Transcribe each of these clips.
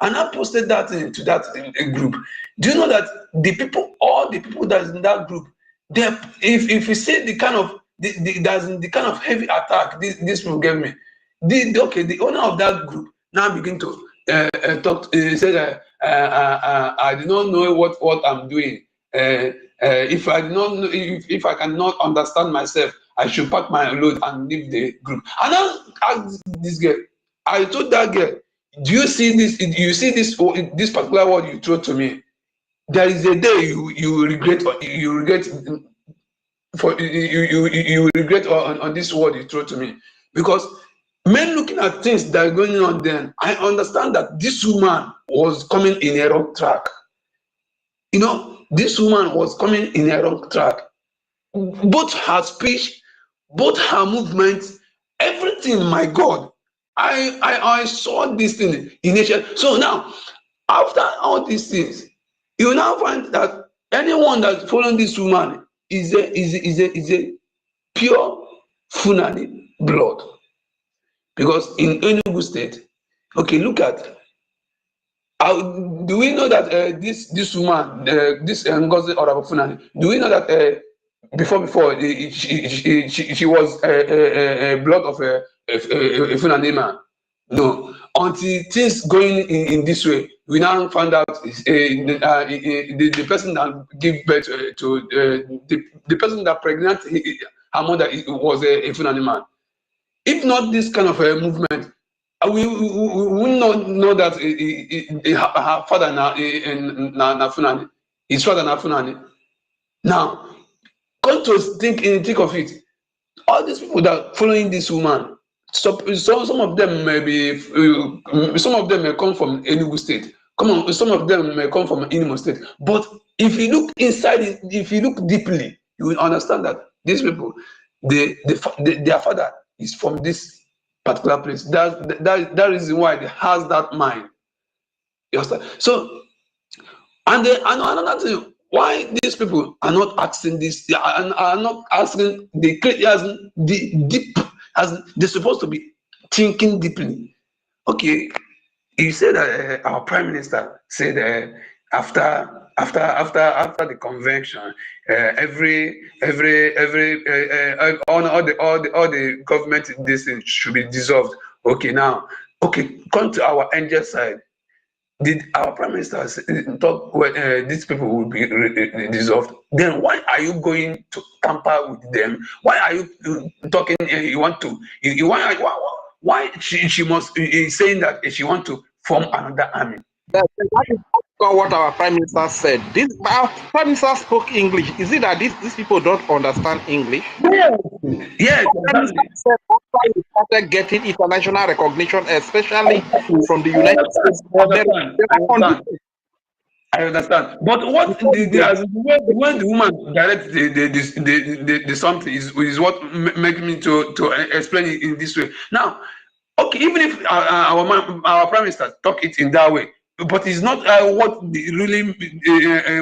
and I posted that into that group. Do you know that the people, all the people that's in that group, they, if you see the kind of the kind of heavy attack this people gave me, the owner of that group now begin to talk. Said I do not know what I'm doing. If I do not know, if I cannot understand myself, I should pack my load and leave the group. And I asked this girl. I told that girl, do you see this? You see this particular word you throw to me? There is a day you regret for you regret on this word you throw to me, because men looking at things that are going on, then I understand that this woman was coming in a wrong track. You know, this woman was coming in a wrong track. Both her speech, both her movements, everything. My God, I saw this thing in nature. So now, after all these things, you now find that anyone that's following this woman is a pure Fulani blood. Because in Enugu State, okay, look at, do we know that this woman, this NGOZI or Fulani, do we know that before she was a blood of a Fulani man? No, until things going in this way, we now found out the person that gave birth to the person that pregnant her mother was a Fulani man. If not this kind of a movement, we would not know that her father na Fulani, his father na Fulani. Now, come to think of it, all these people that are following this woman, so some of them may be, some of them may come from Enugu State. Some of them may come from Imo State. But if you look inside it, if you look deeply, you will understand that these people, their father is from this particular place. That reason why they has that mind. You understand? So, and another thing, why these people are not asking this, are not asking the deep, as they're supposed to be thinking deeply. Okay, you said that our prime minister said after the convention, all the government this thing should be dissolved. Okay, now, okay, come to our angel side. Did our prime minister talk when these people will be dissolved? Then why are you going to tamper with them? Why are you talking? You want to? Why she must is saying that she want to form another army? That is what our prime minister said. Our prime minister spoke English. Is it that these people don't understand English? Yes. After we started getting international recognition, especially from the United States of America. I understand. But what when the woman directs the something is what makes me to explain it in this way. Now, okay, even if our prime minister talk it in that way, but it's not what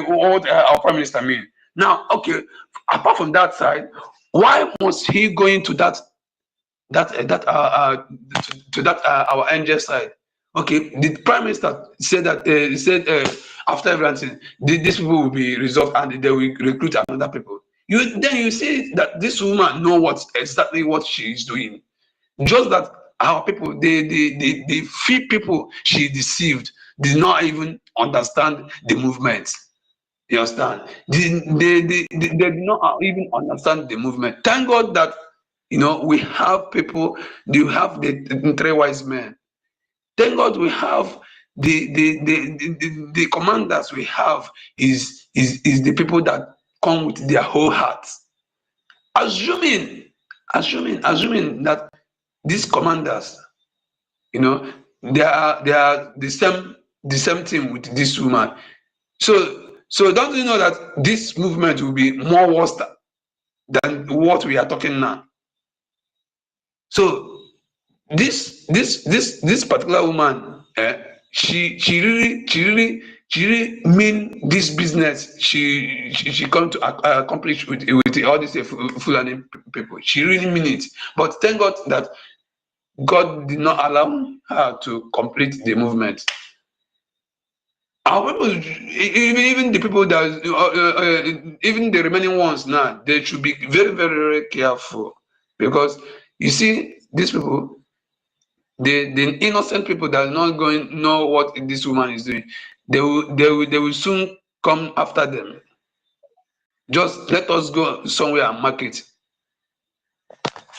what our prime minister mean. Now, okay, apart from that side, why must he go into our angel side? Okay, the prime minister said that after everything, these people will be resolved and they will recruit another people. Then you see that this woman know exactly what she is doing. Just that our people, the few people she deceived did not even understand the movement. You understand? They did not even understand the movement. Thank God that we have people. You have the three wise men. Thank God we have the commanders we have is the people that come with their whole hearts. Assuming that these commanders, they are the same thing with this woman. So don't you know that this movement will be more worse than what we are talking now? So this particular woman, she really mean this business. She come to accomplish with all these Fulani people. She really mean it. But thank God that God did not allow her to complete the movement. our people, even the people that, even the remaining ones now, they should be very, very, very careful, because you see, these people, the innocent people that are not going know what this woman is doing, they will soon come after them. Just let us go somewhere and mark it.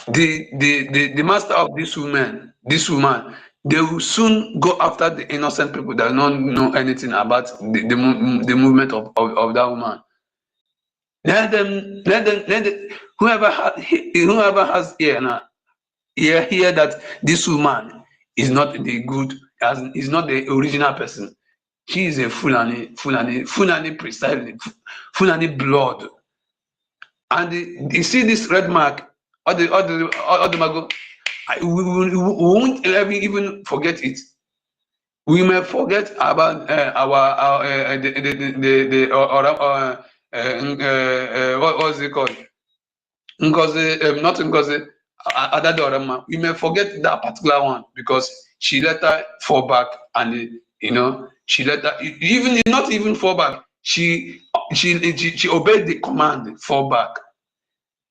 The master of this woman, they will soon go after the innocent people that don't know anything about the movement of that woman. Let them, whoever has ear now, hear that this woman is not the good, is not the original person. She is a Fulani precisely, Fulani blood. And you see this red mark, all the mago, we won't even forget it. We may forget about our what was it called? NGOZI, not NGOZI, Adadorama. We may forget that particular one because she later fall back, and she later even not even fall back. She obeyed the command, fall back.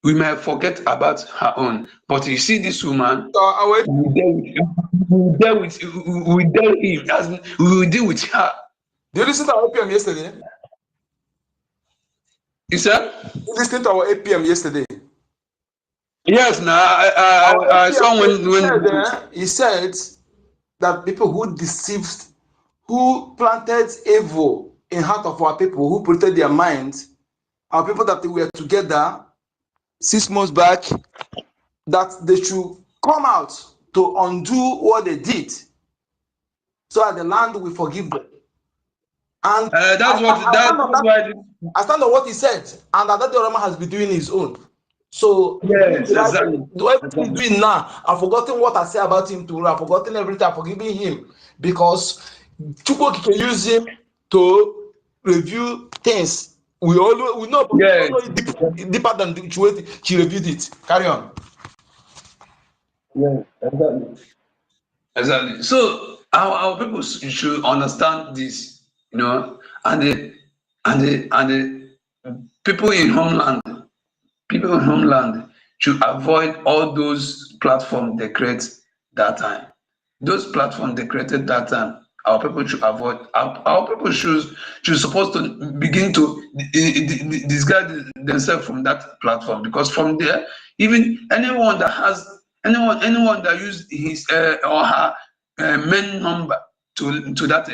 We may forget about her own, but you see this woman, we deal with him, as we will deal with her. Did you listen to our APM yesterday? You said? You listened to our APM yesterday? Yes, now I saw when he said that people who deceived, who planted evil in heart of our people, who protected their minds, our people that were together 6 months back, that they should come out to undo what they did, so that the land will forgive them. And that's why I stand on what he said, and that the Rama has been doing his own. So yes, exactly. Everything he's doing now, I've forgotten what I said about him to. I've forgotten everything. I've forgiven him because Chukwu can use him to review things. We know, but yes. we know deeper than the way she reviewed it. Carry on. Yeah, exactly. So our people should understand this, and the people in homeland should avoid all those platforms they create that time. Those platforms they created that time, our people should avoid. Our people should supposed to begin to disguise themselves from that platform, because from there, even anyone that use his or her main number to that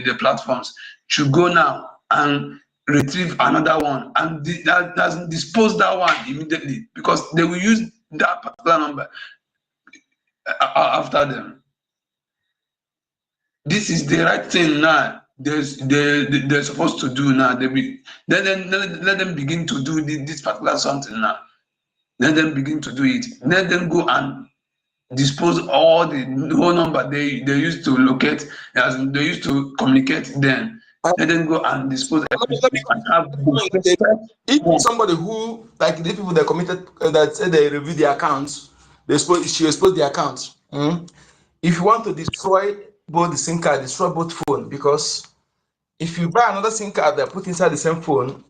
the platforms should go now and retrieve another one, and that doesn't dispose that one immediately, because they will use that particular number after them. This is the right thing now. They're supposed to do now. Let them begin to do this particular something now. Let them begin to do it. Let them go and dispose all the whole number they used to locate, as they used to communicate then. Let them go and dispose everything and have if somebody who, like the people that committed, that said they reviewed the accounts, she exposed the accounts. If you want to destroy both the SIM card, destroy both phone, because if you buy another SIM card that put inside the same phone,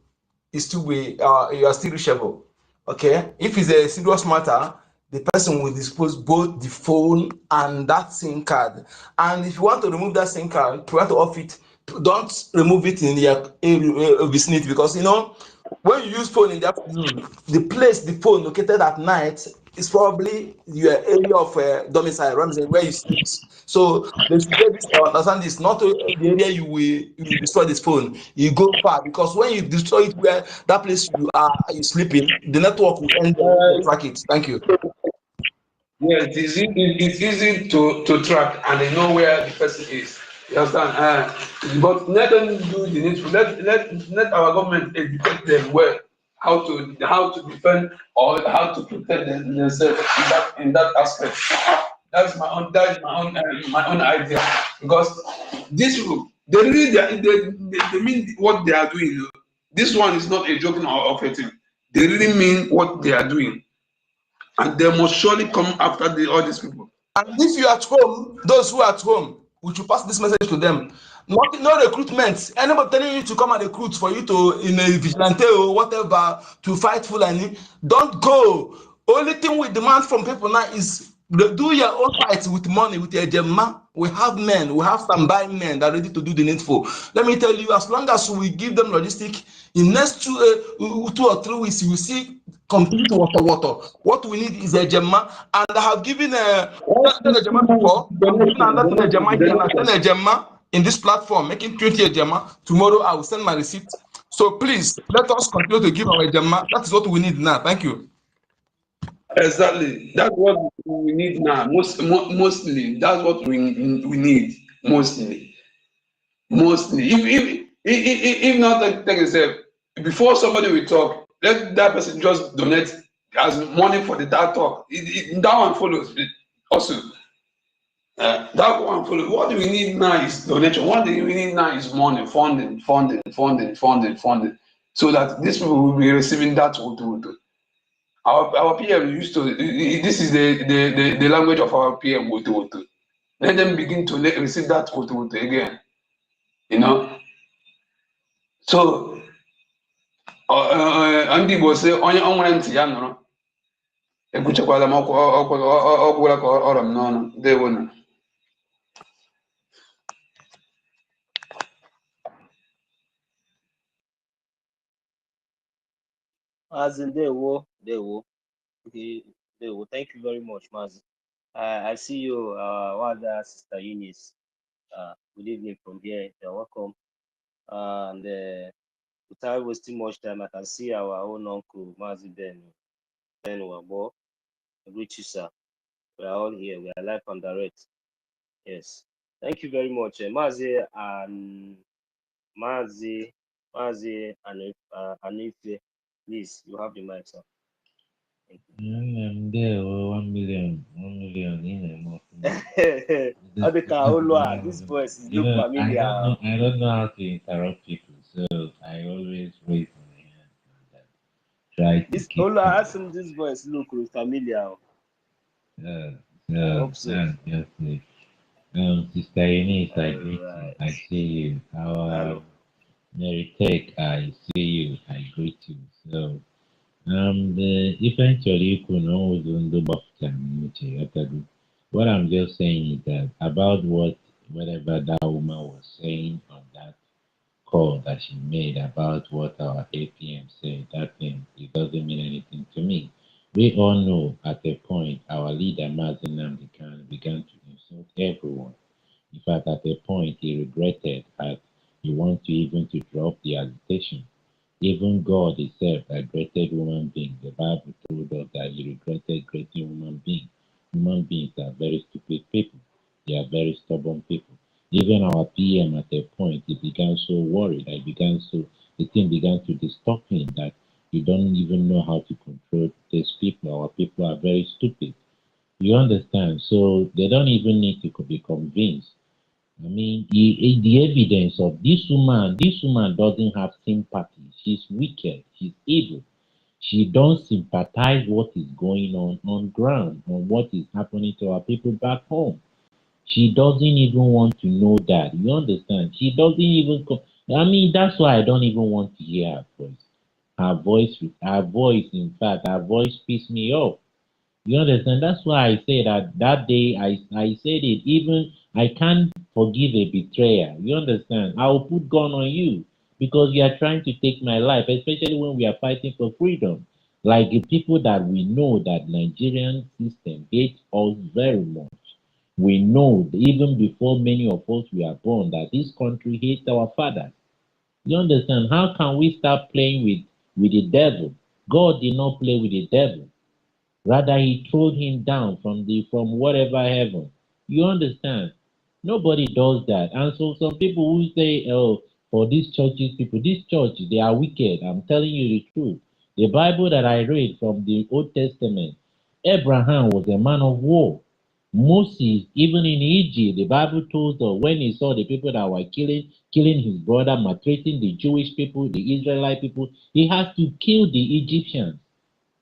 it's still you are still reachable. Okay, if it's a serious matter, the person will dispose both the phone and that SIM card. And if you want to remove that SIM card, if you want to off it, don't remove it in your vicinity, because when you use phone in the afternoon, the place the phone located at night is probably your area of domicile, where you sleep. So they should get this, understand this, not the area you will destroy this phone. You go far, because when you destroy it where that place you sleeping, the network will end track it. Thank you. Yeah, it's easy to track, and they know where the person is. You understand? But let them do the needful. Let our government educate them well how to defend or how to protect themselves in that aspect. That's my own idea, because these people, they mean what they are doing. This one is not a joking or a thing. They really mean what they are doing, and they must surely come after all these people. And if you are at home, those who are at home, We should pass this message to them. No recruitment. Anybody telling you to come and recruit for you to in a vigilante or whatever to fight Fulani, don't go. Only thing we demand from people now is do your own fight with money, with your gemma. We have men, we have standby men that are ready to do the needful. Let me tell you, as long as we give them logistic, in next 2 or 3 weeks, you will see complete water. What we need is a gemma, and I have given a gemma before. I'm giving another gemma here, and I send a gemma in this platform, making 20 gemma. Tomorrow I will send my receipt. So please let us continue to give our gemma. That is what we need now. Thank you. Exactly. That's what we need now. Mostly, that's what we need. Mostly. If not, take a step. Before somebody will talk, let that person just donate as money for that talk. That one follows also. That one follows. What we need now is donation. What we need now is money, funding, so that these people will be receiving that. Our PM used to. This is the language of our PM. Let them begin to receive that again. You know. So ndị Igbo sị onye ọ nwere ntị ya nụrụ ekwuchakwala m ọgwụla ka ọrọ m n'ọnụ ndewonu. Ndewo. Thank you very much, Mazi. I see you, Sister Eunice. Good evening from here. You're welcome. And without wasting much time, I can see our own uncle, Mazi Ben Wabo. Greet you, sir. We are all here. We are live and direct. Yes. Thank you very much, Mazi and Anife. Please, you have the mic, sir. I'm there. 1 million in this voice look familiar. I don't know how to interrupt people, so I always wait for my hand and try to this keep this voice look familiar. Definitely. Sister Eunice, I greet you. I see you. Our Mary Tech, I see you. I greet you. So eventually you could know what I'm just saying is that about whatever that woman was saying on that call that she made about what our APM said, that thing, it doesn't mean anything to me. We all know at a point our leader Martin Namdekan began to insult everyone. In fact, at a point he regretted that he wanted to even to drop the agitation. Even God himself that created human being, the Bible told us that he regretted creating human beings. Human beings are very stupid people. They are very stubborn people. Even our PM at a point, he began so worried. The thing began to disturb him that you don't even know how to control these people. Our people are very stupid. You understand? So they don't even need to be convinced. I mean, the evidence of this woman doesn't have sympathy. She's wicked. She's evil. She don't sympathize what is going on ground, on what is happening to our people back home. She doesn't even want to know that. You understand? She doesn't even. I mean, that's why I don't even want to hear her voice. Her voice, in fact, her voice pissed me off. You understand? That's why I say that day I said it. Even I can't forgive a betrayer. You understand? I will put gun on you because you are trying to take my life, especially when we are fighting for freedom. Like the people that we know that Nigerian system hates us very much. We know even before many of us were born that this country hates our fathers. You understand? How can we start playing with the devil? God did not play with the devil. Rather, he threw him down from whatever heaven. You understand? Nobody does that. And so some people who say, oh, for these churches, this church, they are wicked. I'm telling you the truth. The Bible that I read from the Old Testament, Abraham was a man of war. Moses, even in Egypt, the Bible told us when he saw the people that were killing his brother, maltreating the Jewish people, the Israelite people, he had to kill the Egyptians.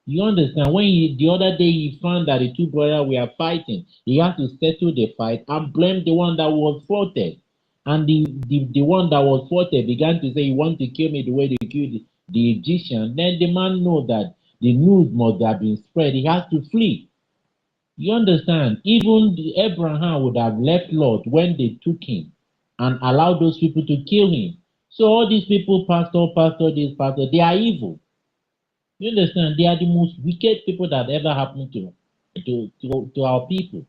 You understand? When the other day he found that the two brothers were fighting, he had to settle the fight and blame the one that was faulted. And the one that was faulted began to say, "You want to kill me the way they killed the Egyptian." Then the man knows that the news must have been spread. He has to flee. You understand? Even Abraham would have left Lot when they took him and allowed those people to kill him. So all these people, pastor, this pastor, they are evil. You understand? They are the most wicked people that ever happened to our people.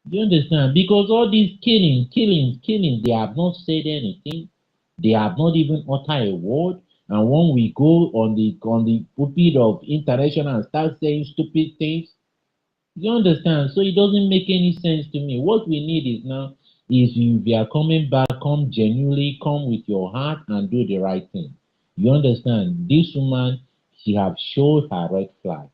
You understand? Because all these killings, they have not said anything. They have not even uttered a word. And when we go on the pulpit of international and start saying stupid things, you understand? So it doesn't make any sense to me. What we need is now is if you are coming back, come genuinely, come with your heart and do the right thing. You understand? This woman, she have showed her red flag.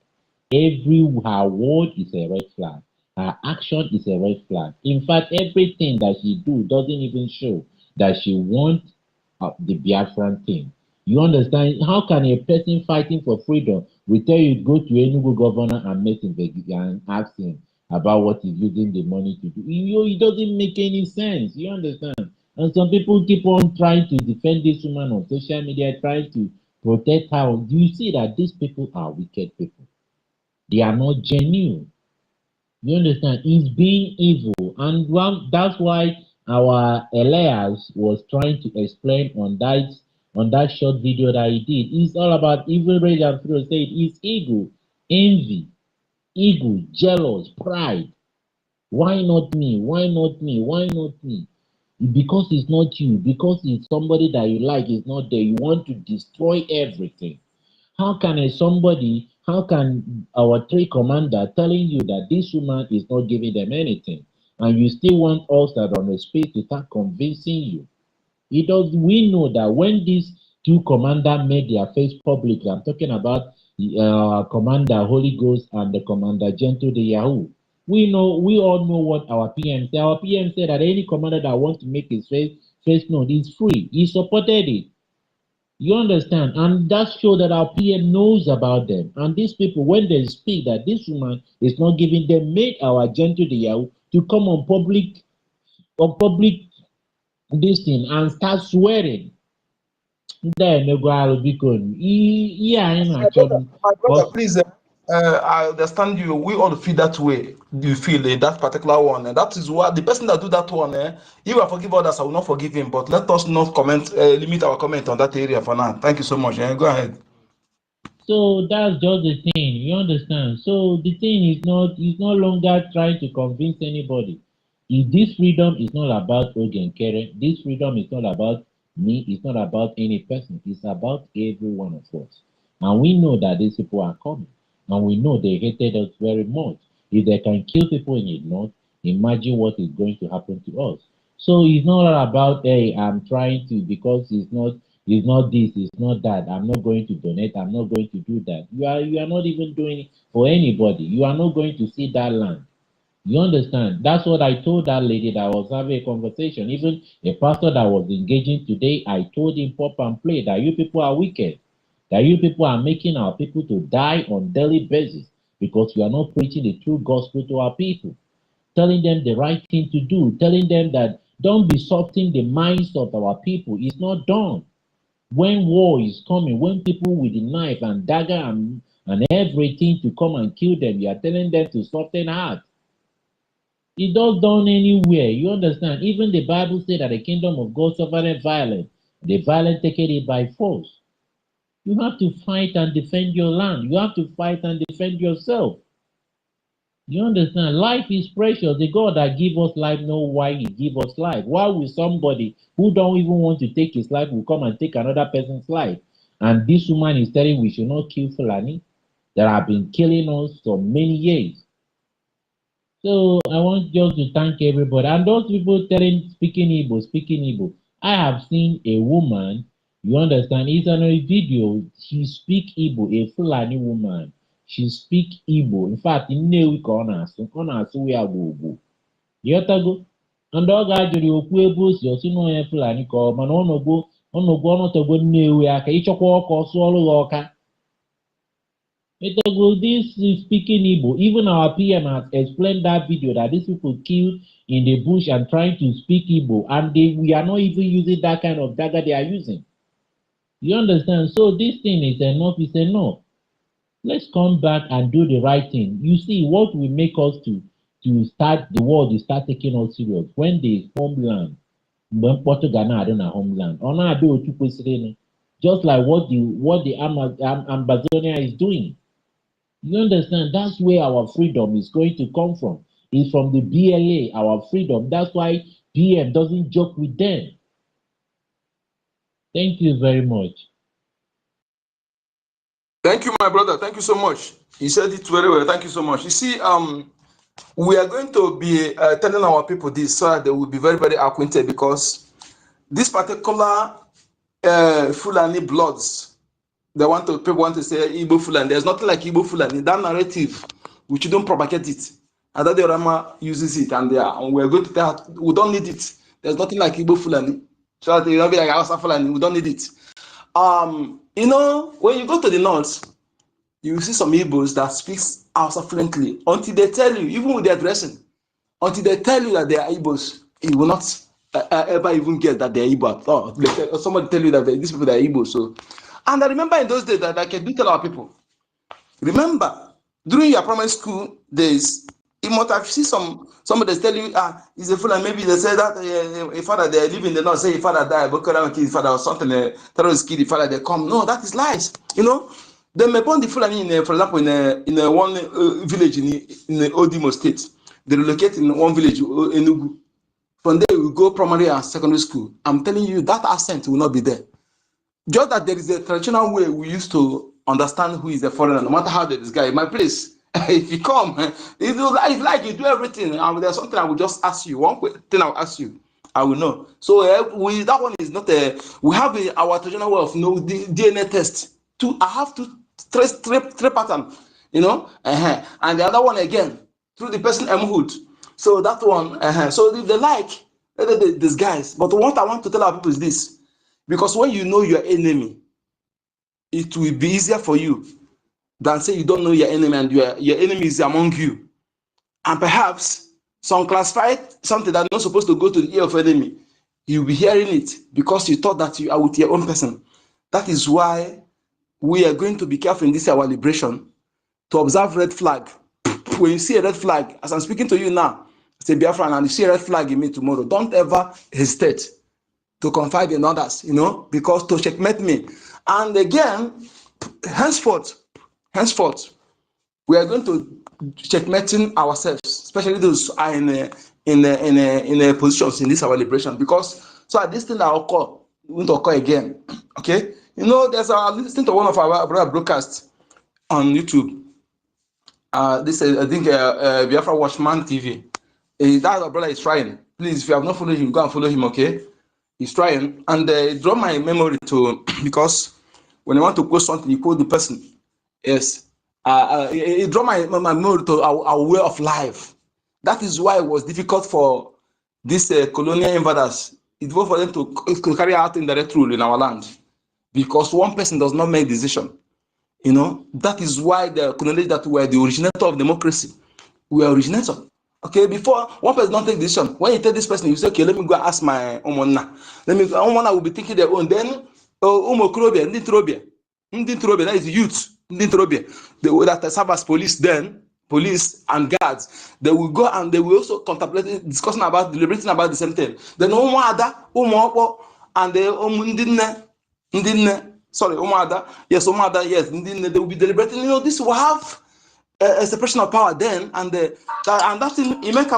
Her word is a red flag. Her action is a red flag. In fact, everything that she do doesn't even show that she wants the Biafran thing. You understand? How can a person fighting for freedom will tell you to go to Enugu governor and meet him and ask him about what he's using the money to do? It doesn't make any sense. You understand? And some people keep on trying to defend this woman on social media, trying to protect her. You see that these people are wicked people. They are not genuine. You understand? He's being evil. And that's why our Elias was trying to explain on that short video that he did. It's all about evil rage and fear. Said it's ego, envy, jealous, pride. Why not me? Why not me? Why not me? Because it's not you, because it's somebody that you like is not there. You want to destroy everything. How can our three commander telling you that this woman is not giving them anything, and you still want us that on the space to start convincing you? We know that when these two commander made their face public, I'm talking about Commander Holy Ghost and the Commander Gentle the Yahoo. We all know what our PM said. Our PM said that any commander that wants to make his face known is free. He supported it. You understand? And that shows that our PM knows about them. And these people, when they speak that this woman is not giving them, made our Gentle the Yahoo to come on public this thing and start swearing. Then they go out because My brother, please. I understand you. We all feel that way. You feel that particular one, and that is what the person that do that one. If I forgive others, I will not forgive him. But let us not comment. Limit our comment on that area for now. Thank you so much. Go ahead. So that's just the thing, you understand? So the thing is no longer trying to convince anybody. If this freedom is not about Ogen Kere, this freedom is not about me, it's not about any person, it's about every one of us. And we know that these people are coming, and we know they hated us very much. If they can kill people in the north, imagine what is going to happen to us. So it's not about, hey, I'm trying to, because it's not this, it's not that. I'm not going to donate, I'm not going to do that. You are not even doing it for anybody. You are not going to see that land. You understand? That's what I told that lady that was having a conversation. Even a pastor that was engaging today, I told him pop and play that you people are wicked, that you people are making our people to die on daily basis because you are not preaching the true gospel to our people, telling them the right thing to do, telling them that don't be softening the minds of our people. It's not done. When war is coming, when people with the knife and dagger and everything to come and kill them, you are telling them to soften heart. It does done anywhere. You understand? Even the Bible said that the kingdom of God suffered violence. The violent take it by force. You have to fight and defend your land. You have to fight and defend yourself. You understand? Life is precious. The God that give us life know why he give us life. Why will somebody who don't even want to take his life will come and take another person's life? And this woman is telling we should not kill Fulani that have been killing us for many years. So I want just to thank everybody. And those people speaking Igbo. I have seen a woman, you understand, it's on a video, she speak Igbo, a Fulani woman. She speak Igbo. In fact, in Nnewi ka ọ na-asụ ya gbogbo. Ịghọtago? And ọ ga-ajụrụ okwu ebe o si ọsị n'onye Fulani ka ọ mana ọnọgbo Nnewi aka ịchọkwa ọka ọ sụọrụ ya ọka. This is speaking Igbo. Even our PM has explained that video that these people killed in the bush and trying to speak Igbo, and we are not even using that kind of dagger they are using. You understand? So this thing is enough, is enough. Let's come back and do the right thing. You see, what will make us to start, the world to start taking us serious when the homeland, when Portugal na adị na homeland, ọ na-adị otu kwesịrị, just like what the Amazonia is doing. You understand? That's where our freedom is going to come from. It's from the BLA, our freedom. That's why PM doesn't joke with them. Thank you very much. Thank you, my brother. Thank you so much. He said it very well. Thank you so much. You see, we are going to be telling our people this so that they will be very, very acquainted, because this particular Fulani bloods, people want to say Igbo Fulani. There's nothing like Igbo Fulani. That narrative, we shouldn't propagate it. And that the Rama uses it, and we're going to tell, we don't need it. There's nothing like Igbo Fulani. So that you'll be like Hausa Fulani, we don't need it. You know, when you go to the north, you see some Igbos that speaks Hausa fluently until they tell you, even with their dressing, until they tell you that they are Igbos, you will not ever even get that they are Igbo at all. Somebody tell you that these people are Igbo. So, and I remember in those days that I can do tell our people, remember during your primary school days, you might have seen somebody tell you, he's a fool, and maybe they say that a father they live in the north, say a father died, but his father or something, terrorist kid, the father they come. No, that is lies. You know, they may born the Fulani for example, in a one village in the Odimo state. They relocate in one village in Enugu. From there, we go primary and secondary school. I'm telling you, that accent will not be there. Just that there is a traditional way we used to understand who is a foreigner, no matter how they disguise. In my place, if you come, it's like you do everything. And there's something I will just ask you. One thing I'll ask you, I will know. So that one is not a. We have our traditional way of the DNA test. I have to trace three pattern, you know, and the other one again through the person hood. So that one, so if they like, they disguise. But what I want to tell our people is this. Because when you know your enemy, it will be easier for you than say you don't know your enemy and your enemy is among you. And perhaps some classified something that's not supposed to go to the ear of enemy, you'll be hearing it because you thought that you are with your own person. That is why we are going to be careful in this our liberation to observe red flag. When you see a red flag, as I'm speaking to you now, say Biafran, and you see a red flag in me tomorrow, don't ever hesitate to confide in others, you know, because to checkmate me. And again, henceforth, we are going to checkmating ourselves, especially those who are in positions in this our liberation, because so this thing that occur won't occur again. Okay, you know, there's listening to one of our brother broadcasts on YouTube. This is I think Biafra Watchman TV. That our brother is trying. Please, if you have not followed him, go and follow him. Okay. He's trying, and draw my memory to, because when I want to post something, you quote the person. Yes, it draw my memory to our way of life. That is why it was difficult for these colonial invaders. It was for them to carry out indirect rule in our land, because one person does not make decision. You know, that is why they acknowledge that we are the originator of democracy. We are originator. Okay, before one person don't take decision, when you tell this person, you say, okay, let me go ask my Omona. Omona will be thinking their own. Then, Umokrobia, Ndintrobia, that is youth, Ndintrobia, that serve as police, then, police and guards, they will go and they will also contemplate, discussing about, deliberating about the same thing. Then, Umada, and the Umada, yes, they will be deliberating. You know, this will have a separation of power then, and that thing, you make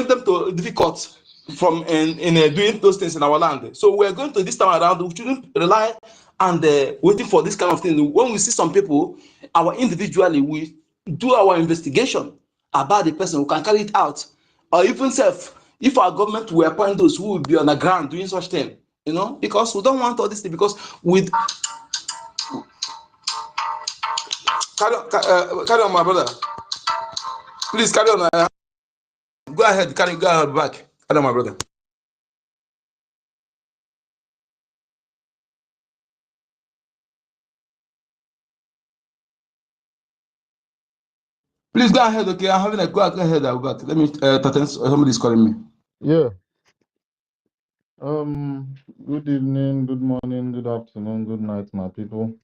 them to difficult from in doing those things in our land. So we're going to this time around, we shouldn't rely on waiting for this kind of thing. When we see some people, individually, we do our investigation about the person who can carry it out, or even if our government will appoint those who will be on the ground doing such thing, you know, because we don't want all this thing, because with carry on, my brother. Please carry on. Go ahead, go ahead back. Carry on, my brother. Please go ahead, okay? I'm having a go ahead, Albert. Let me somebody's calling me. Yeah. Good evening, good morning, good afternoon, good night, my people.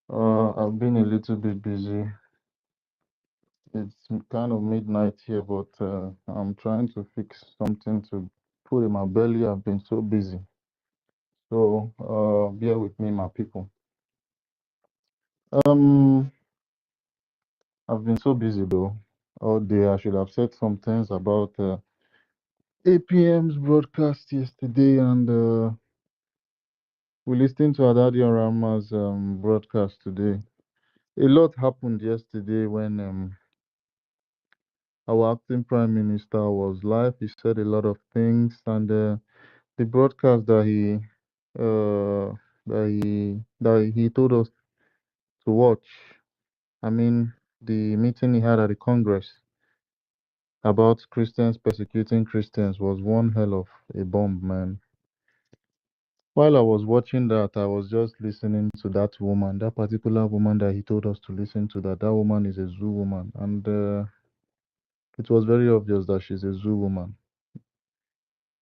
I've been a little bit busy. It's kind of midnight here, but I'm trying to fix something to put in my belly. I've been so busy. So bear with me, my people. I've been so busy though. All day I should have said some things about APM's broadcast yesterday, and we listened to Adadi Rama's broadcast today. A lot happened yesterday when our acting prime minister was live. He said a lot of things, and the broadcast that he told us to watch. I mean, the meeting he had at the Congress about Christians persecuting Christians was one hell of a bomb, man. While I was watching that, I was just listening to that woman, that particular woman that he told us to listen to. That woman is a Zoo woman, and it was very obvious that she's a Zoo woman.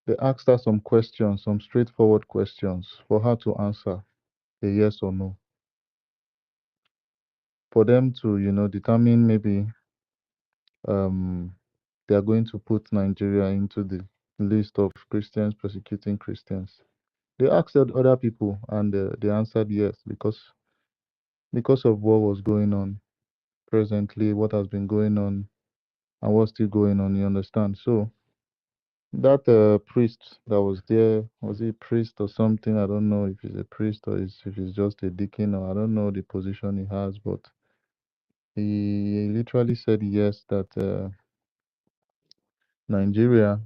They asked her some questions, some straightforward questions, for her to answer a yes or no. For them to, determine maybe they are going to put Nigeria into the list of Christians persecuting Christians. They asked other people, and they answered yes, because of what was going on presently, what has been going on, and what's still going on. You understand? So that priest that was there, was he a priest or something? I don't know if he's a priest or if he's just a deacon, or I don't know the position he has, but he literally said yes, that Nigeria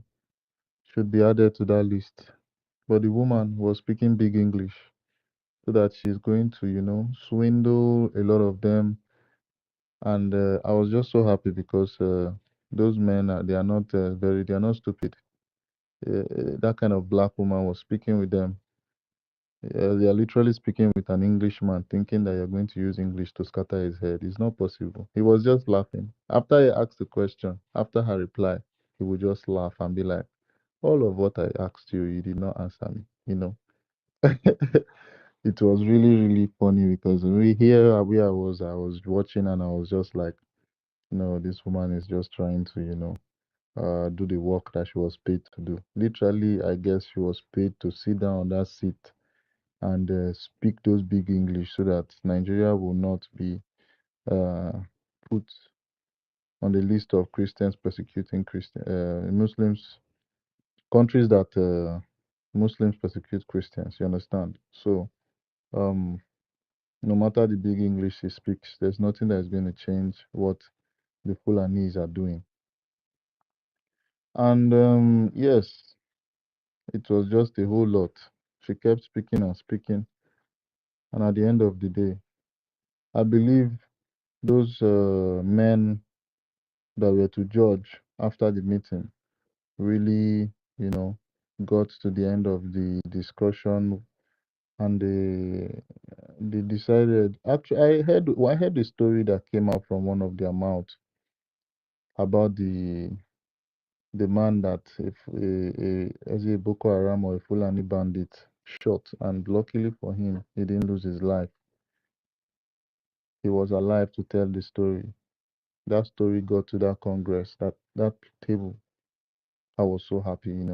should be added to that list. But the woman was speaking big English, so that she's going to, swindle a lot of them. And I was just so happy because those men, they are not they are not stupid. That kind of black woman was speaking with them. They are literally speaking with an Englishman, thinking that you're going to use English to scatter his head. It's not possible. He was just laughing. After he asked the question, after her reply, he would just laugh and be like, all of what I asked you, you did not answer me. It was really, really funny because where I was watching, and I was just like, this woman is just trying to, do the work that she was paid to do. Literally, I guess she was paid to sit down on that seat and speak those big English, so that Nigeria will not be uh, put on the list of Christians persecuting Muslims, countries that Muslims persecute Christians. You understand? So, um, no matter the big English he speaks, there's nothing that is going to change what the Fulanese are doing. And yes, it was just a whole lot. She kept speaking and speaking, and at the end of the day, I believe those men that were to judge after the meeting really, got to the end of the discussion, and they decided. Actually, I heard the story that came out from one of their mouths about the man that if as a Boko Haram or a Fulani bandit shot, and luckily for him, he didn't lose his life. He was alive to tell the story. That story got to that Congress, that table. I was so happy,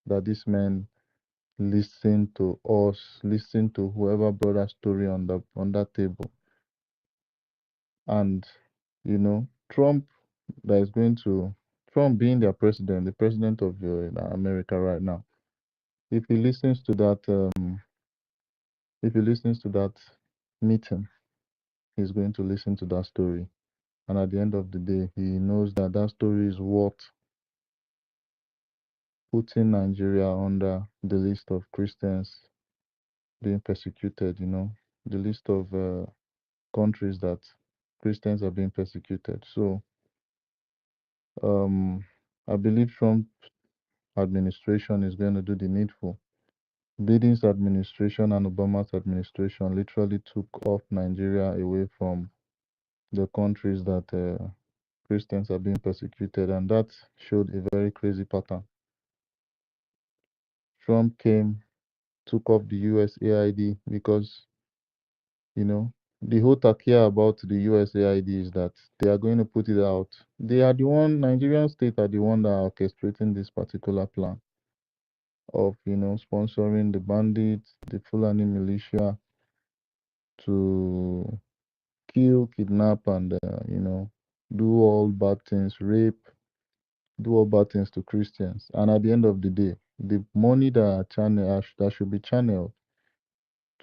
that this man listened to us, listened to whoever brought that story on that table. And Trump, that is going to Trump being their president, the president of America right now. If he listens to that meeting, he's going to listen to that story. And at the end of the day, he knows that that story is worth putting Nigeria under the list of Christians being persecuted, the list of countries that Christians are being persecuted. So I believe Trump administration is going to do the needful. Biden's administration and Obama's administration literally took off Nigeria away from the countries that Christians are being persecuted, and that showed a very crazy pattern. Trump came, took off the USAID because, you know, the whole takia about the USAID is that they are going to put it out. They are the one, Nigerian state are the one that are orchestrating this particular plan of, you know, sponsoring the bandits, the Fulani militia to kill, kidnap, and, you know, do all bad things, rape, do all bad things to Christians. And at the end of the day, the money that should be channeled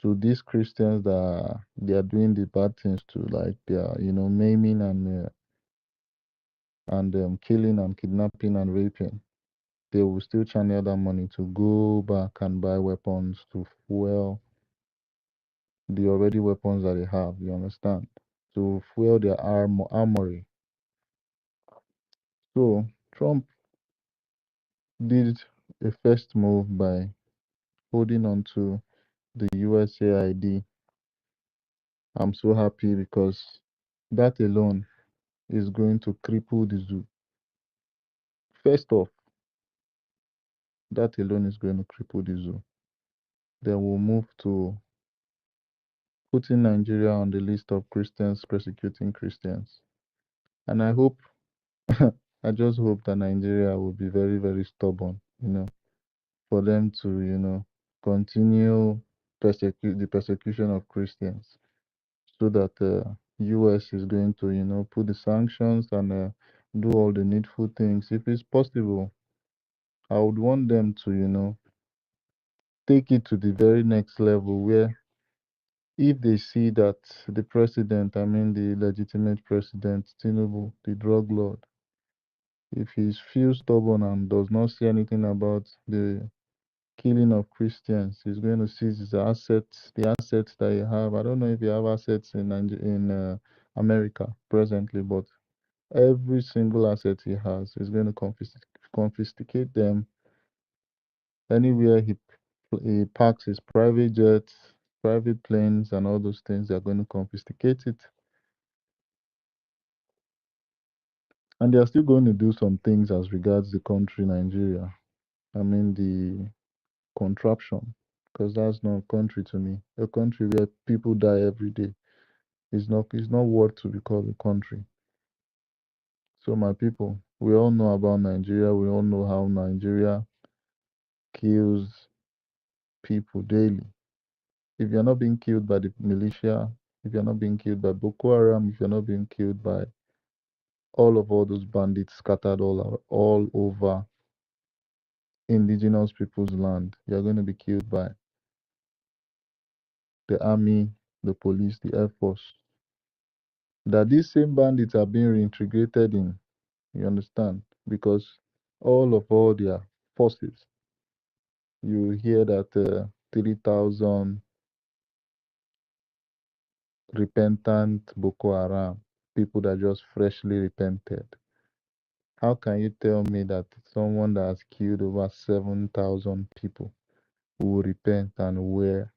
to these Christians that they are doing the bad things to, like they are, you know, maiming and killing and kidnapping and raping, they will still channel that money to go back and buy weapons to fuel the already weapons that they have. You understand? To fuel their armory. So Trump did a first move by holding on to the USAID. I'm so happy because that alone is going to cripple the zoo. First off, that alone is going to cripple the zoo. Then we'll move to putting Nigeria on the list of Christians persecuting Christians. And I hope, I just hope that Nigeria will be very, very stubborn, you know, for them to, you know, continue the persecution of Christians, so that US is going to, you know, put the sanctions and do all the needful things. If it's possible, I would want them to, you know, take it to the very next level where if they see that the president, I mean the legitimate president, Tinubu, the drug lord, if he feels stubborn and does not say anything about the killing of Christians, he's going to seize his assets, the assets that he have. I don't know if he have assets in America presently, but every single asset he has, he's going to confiscate them anywhere he parks his private jets, private planes, and all those things. They're going to confiscate it, and they are still going to do some things as regards the country Nigeria. I mean the contraption, because that's not a country to me. A country where people die every day is not worth to be called a country. So my people, we all know about Nigeria. We all know how Nigeria kills people daily. If you're not being killed by the militia, if you're not being killed by Boko Haram, if you're not being killed by all those bandits scattered all over indigenous people's land, you're going to be killed by the army, the police, the air force. That these same bandits are being reintegrated in, you understand? Because all their forces, you hear that 3,000 repentant Boko Haram, people that just freshly repented. How can you tell me that someone that has killed over 7,000 people will repent and wear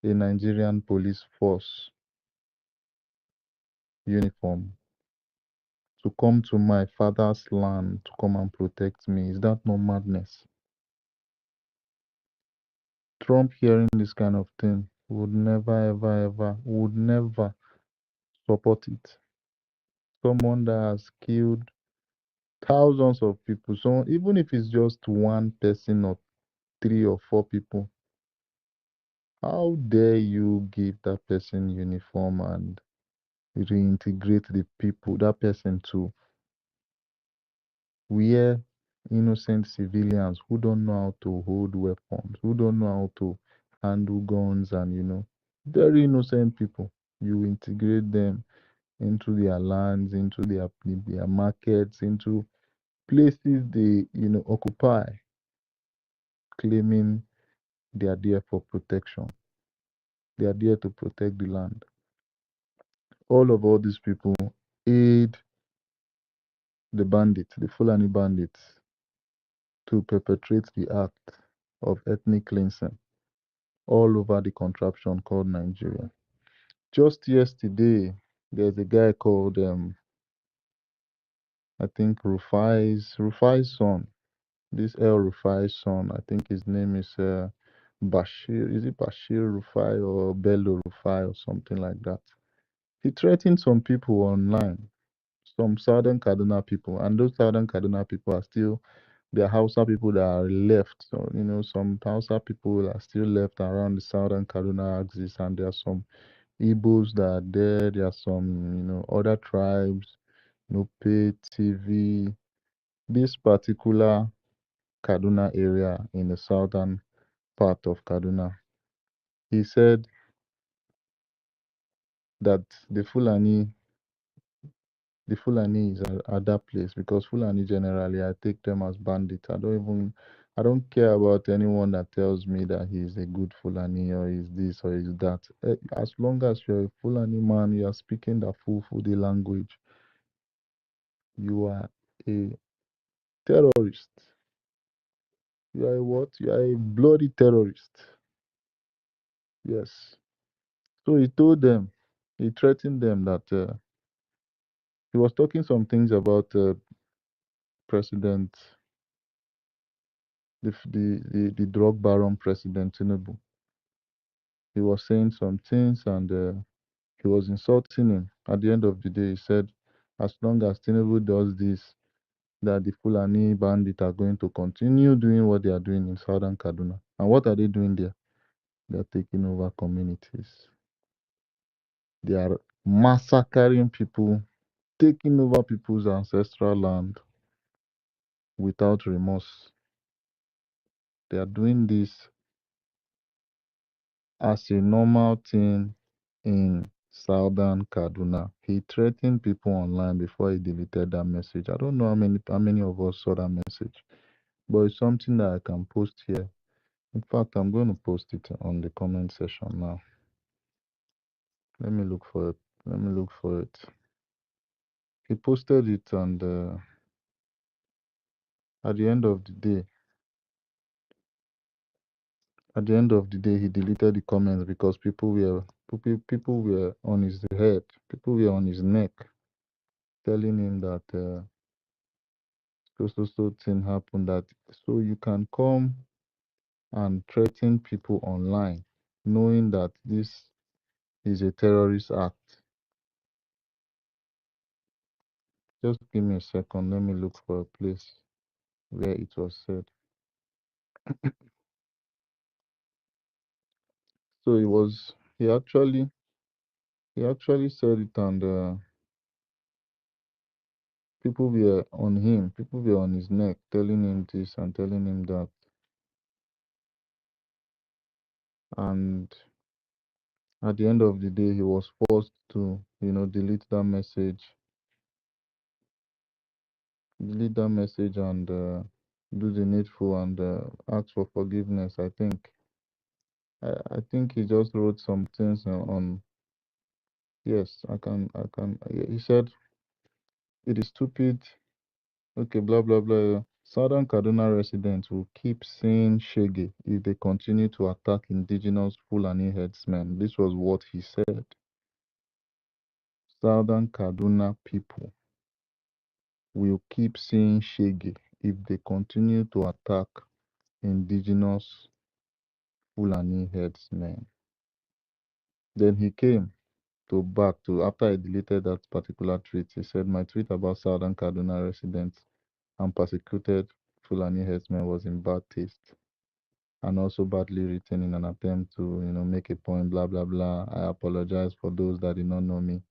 a Nigerian police force uniform to come to my father's land to come and protect me? Is that not madness? Trump hearing this kind of thing would never, ever, ever, would never support it. Someone that has killed thousands of people, so even if it's just one person or 3 or 4 people, how dare you give that person uniform and reintegrate the people, that person to where innocent civilians who don't know how to hold weapons, who don't know how to handle guns, and very innocent people, you integrate them into their lands, into their markets, into places they occupy, claiming they are there for protection. They are there to protect the land. All these people aid the bandits, the Fulani bandits, to perpetrate the act of ethnic cleansing all over the contraption called Nigeria. Just yesterday, there's a guy called I think Rufai's son. This El Rufai's son. I think his name is Bashir. Is it Bashir Rufai or Bello Rufai or something like that? He threatened some people online, some Southern Kaduna people, and those Southern Kaduna people are still the Hausa people that are left. So, some Hausa people are still left around the Southern Kaduna axis, and there are some Igbos that are there. There are some, other tribes, Nupe, TV. This particular Kaduna area in the southern part of Kaduna, he said that the Fulani is at that place because Fulani generally I take them as bandits. I don't care about anyone that tells me that he's a good Fulani or is this or is that. As long as you're a Fulani man, you are speaking the full Fulani language, you are a terrorist. You are a what? You are a bloody terrorist. Yes. So he told them, he threatened them that he was talking some things about President, the drug baron President Tinubu. He was saying some things and he was insulting him. At the end of the day, he said, as long as Tinubu does this, that the Fulani bandits are going to continue doing what they are doing in southern Kaduna. And what are they doing there? They are taking over communities. They are massacring people, taking over people's ancestral land without remorse. They are doing this as a normal thing in southern Kaduna. He threatened people online before he deleted that message. I don't know how many of us saw that message, but it's something that I can post here. In fact, I'm going to post it on the comment section now. Let me look for it. Let me look for it. He posted it, and at the end of the day, he deleted the comments because people were on his head, people were on his neck, telling him that so thing happened, that so you can come and threaten people online, knowing that this is a terrorist act. Just give me a second. Let me look for a place where it was said. So he actually said it, and people were on him, people were on his neck, telling him this and telling him that. And at the end of the day, he was forced to, delete that message, and do the needful and ask for forgiveness. I think he just wrote some things on. Yes, He said it is stupid. Okay, blah blah blah. Southern Kaduna residents will keep saying shege if they continue to attack indigenous Fulani headsmen. This was what he said. Southern Kaduna people will keep saying shege if they continue to attack indigenous Fulani headsmen. Then he came after I deleted that particular tweet. He said my tweet about Southern Kaduna residents and persecuted Fulani headsmen was in bad taste and also badly written in an attempt to, make a point, blah blah blah. I apologize for those that did not know me,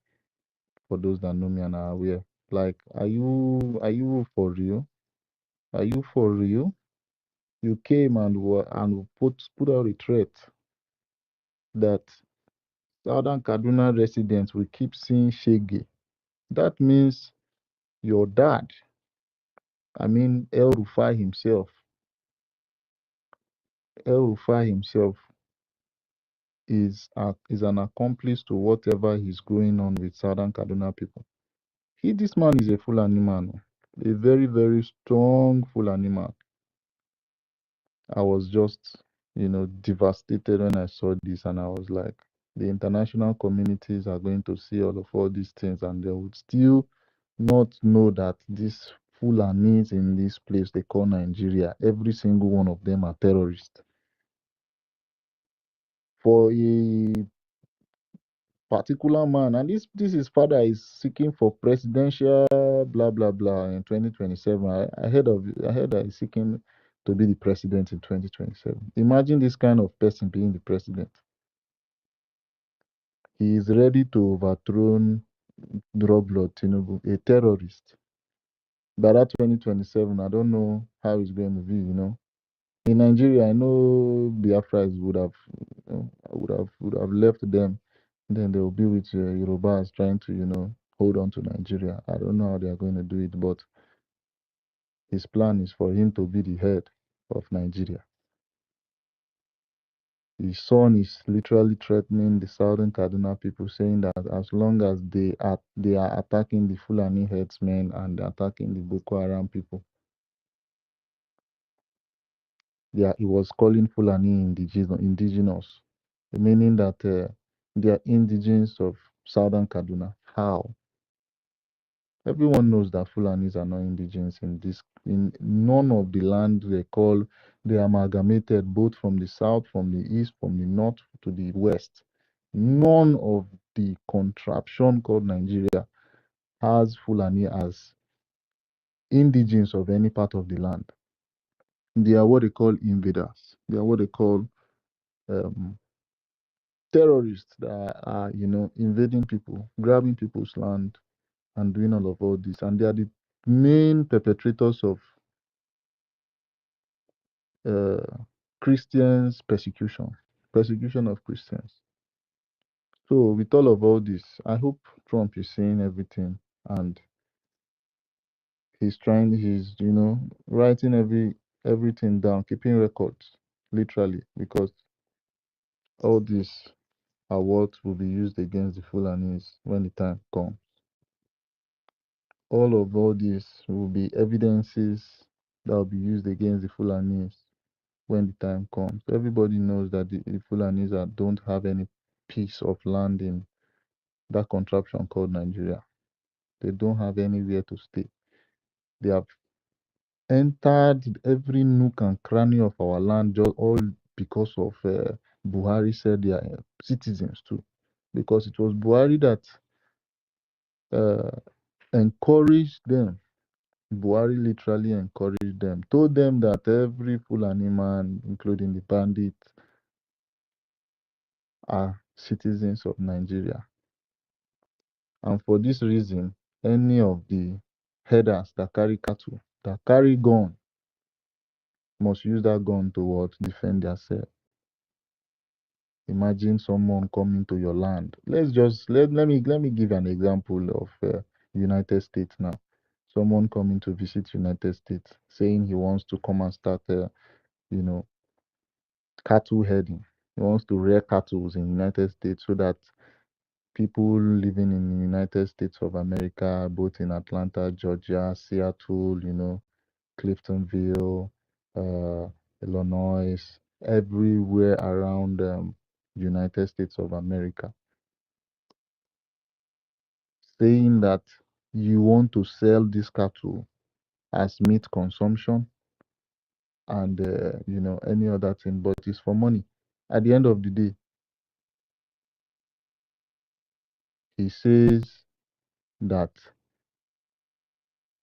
for those that know me and are aware. Like, are you for real? Are you for real? You came and put out a threat that Southern Kaduna residents will keep seeing shege. That means your dad, El Rufai himself, is an accomplice to whatever is going on with Southern Kaduna people. This man is a Fulani man, a very, very strong Fulani man. I was just, devastated when I saw this, and I was like, The international communities are going to see all these things, and they would still not know that these Fulanis in this place they call Nigeria, every single one of them are terrorists. For a particular man, and this his father is seeking for presidential blah blah blah in 2027. I heard that he's seeking to be the president in 2027. Imagine this kind of person being the president. He is ready to overthrow drug lord Tinubu, a terrorist. By that 2027, I don't know how it's going to be. In Nigeria, I know Biafras would have left them. Then they will be with Yorubas trying to hold on to Nigeria. I don't know how they are going to do it, but his plan is for him to be the head of Nigeria. His son is literally threatening the southern Kaduna people, saying that as long as they are attacking the Fulani herdsmen and attacking the Boko Haram people, he was calling Fulani indigenous, meaning that they are indigenes of southern Kaduna. How? Everyone knows that Fulanis are not indigenous in none of the land they amalgamated both from the south, from the east, from the north to the west. None of the contraption called Nigeria has Fulani as indigenes of any part of the land. They are what they call invaders. They are what they call um, terrorists that are, invading people, grabbing people's land, and doing all this. And they are the main perpetrators of uh, Christians persecution of Christians. So with all this, I hope Trump is seeing everything and he's writing everything down, keeping records, literally, because all these are what will be used against the Fulanis when the time comes. All this will be evidences that will be used against the Fulanis when the time comes. Everybody knows that the Fulanis don't have any piece of land in that contraption called Nigeria. They don't have anywhere to stay. They have entered every nook and cranny of our land just all because of Buhari said they are citizens too. Because it was Buhari that encouraged them. Buhari literally encouraged them, told them that every Fulani man, including the bandits, are citizens of Nigeria. And for this reason, any of the headers that carry cattle, that carry gun, must use that gun to what? Defend themselves. Imagine someone coming to your land. Let me give an example of United States now. Someone coming to visit United States, saying he wants to come and start, cattle herding. He wants to rear cattle in United States so that people living in the United States of America, both in Atlanta, Georgia, Seattle, Cliftonville, Illinois, everywhere around United States of America, saying that you want to sell this cattle as meat consumption and any other thing, but it's for money. At the end of the day, he says that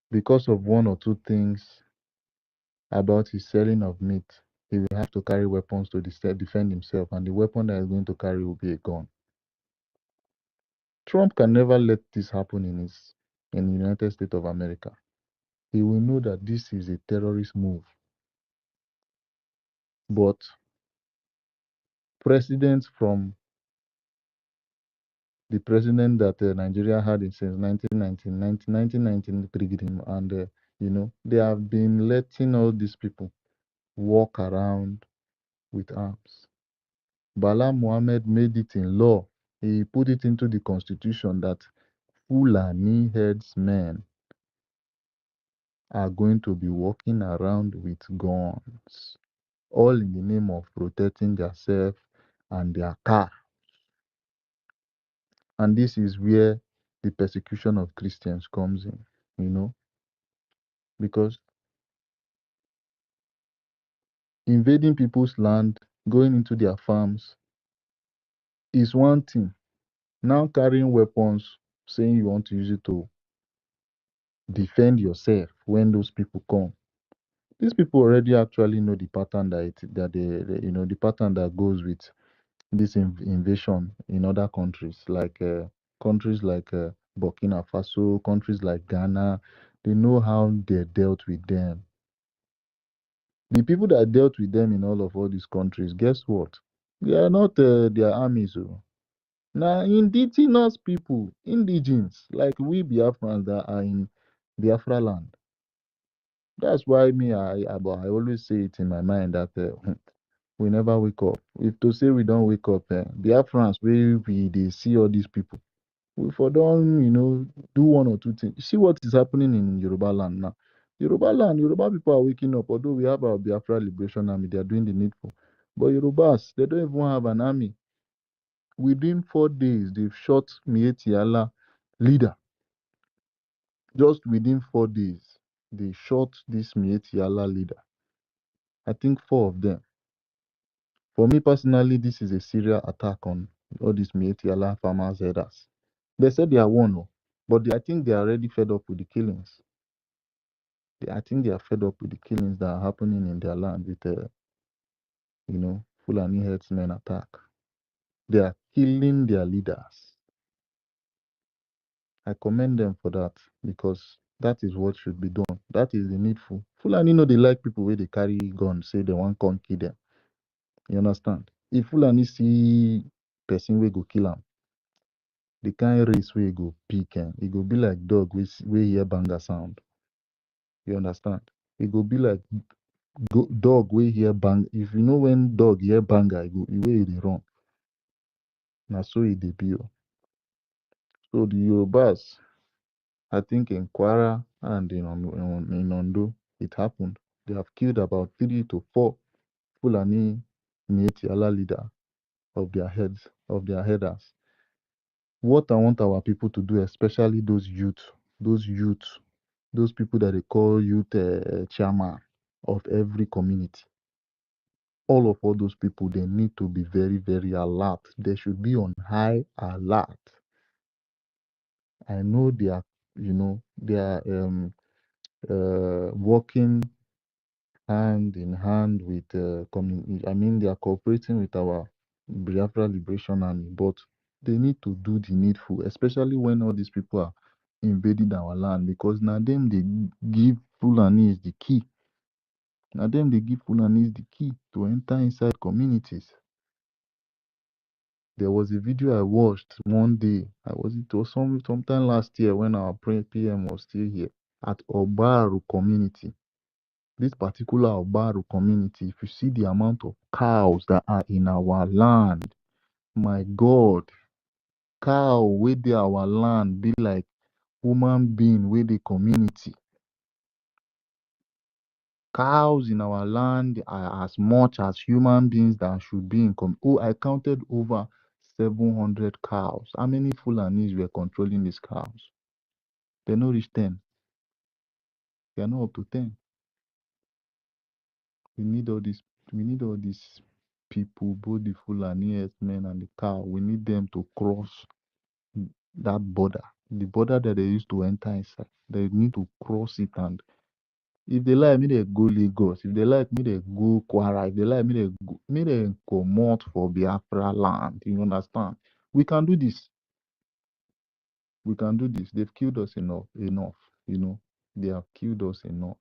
because of one or two things about his selling of meat, he will have to carry weapons to defend himself, and the weapon that he's going to carry will be a gun. Trump can never let this happen in the United States of America. He will know that this is a terrorist move. But presidents from the president that Nigeria had since 1993, and they have been letting all these people walk around with arms. Bala Mohammed made it in law. He put it into the constitution that Fulani herdsmen are going to be walking around with guns, all in the name of protecting themselves and their car. And this is where the persecution of Christians comes in, you know, because invading people's land, going into their farms is one thing. Now carrying weapons, saying you want to use it to defend yourself when those people come. These people already actually know the pattern the pattern that goes with this invasion in other countries like Burkina Faso, countries like Ghana. They know how they dealt with them. The people that dealt with them in all these countries, guess what? They are not their armies. Oh. Now, indigenous people, indigenes, like we Biafrans that are in Biafra land. That's why I always say it in my mind that we never wake up. If to say we don't wake up, Biafrans, they see all these people. We for don't, do one or two things. You see what is happening in Yoruba land now. Yoruba people are waking up. Although we have our Biafra Liberation Army, they are doing the needful. But Yorubas, they don't even have an army. Within 4 days, they've shot Mieti Allah leader. Just within 4 days, they shot this Mieti Allah leader. I think 4 of them. For me personally, this is a serial attack on all these Mieti Allah farmers headers. They said they are one, oh, but I think they are already fed up with the killings. I think they are fed up with the killings that are happening in their land with, Fulani herdsmen attack. They are killing their leaders. I commend them for that because that is what should be done. That is the needful. Fulani know they like people where they carry guns, say they want to kill them. You understand? If Fulani see person we go kill them, the kind race where go pick him, it go be like dog we hear banger sound. You understand? It go be like dog we hear bang. If you know when dog hear banger, it go way they run. Now so it be. So the Yorubas, I think in Kwara and in Ondo, it happened. They have killed about 3 to 4 Fulani Mieti Allah leader of their headers. What I want our people to do, especially those youth, those people that they call youth chairman of every community, all those people, they need to be very, very alert. They should be on high alert. I know they are working hand in hand with community. I mean, they are cooperating with our Biafra Liberation Army, but they need to do the needful, especially when all these people are invading our land, because now them they give Fulanis the key. Now them they give Fulanis the key to enter inside communities. There was a video I watched one day. It was sometime last year when our PM was still here at Obaru community. This particular Obaru community, if you see the amount of cows that are in our land, my God, cow with our land be like human being with the community. Cows in our land are as much as human beings that should be in Oh, I counted over 700 cows. How many Fulanis were controlling these cows? They no reach 10. They are not up to 10. We need all these people, both the Fulani herdsmen and the cow. We need them to cross that border. The border that they used to enter inside. They need to cross it, and if they like me, they go Lagos. If they like me, they go Kwara. If they like me, they come out for Biafra land. You understand? We can do this. We can do this. They've killed us enough. They have killed us enough.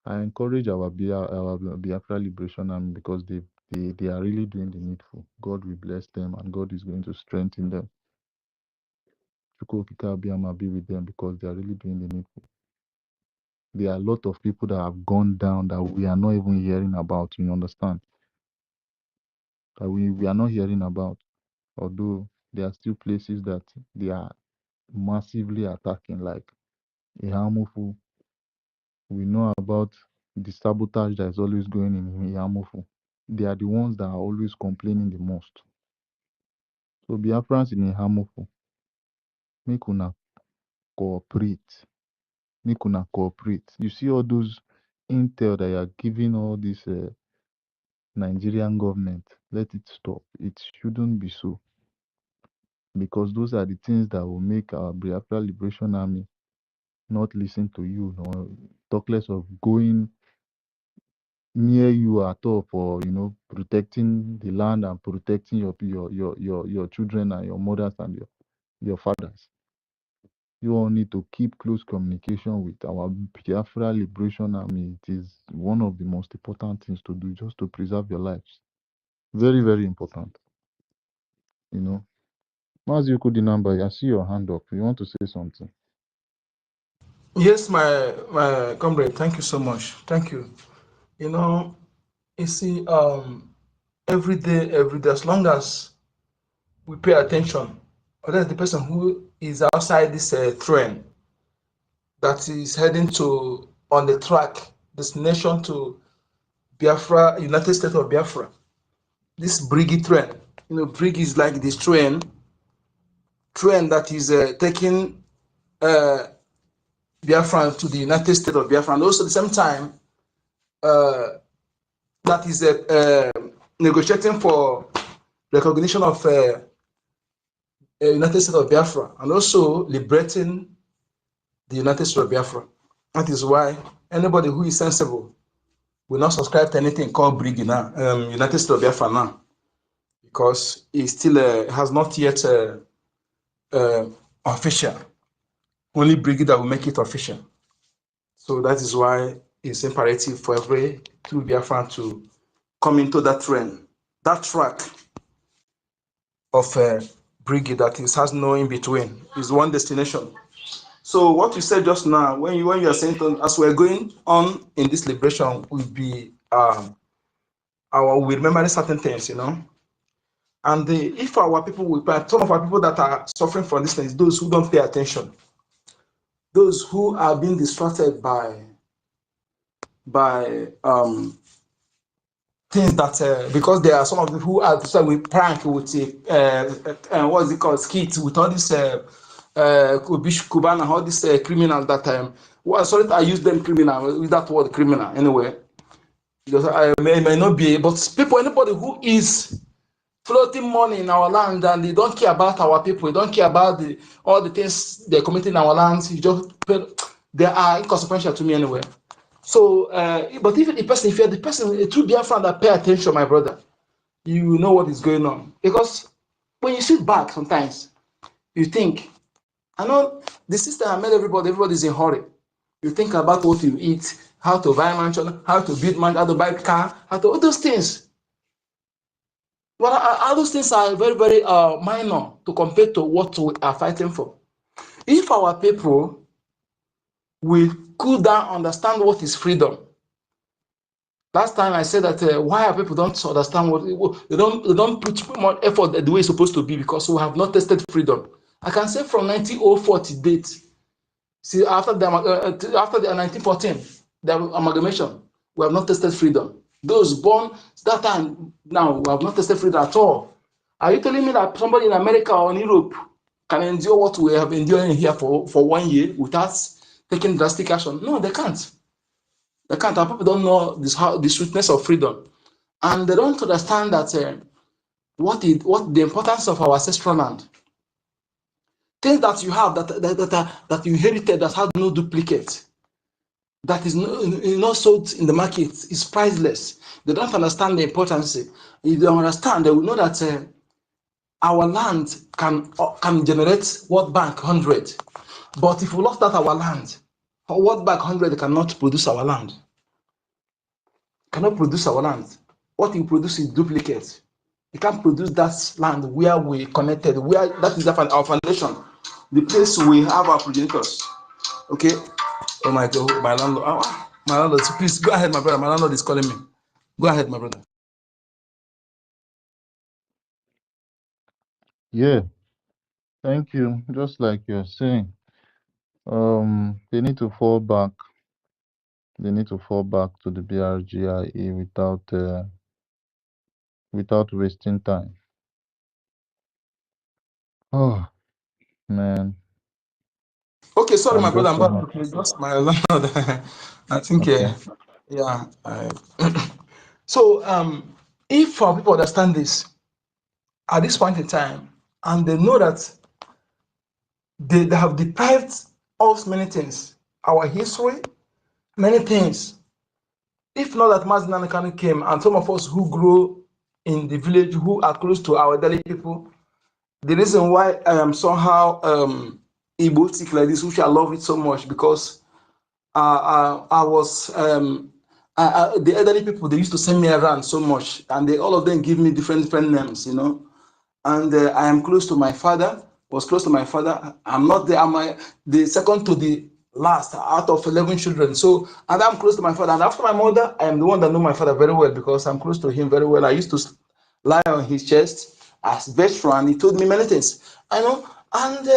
I encourage our Biafra Liberation Army because they are really doing the needful. God will bless them and God is going to strengthen them. Chukwokika Abiyama be with them because they are really doing the needful. There are a lot of people that have gone down that we are not even hearing about. You understand? That we are not hearing about. Although there are still places that they are massively attacking, like Ihamufu. We know about the sabotage that is always going in Ihamufu. They are the ones that are always complaining the most. So Biafrans in Hamofo, make una cooperate. Make una cooperate. You see all those intel that you are giving all this Nigerian government. Let it stop. It shouldn't be so. Because those are the things that will make our Biafra Liberation Army not listen to you, no, talk less of going near you at all for protecting the land and protecting your children and your mothers and your fathers. You all need to keep close communication with our Biafra Liberation Army. It is one of the most important things to do just to preserve your lives. Very, very important. You know. Mazi the number, I see your hand up. You want to say something? Yes, my comrade. Thank you so much. Thank you. You know, you see, every day, as long as we pay attention, whether the person who is outside this train that is heading to on the track destination to Biafra, United States of Biafra, this BRGIE train. BRGIE is like this train that is taking Biafra to the United States of Biafra, and also at the same time that is negotiating for recognition of United States of Biafra, and also liberating the United States of Biafra. That is why anybody who is sensible will not subscribe to anything called BRGIE now, United States of Biafra now, because it still has not yet official. Only BRGIE that will make it official. So that is why it's imperative for every true Biafran to come into that track of BRGIE that has no in between. Is one destination. So what you said just now, when you are saying as we're going on in this liberation, will be we remember certain things, And if our people some of our people that are suffering from this thing, those who don't pay attention, those who are being distracted by things that because there are some of them who are we prank with what is it called, skit with all this Kuban and all these criminals that sorry I use them criminal with that word criminal anyway, because I may not be, but anybody who is floating money in our land and they don't care about our people, they don't care about all the things they're committing in our lands, they are inconsequential to me anyway. So, but if you're the person, a true Biafran that pay attention, my brother, you know what is going on. Because when you sit back sometimes, you think, I know the system has made everybody's in a hurry. You think about what you eat, how to buy mansion, how to build mansion, how to buy car, all those things. Well, all those things are very, very minor to compare to what we are fighting for. If our people will cool down, understand what is freedom. Last time I said that why our people don't understand what they don't put more effort the way it's supposed to be, because we have not tested freedom. I can say from 1904 to date, see after the 1914, the amalgamation, we have not tested freedom. Those born that time now, we have not tested freedom at all. Are you telling me that somebody in America or in Europe can endure what we have enduring here for 1 year without taking drastic action? No, they can't. They can't. Our people don't know the sweetness of freedom, and they don't understand that what the importance of our ancestral land. Things that you have that you inherited that has no duplicate, that is not sold in the market, is priceless. They don't understand the importance. If they understand, they will know that our land can generate World Bank 100. But if we lost that our land, World Bank 100 cannot produce our land. Cannot produce our land. What you produce is duplicate. You can't produce that land where we connected, where that is our foundation, the place we have our progenitors. Okay. Oh my God, my landlord. My landlord, please go ahead, my brother. My landlord is calling me. Go ahead, my brother. Yeah, thank you. Just like you're saying, they need to fall back. They need to fall back to the BRGIE without wasting time. Oh man, Okay, sorry, my I'm brother. just I'm so back. happy. Okay, just my landlord. I think, Okay. yeah. So, if our people understand this at this point in time, and they know that they have deprived us many things, our history, many things. If not that Mazi Nnamdi Kanu came, and some of us who grew in the village, who are close to our daily people, the reason why I am somehow Igbo like this, which I love it so much, because I was the elderly people, they used to send me around so much, and all of them give me different names, you know. And I am close to my father. Was close to my father. I'm not the the second to the last out of 11 children. So, and I'm close to my father. And after my mother, I am the one that know my father very well, because I'm close to him very well. I used to lie on his chest as best friend. He told me many things. I know, and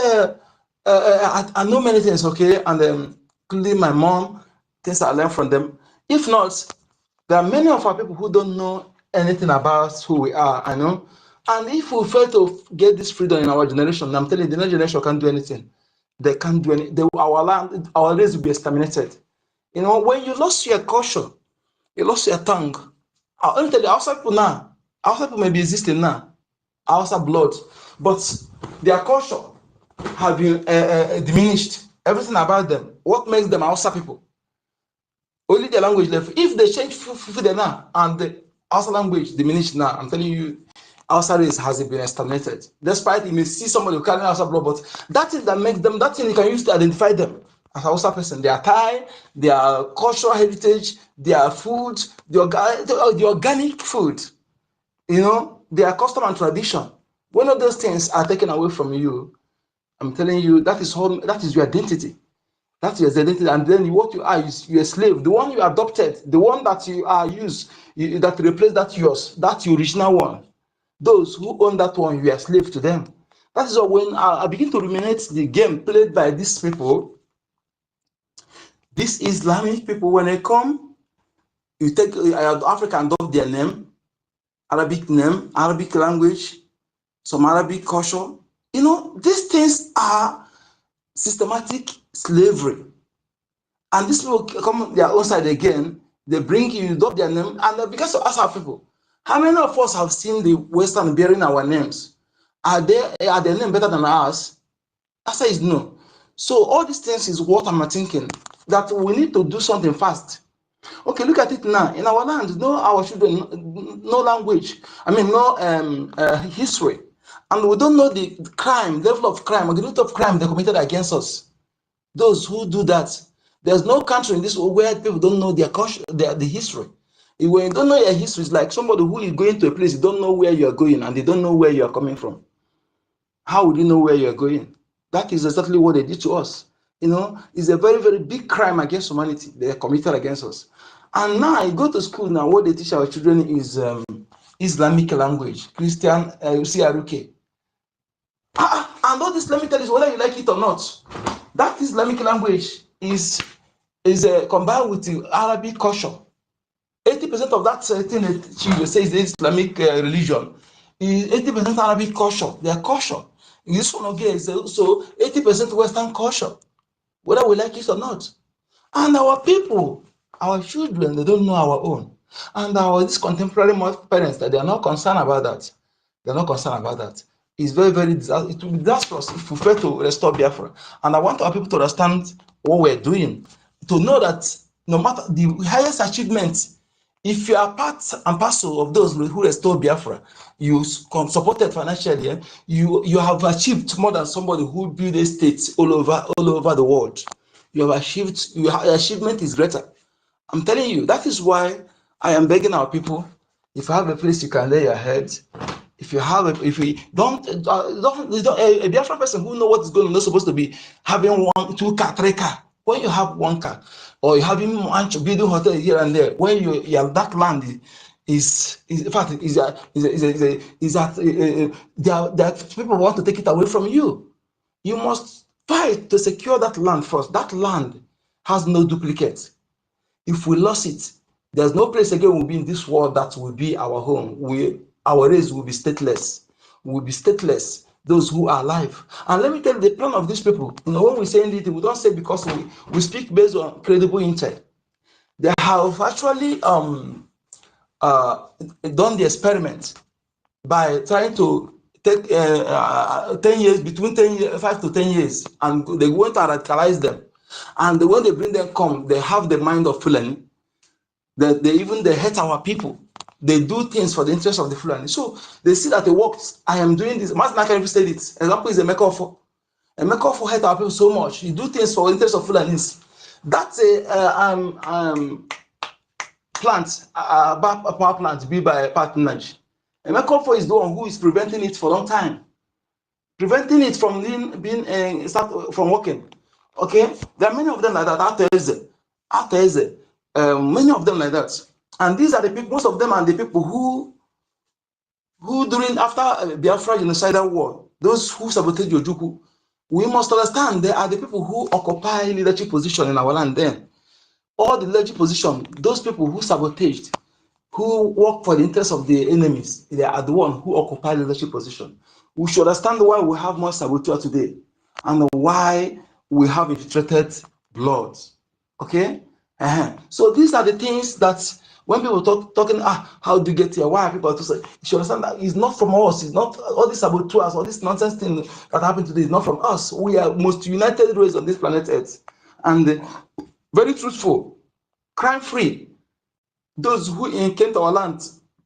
I know many things. Okay, and including my mom, things I learned from them. If not, there are many of our people who don't know anything about who we are. I know. And if we fail to get this freedom in our generation, I'm telling you, the next generation can't do anything. They can't do anything. Our land, our race will be exterminated. You know, when you lost your culture, you lost your tongue. Let me tell you, outside people now, outside people may be existing now, outside blood, but their culture have been diminished. Everything about them, what makes them outside people? Only the language left. If they change food now and the Hausa language diminished now, I'm telling you, Hausa race has been exterminated. Despite you may see somebody who carry Hausa blood, but that thing that makes them, that thing you can use to identify them as a Hausa person, their tie, their cultural heritage, their food, the organic food, you know, their custom and tradition. When all those things are taken away from you, I'm telling you, that is your identity. That's your identity, and then what you are is you're a slave. The one you adopted, the one that you are used, that replace that yours, that's your original one. Those who own that one, you are slave to them. That is why when I begin to ruminate the game played by these people, these Islamic people, when they come, you take Africa and adopt their name, Arabic language, some Arabic culture. You know, these things are systematic slavery. And these people come on their own side again, they bring you, adopt their name, and because of us, our people, how many of us have seen the Western bearing our names? Are their name better than ours? Answer is no. So all these things is what I'm thinking, that we need to do something fast. Okay, look at it now. In our land, no our children, no language. I mean, no history. And we don't know the crime, level of crime, or the rate of crime they committed against us. Those who do that, there's no country in this world where people don't know their culture, the history. When you don't know your history, it's like somebody who is going to a place, you don't know where you're going, and they don't know where you're coming from. How would you know where you're going? That is exactly what they did to us. You know, it's a very, very big crime against humanity they committed against us. And now I go to school now, what they teach our children is Islamic language, Christian, CRUK. And all this, let me tell you, whether you like it or not, that Islamic language is combined with the Arabic culture. 80% of that thing that you say is the Islamic religion is 80% Arabic culture, their culture. This one again is also 80% Western culture, whether we like it or not. And our people, our children, they don't know our own. And our these contemporary parents, that they are not concerned about that. They're not concerned about that. It's very, very it will be disastrous if we fail to restore Biafra. And I want our people to understand what we're doing, to know that no matter the highest achievement, if you are part and parcel of those who restore Biafra, you supported financially, you have achieved more than somebody who built a state all over the world. You have achieved, your achievement is greater. I'm telling you, that is why I am begging our people, if you have a place you can lay your head, if you have if we don't a Biafran person who know what is going on, not supposed to be having 1, 2 car, 3 car. When you have 1 car, or you having building hotel here and there, when you that land is in fact that people want to take it away from you. You must fight to secure that land first. That land has no duplicate. If we lost it, there's no place again will be in this world that will be our home. Our race will be stateless. We'll be stateless. those who are alive. And let me tell you the plan of these people. You know, when we say anything, we don't say because we speak based on credible intel. They have actually done the experiment by trying to take 10 years, between 10 years, 5 to 10 years, and they want to radicalize them. And when they bring them come, they have the mind of Fulani. They hate our people. They do things for the interest of the Fulani. So they see that it works. I am doing this. Mas Naka said it. Example is a Emeka Ofo hate our people so much. He do things for the interest of Fulanis. That's a plant, a power plant built by patronage. Emeka Ofo is the one who is preventing it for a long time, preventing it from being from working. Okay, there are many of them like that. After many of them like that, and these are the people. Most of them are the people who during after Biafra genocidal war, those who sabotaged Ojukwu. We must understand they are the people who occupy leadership position in our land. Then all the leadership position, those people who sabotaged, who work for the interests of the enemies, they are the one who occupy leadership position. We should understand why we have more saboteurs today and why we have infiltrated blood. Okay? So these are the things that when people talking, how do you get here? Why are people to say? You should understand that it's not from us. It's not all these saboteurs, all this nonsense thing that happened today is not from us. We are most united race on this planet Earth. And very truthful, crime-free. Those who came to our land,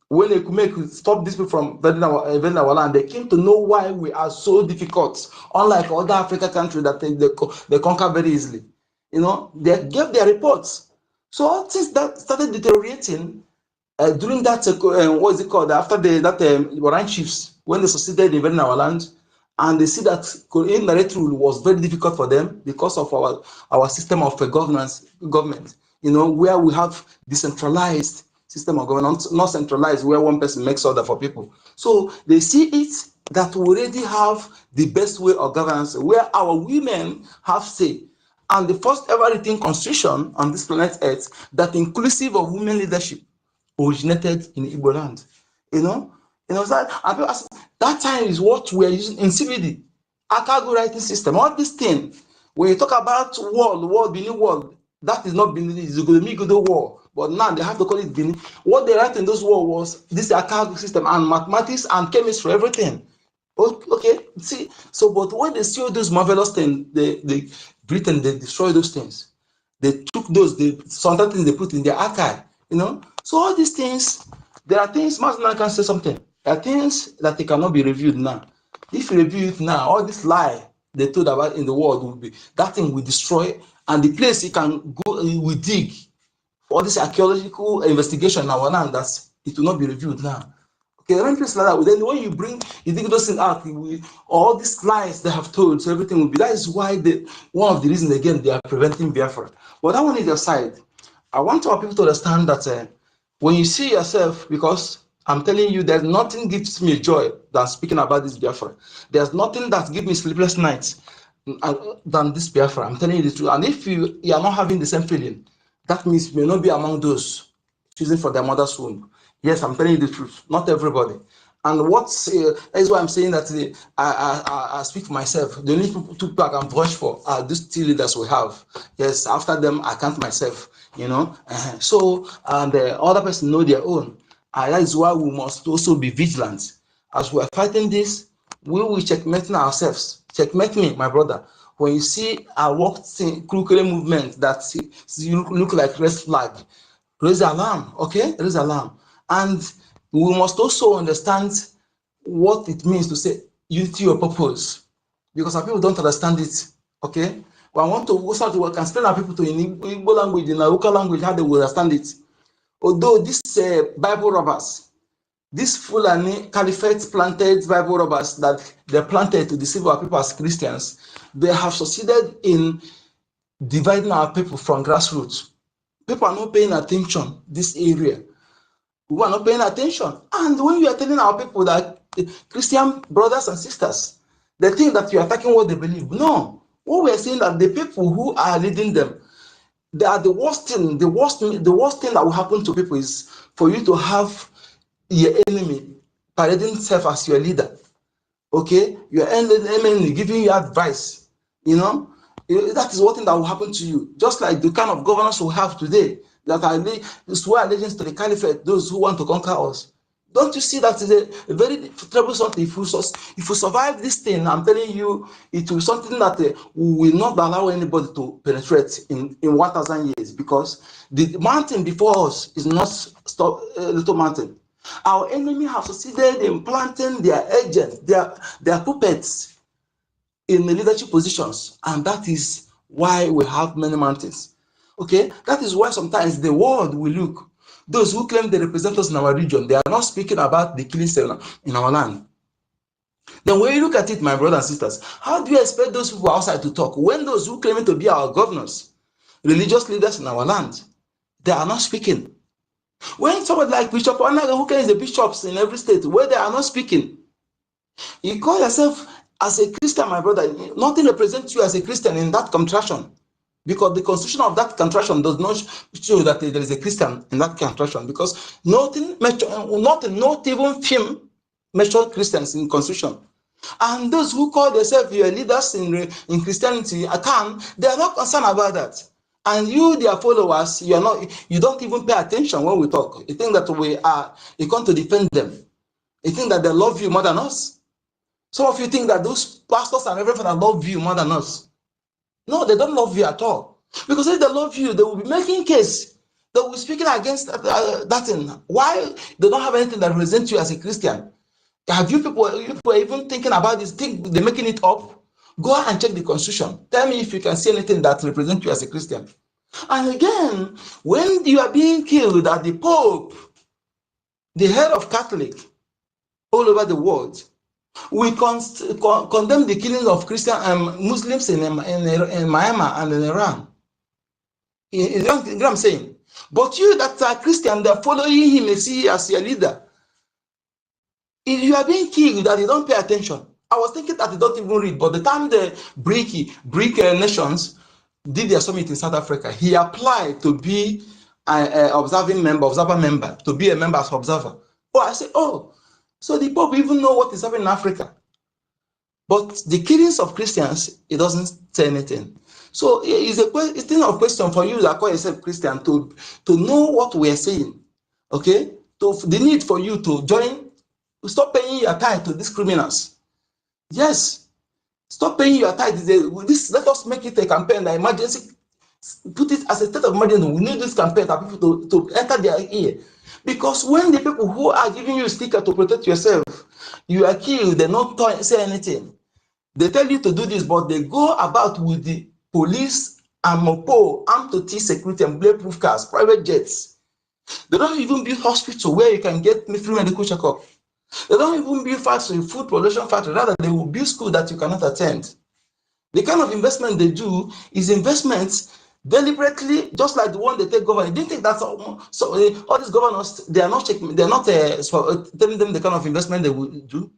when they could stop these people from invading our land, they came to know why we are so difficult, unlike other African countries that they conquer very easily. You know, they gave their reports. So all things that started deteriorating during that, what is it called, after that Warren chiefs, when they succeeded in invading our land, and they see that indirect rule was very difficult for them because of our system of government. You know, where we have decentralized system of government, not centralized, where one person makes order for people. So they see it that we already have the best way of governance, where our women have say. And the first ever written constitution on this planet Earth that inclusive of women leadership originated in Igbo land. That time is what we are using in CVD, a cargo writing system. All these things, when you talk about Benin world, that is not Benin, it's the Migodo war. But now they have to call it Benin. What they write in those war was this cargo system and mathematics and chemistry, everything. Okay, see, so but when they see all those marvelous things, they Britain, they destroy those things. They took those, certain things they put in their archive, you know. So all these things, there are things, Masna can say something. There are things that they cannot be reviewed now. If you review it now, all this lie they told about in the world will be, that thing will destroy, and the place you can go, we dig for all this archaeological investigation in our land, it will not be reviewed now. Okay, when place like that, then when you dig those things out, all these lies they have told, so everything will be. That is why one of the reasons again they are preventing Biafra. But that one is aside. I want our people to understand that when you see yourself, because I'm telling you, there's nothing gives me joy than speaking about this Biafra. There's nothing that gives me sleepless nights than this Biafra. I'm telling you the truth. And if you are not having the same feeling, that means you may not be among those choosing for their mother's womb. Yes, I'm telling you the truth. Not everybody. And that's why I'm saying that I speak for myself. The only people I can vouch for are these two leaders we have. Yes, after them, I count myself, you know. So, and the other person know their own. That is why we must also be vigilant. As we are fighting this, we will checkmate ourselves. Checkmate me, my brother. When you see a curriculum movement that look like red flag, raise the alarm, okay? Raise the alarm. And we must also understand what it means to say unity of purpose, because our people don't understand it, okay? But I want to start to work and explain our people to in Igbo language, in our local language, how they will understand it. Although these Bible robbers, these Fulani Caliphate planted Bible robbers that they planted to deceive our people as Christians, they have succeeded in dividing our people from grassroots. People are not paying attention this area. We are not paying attention. And when you are telling our people that Christian brothers and sisters, they think that you are attacking what they believe. No. What we are saying that the people who are leading them, they are the worst thing. The worst thing that will happen to people is for you to have your enemy parading himself as your leader. Okay, your enemy giving you advice, you know, that is one thing that will happen to you. Just like the kind of governors we have today that are swear allegiance to the caliphate, those who want to conquer us. Don't you see that is a very troublesome thing? If you survive this thing, I'm telling you, it will be something that we will not allow anybody to penetrate in 1,000 years, because the mountain before us is not a little mountain. Our enemy have succeeded in planting their agents, their puppets in the leadership positions, and that is why we have many mountains. Okay, that is why sometimes the world will look. Those who claim they represent us in our region, they are not speaking about the killings in our land. Then when you look at it, my brothers and sisters, how do you expect those people outside to talk when those who claim to be our governors, religious leaders in our land, they are not speaking? When somebody like Bishop ANNANG, who claims the bishops in every state, where they are not speaking, you call yourself as a Christian, my brother, nothing represents you as a Christian in that contraction, because the constitution of that contraction does not show that there is a Christian in that contraction, because not even film mention Christians in constitution. And those who call themselves your leaders in Christianity, they are not concerned about that. And you, their followers, you don't even pay attention when we talk. You think that you come to defend them. You think that they love you more than us. Some of you think that those pastors and everything love you more than us. No, they don't love you at all. Because if they love you, they will be making case. They will be speaking against that thing. Why they don't have anything that represents you as a Christian? Have you people even thinking about this? Think they're making it up? Go and check the constitution. Tell me if you can see anything that represents you as a Christian. And again, when you are being killed at the Pope, the head of Catholic all over the world, we condemn the killing of Christian Muslims in Myanmar and in Iran. You know what I'm saying? But you that are Christian, they're following him as your leader. If you are being killed that you don't pay attention, I was thinking that you don't even read, but the time the BRGIE nations did their summit in South Africa, he applied to be an observer member, to be a member as observer. Oh, I said, oh, so the Pope even know what is happening in Africa. But the killings of Christians, it doesn't say anything. So it's a thing of question for you that call yourself Christian to know what we are saying. Okay? The need for you to join, stop paying your tithe to these criminals. Yes. Stop paying your tithe. Let us make it a campaign, an emergency. Put it as a state of emergency. We need this campaign for people to enter their ear. Because when the people who are giving you a sticker to protect yourself, you are killed, they don't say anything. They tell you to do this, but they go about with the police and MOPO, armed to T security and bulletproof cars, private jets. They don't even build hospital where you can get free medical checkup. They don't even build factory, food production factory. Rather, they will build school that you cannot attend. The kind of investment they do is investments deliberately, just like the one they take government. Didn't think that all these governors, they are not telling them the kind of investment they will do.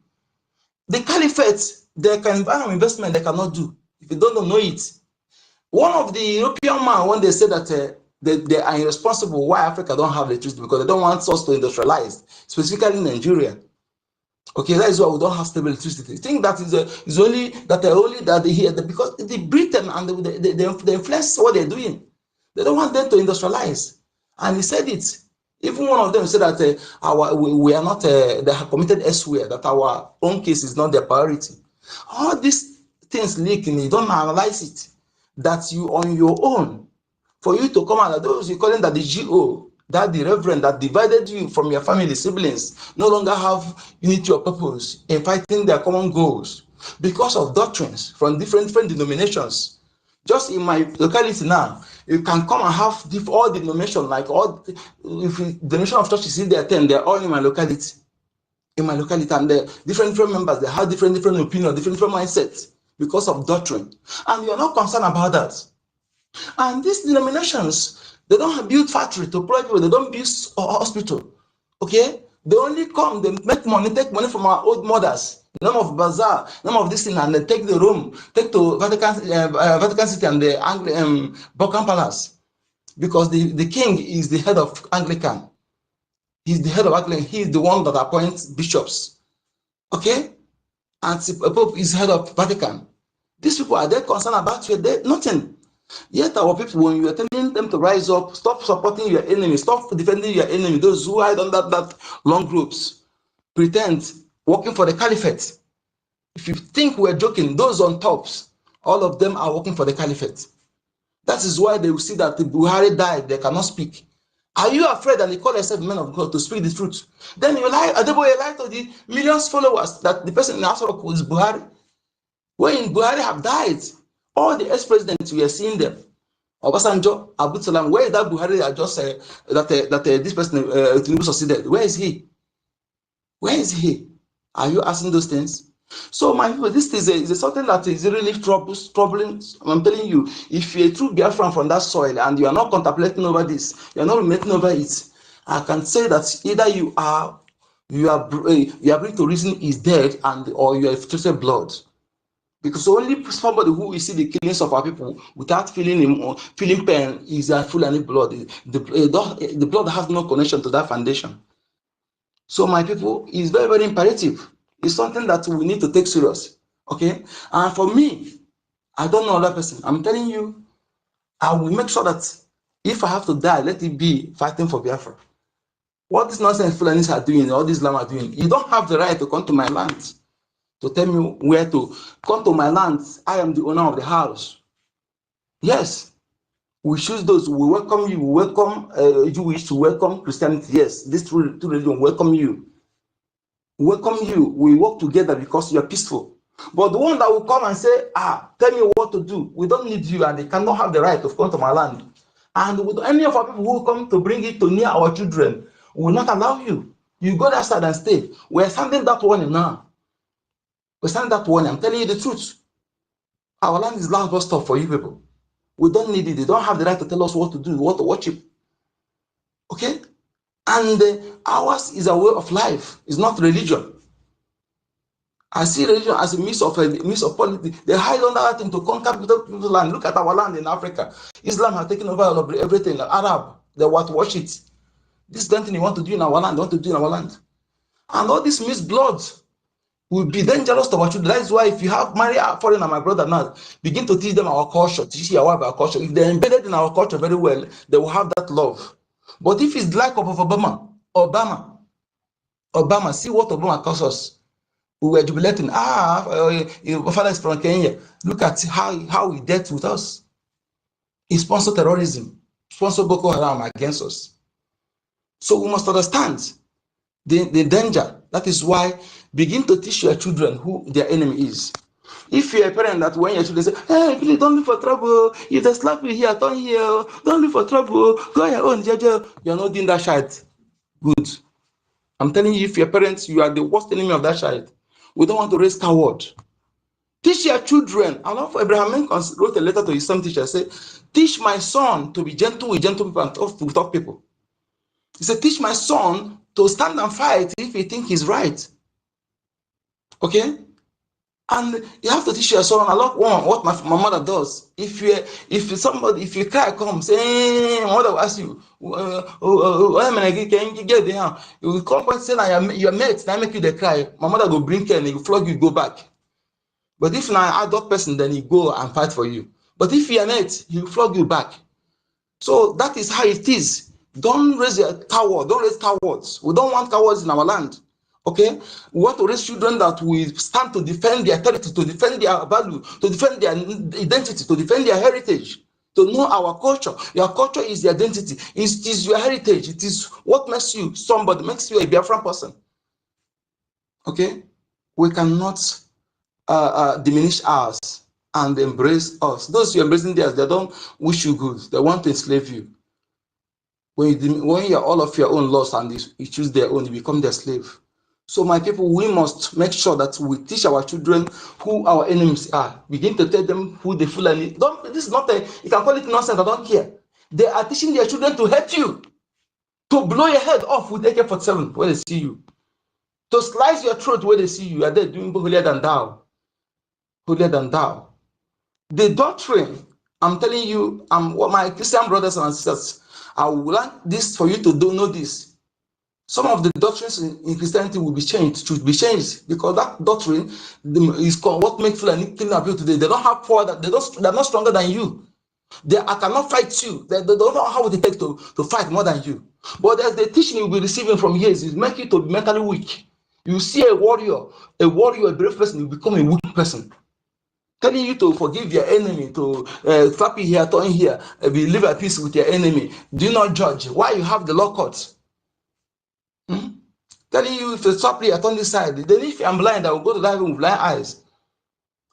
The caliphate, they can buy investment they cannot do. If you don't know it. One of the European man, when they said that they are irresponsible why Africa don't have electricity, because they don't want us to industrialize, specifically in Nigeria. Okay, that is why we don't have stable electricity. I think that is only that they hear that because the Britain and they influence what they're doing. They don't want them to industrialize. And he said it. Even one of them said that we are not, they have committed elsewhere, that our own case is not their priority. All these things leaking, you don't analyze it. That you on your own, for you to come out, those you calling that the GO, that the reverend that divided you from your family siblings, no longer have unity of purpose in fighting their common goals because of doctrines from different denominations. Just in my locality now, you can come and have all the denominations, like all, if the denomination of churches, if they attend, they're all in my locality. In my locality, and the different members, they have different opinions, different mindsets because of doctrine. And you're not concerned about that. And these denominations, they don't build factory to employ people, they don't build a hospital. Okay? They only come, they make money, take money from our old mothers. Name of bazaar, name of this thing, and they take the room, take to Vatican City and the Buckingham Palace. Because the king is the head of Anglican. He's the head of Anglican, he's the one that appoints bishops. Okay? and the Pope is head of Vatican. These people, are they concerned about you? Nothing. Yet our people, when you are telling them to rise up, stop supporting your enemy, stop defending your enemy, those who hide under that long groups, pretend working for the caliphate. If you think we're joking, those on tops, all of them are working for the caliphate. That is why they will see that the Buhari died, they cannot speak. Are you afraid that they call themselves men of God to speak the truth? Then you lie, Adeboye lie to the millions followers that the person in Asarok is Buhari. When Buhari have died, all the ex-presidents, we are seeing them. Obasanjo, Abdul Salam, where is that Buhari that just said that this person Tinubu succeeded? Where is he? Where is he? Are you asking those things? So my people, this is something that is really troubling. I'm telling you, if you're a true Biafran from that soil and you are not contemplating over this, you are not ruminating over it, I can say that either you are bring to reason is dead or you are filtered blood. Because only somebody who will see the killings of our people without feeling pain is a full and blood. The blood has no connection to that foundation. So my people, is very, very imperative. It's something that we need to take serious. Okay? And for me, I don't know another person. I'm telling you, I will make sure that if I have to die, let it be fighting for Biafra. What this nonsense Fulanis are doing, all these Lam are doing, you don't have the right to come to my land to tell me where to come to my land. I am the owner of the house. Yes, we choose those. We welcome you. We welcome Jewish to welcome Christianity. Yes, this two religion welcome you. Welcome you. We work together because you are peaceful. But the one that will come and say, tell me what to do, we don't need you, and they cannot have the right to come to my land. And with any of our people who come to bring it to near our children, we will not allow you. You go that side and stay. We are sending that warning now. We send that warning. I'm telling you the truth. Our land is last bus stop for you people. We don't need it. They don't have the right to tell us what to do, what to worship. Okay? And ours is a way of life. It's not religion. I see religion as a means of politics. They hide under that thing to conquer people's land. Look at our land in Africa. Islam has taken over everything. Arab, they want to watch it. This is something you want to do in our land. They want to do in our land. And all this mixed blood will be dangerous to our children. That's why if you have married a foreigner, my brother now, begin to teach them our culture, teach your wife our culture. If they're embedded in our culture very well, they will have that love. But if it's like of Obama, see what Obama caused us. We were jubilating. Your father is from Kenya. Look at how he dealt with us. He sponsored terrorism, sponsored Boko Haram against us. So we must understand the danger. That is why begin to teach your children who their enemy is. If you're a parent that when your children say, hey, please don't look for trouble, if they slap you here, turn here, don't look for trouble, go your own, Jaja, you're not doing that child good. I'm telling you, if your parents, you are the worst enemy of that child. We don't want to raise coward. Teach your children. I love Abraham Lincoln wrote a letter to his son teacher, say, teach my son to be gentle with gentle people and tough with tough people. He said, teach my son to stand and fight if he thinks he's right. Okay? And you have to teach your son. I love what my mother does. If you cry, come say, my mother will ask you, can you get there? You will come and say, your mate, I make you the cry. My mother will bring care and he will flog you, go back. But if you're an adult person, then he go and fight for you. But if you're not, he will flog you back. So that is how it is. Don't raise a coward. Don't raise cowards. We don't want cowards in our land. Okay? We want to raise children that will stand to defend their territory, to defend their value, to defend their identity, to defend their heritage, to know our culture. Your culture is the identity. It is your heritage. It is what makes you somebody, makes you a Biafran person. Okay? We cannot diminish ours and embrace us. Those who are embracing theirs, they don't wish you good. They want to enslave you. When you're all of your own lost and you choose their own, you become their slave. So my people, we must make sure that we teach our children who our enemies are. Begin to tell them who the Fulani. This is not you can call it nonsense, I don't care. They are teaching their children to hate you, to blow your head off with AK-47 when they see you, to slice your throat when they see you. Are they doing holier than thou? Holier than thou. The doctrine, I'm telling you, what my Christian brothers and sisters, I would like this for you to know this. Some of the doctrines in Christianity will be changed, should be changed, because that doctrine is called what makes Fulani kidnap you today. They don't have power, they're not stronger than you. I cannot fight you. They don't know how it takes to fight more than you. But as the teaching you'll be receiving from years is make you to be mentally weak. You see a warrior, a brave person, you become a weak person. Telling you to forgive your enemy, to clap here, turn here, be live at peace with your enemy. Do not judge. Why you have the law courts? Telling you if you stop here, turn this side. Then if I'm blind, I will go to that room with blind eyes.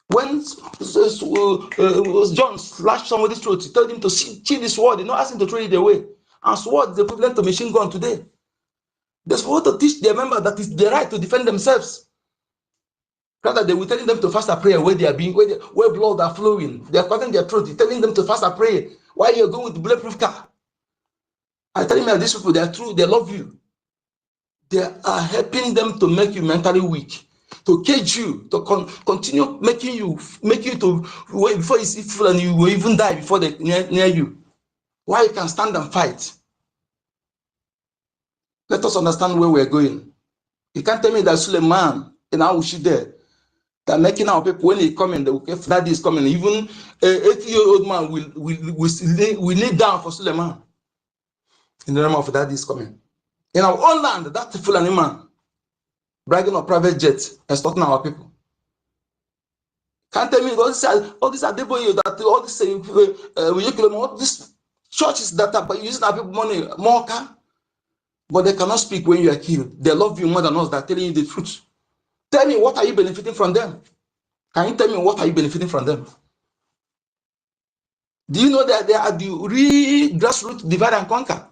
When John slashed somebody's throat, he told him to cheat this sword. He not ask him to throw it away. And sword is equivalent to machine gun today. They're supposed to teach their members that it's their right to defend themselves. Rather, they were telling them to fast a prayer where they are being, where blood are flowing. They are cutting their throat. They're telling them to fast a prayer. Why you're going with the bulletproof car? I'm telling you, these people, they are true. They love you. They are helping them to make you mentally weak, to cage you, to continue making you to wait before you see full and you will even die before they near you. Why you can stand and fight? Let us understand where we're going. You can't tell me that Suleiman in Awushi there, that making our people when they come in, if that is coming, even an 80-year-old man will kneel down for Suleiman in the name of that is coming. In our own land, that Fulani man bragging on private jets and starting our people. Can't tell me all these are Deboye, that all these churches that are using our people money more can, but they cannot speak when you are killed. They love you more than us. They're telling you the truth. Tell me, what are you benefiting from them? Can you tell me what are you benefiting from them? Do you know that they are the real grassroots divide and conquer?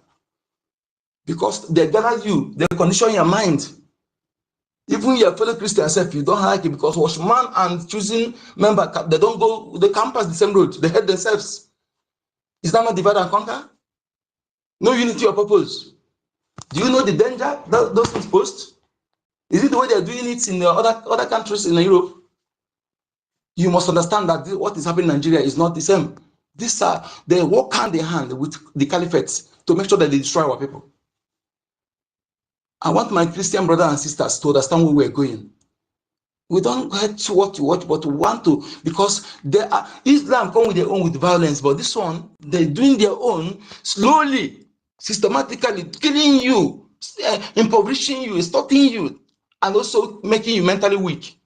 Because they gather you, they condition your mind. Even your fellow Christian self, you don't like it because watchman and choosing member, they don't go, they can't pass the same road, they hate themselves. Is that not divide and conquer? No unity of purpose. Do you know the danger that those things post? Is it the way they're doing it in the other countries in Europe? You must understand that what is happening in Nigeria is not the same. They work hand in hand with the caliphates to make sure that they destroy our people. I want my Christian brothers and sisters to understand where we're going. We don't hate what you watch, but we want to, because Islam come with their own with violence, but this one, they're doing their own slowly, systematically, killing you, impoverishing you, extorting you, and also making you mentally weak.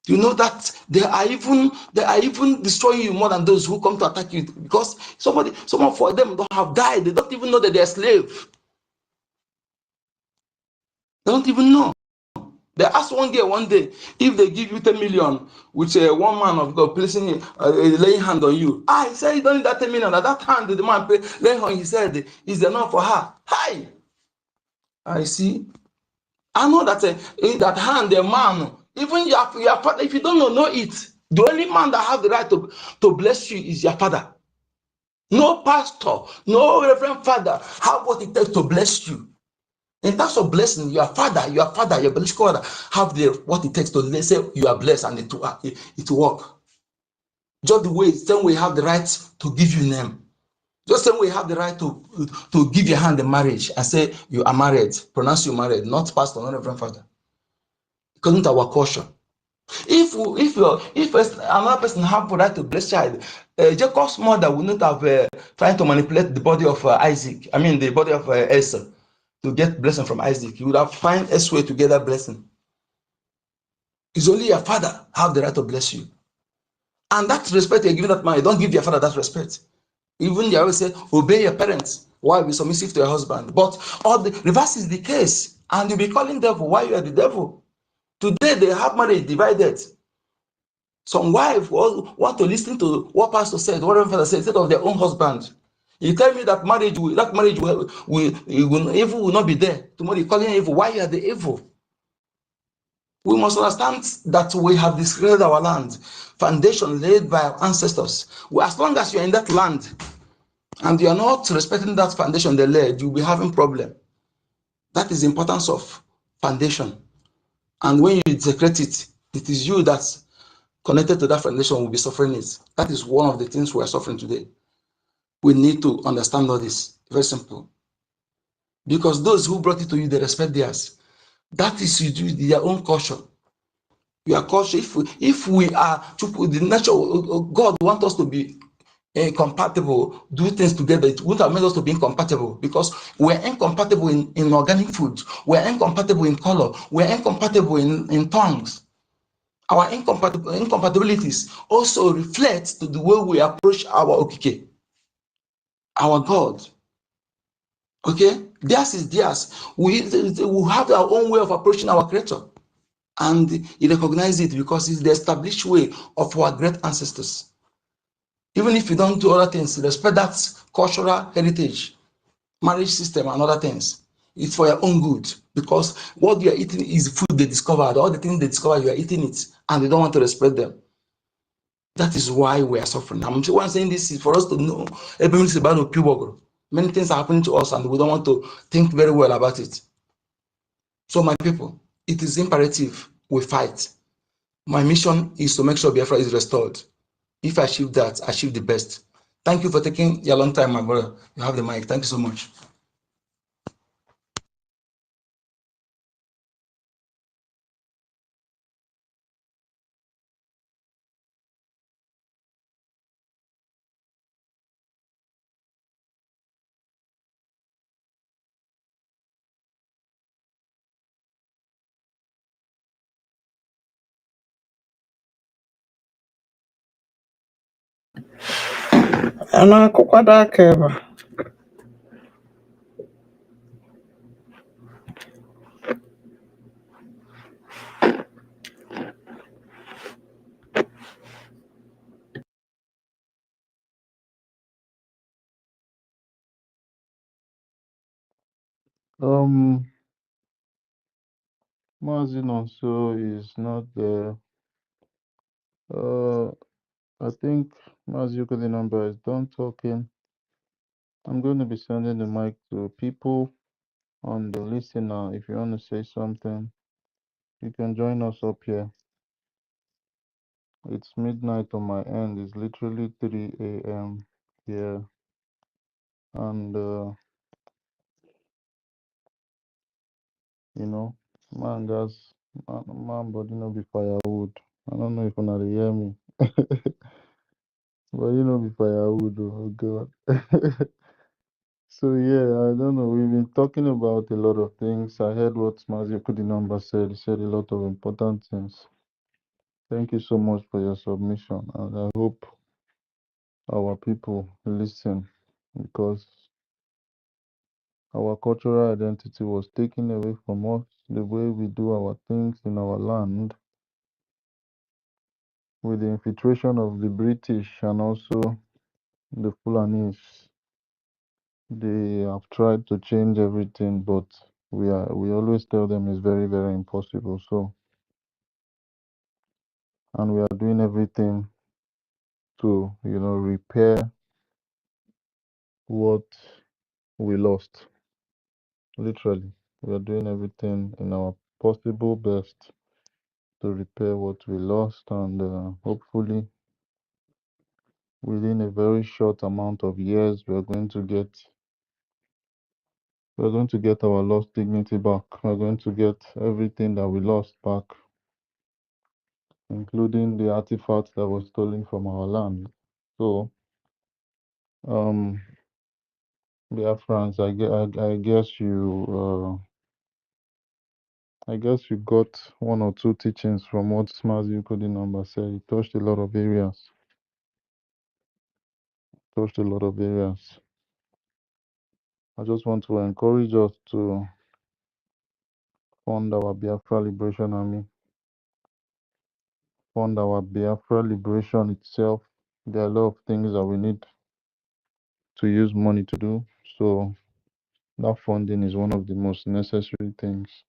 You know that they are even destroying you more than those who come to attack you, because someone for them don't have died. They don't even know that they're slave. They don't even know. They asked one girl one day, if they give you 10 million, which one man of God placing laying hand on you. He said, you don't need that 10 million. At that hand, the man laying on, he said, is enough for her. Hi. I see. I know that in that hand, the man, even your father, if you don't know it. The only man that has the right to bless you is your father. No pastor, no reverend father have what it takes to bless you. In terms of blessing, your father, your biological father, have what it takes to say you are blessed and it will work. Just the same way you have the right to give you name. Just the same way you have the right to give your hand in marriage and say you are married, pronounce you married, not pastor, not reverend father. According to our culture. If another person have the right to bless child, Jacob's mother would not have tried to manipulate the body of Isaac. I mean the body of Esau to get blessing from Isaac. You would have find a way to get that blessing. It's only your father have the right to bless you, and that respect you're giving that man. You don't give your father that respect. Even they always say obey your parents. Why be submissive to your husband? But all the reverse is the case, and you'll be calling devil. Why you are the devil? Today they have marriage divided. Some wives want to listen to what pastor said, whatever father said, instead of their own husband. You tell me that marriage evil will not be there. Tomorrow you're calling evil. Why you are the evil? We must understand that we have discredited our land, foundation laid by our ancestors. As long as you're in that land and you are not respecting that foundation they laid, you'll be having problem. That is the importance of foundation. And when you desecrate it, it is you that's connected to that foundation will be suffering it. That is one of the things we are suffering today. We need to understand all this. Very simple. because those who brought it to you, they respect theirs. That is their own culture. Your culture. If we are the nature, God wants us to be incompatible, do things together. It wouldn't have made us to be incompatible because we're incompatible in organic food, we're incompatible in color, we're incompatible in tongues. Our incompatibilities also reflect to the way we approach our okike, our God. Okay, theirs is theirs. We have our own way of approaching our creator, and he recognizes it because it's the established way of our great ancestors. Even if you don't do other things, respect that cultural heritage, marriage system, and other things. It's for your own good because what you are eating is food they discovered. All the things they discovered, you are eating it, and they don't want to respect them. That is why we are suffering. I'm saying this is for us to know many things are happening to us, and we don't want to think very well about it. So, my people, it is imperative we fight. My mission is to make sure Biafra is restored. If I achieve that, I achieve the best. Thank you for taking your long time, my brother. You have the mic. Thank you so much. Mazin also is not there. I think Mazin number is done talking. I'm going to be sending the mic to people on the listener. If you want to say something, you can join us up here. It's midnight on my end. It's literally 3 a.m. here. And, you know, man, man, body no be firewood. I don't know if you dey hear me. But you know, be firewood, oh God. So yeah, I don't know. We've been talking about a lot of things. I heard what Mazio Kudinamba said. He said a lot of important things. Thank you so much for your submission, and I hope our people listen because our cultural identity was taken away from us. The way we do our things in our land, with the infiltration of the British and also the Fulanis, they have tried to change everything, but we always tell them it's very, very impossible. So, and we are doing everything to, repair what we lost. Literally, we are doing everything in our possible best to repair what we lost, and hopefully, within a very short amount of years, we're going to get our lost dignity back. We're going to get everything that we lost back, including the artifacts that were stolen from our land. So, Biafrans, I guess you got one or two teachings from what Smazi Kodinamba said. He touched a lot of areas. I just want to encourage us to fund our Biafra Liberation Army, fund our Biafra Liberation itself. There are a lot of things that we need to use money to do. So that funding is one of the most necessary things.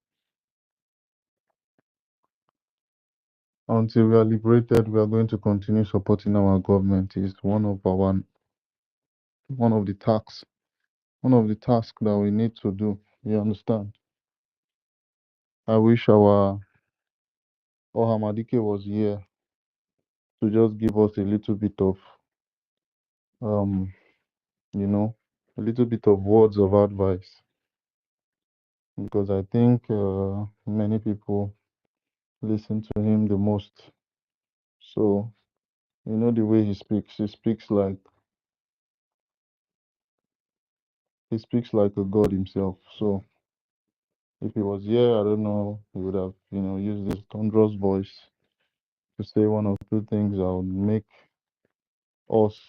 Until we are liberated, we are going to continue supporting our government. It's one of the tasks that we need to do. You understand? I wish our Ohamadike was here to just give us a little bit of a little bit of words of advice. because I think many people listen to him the most. So, you know, the way he speaks like a god himself. So, if he was here, I don't know, he would have, you know, used his thunderous voice to say one or two things that would make us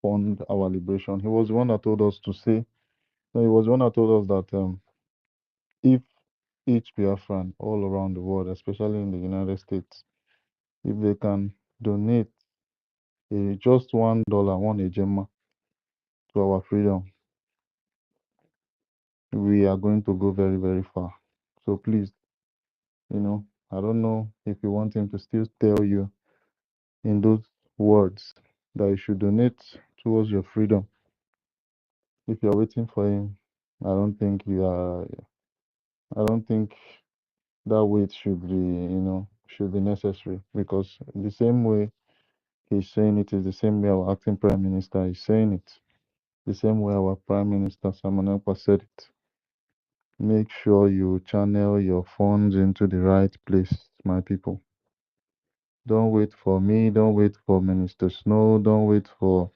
fund our liberation. He was the one that told us to say, no, he was the one that told us that if each Biafran all around the world, especially in the United States, if they can donate just $1, one ejema to our freedom, we are going to go very, very far. So please, you know, I don't know if you want him to still tell you in those words that you should donate towards your freedom. If you're waiting for him, I don't think you are. I don't think that wait should be, you know, should be necessary, because the same way he's saying it is the same way our acting prime minister is saying it. The same way our prime minister Simon Ekpa said it. Make sure you channel your funds into the right place, my people. Don't wait for me. Don't wait for Minister Snow. Don't wait for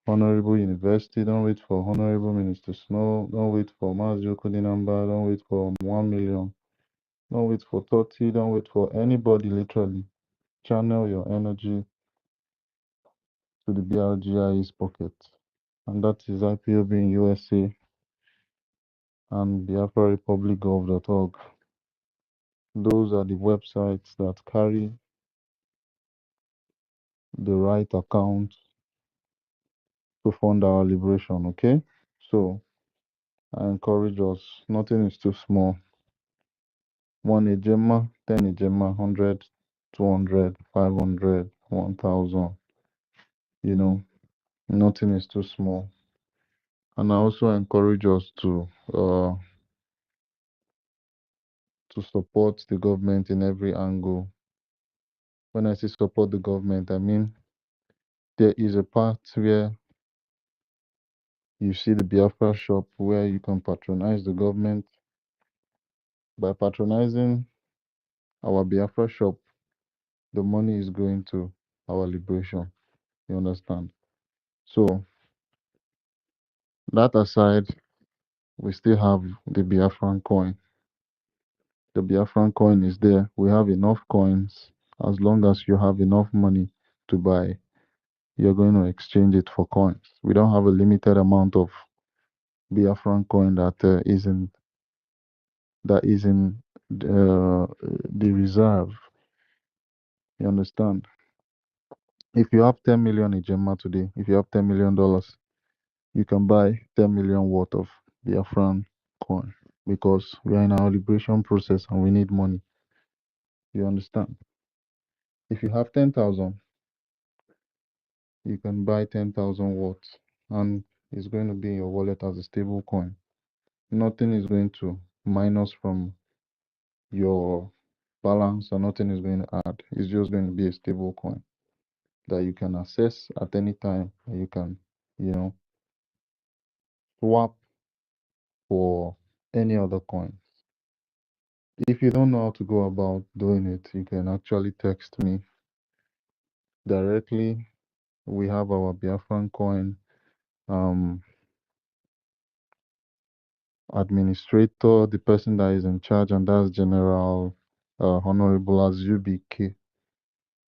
Honorable University. Don't wait for Honorable Minister Snow. Don't wait for Mazuko number. Don't wait for 1 million. Don't wait for 30. Don't wait for anybody, literally. Channel your energy to the BRGIE's pocket. And that is IPOB in USA and BiafraRepublicGov.org. Those are the websites that carry the right account to fund our liberation, okay? So I encourage us, nothing is too small. 1 ejema, 10 ejema, 100, 200, 500, 1,000, you know, nothing is too small. And I also encourage us to support the government in every angle. When I say support the government, I mean there is a part where you see the Biafra shop where you can patronize the government. By patronizing our Biafra shop, the money is going to our liberation. You understand? So, that aside, we still have the Biafran coin. The Biafran coin is there. We have enough coins. As long as you have enough money to buy, you're going to exchange it for coins. We don't have a limited amount of Biafran coin that is in the reserve. You understand? If you have 10 million in Gemma today, if you have $10 million, you can buy 10 million worth of Biafran coin, because we are in our liberation process and we need money. You understand? If you have 10,000, you can buy 10,000 watts, and it's going to be in your wallet as a stable coin. Nothing is going to minus from your balance, and nothing is going to add. It's just going to be a stable coin that you can access at any time, and you can, you know, swap for any other coin. If you don't know how to go about doing it, you can actually text me directly. We have our Biafran coin administrator, the person that is in charge, and that's General Honorable Azubike.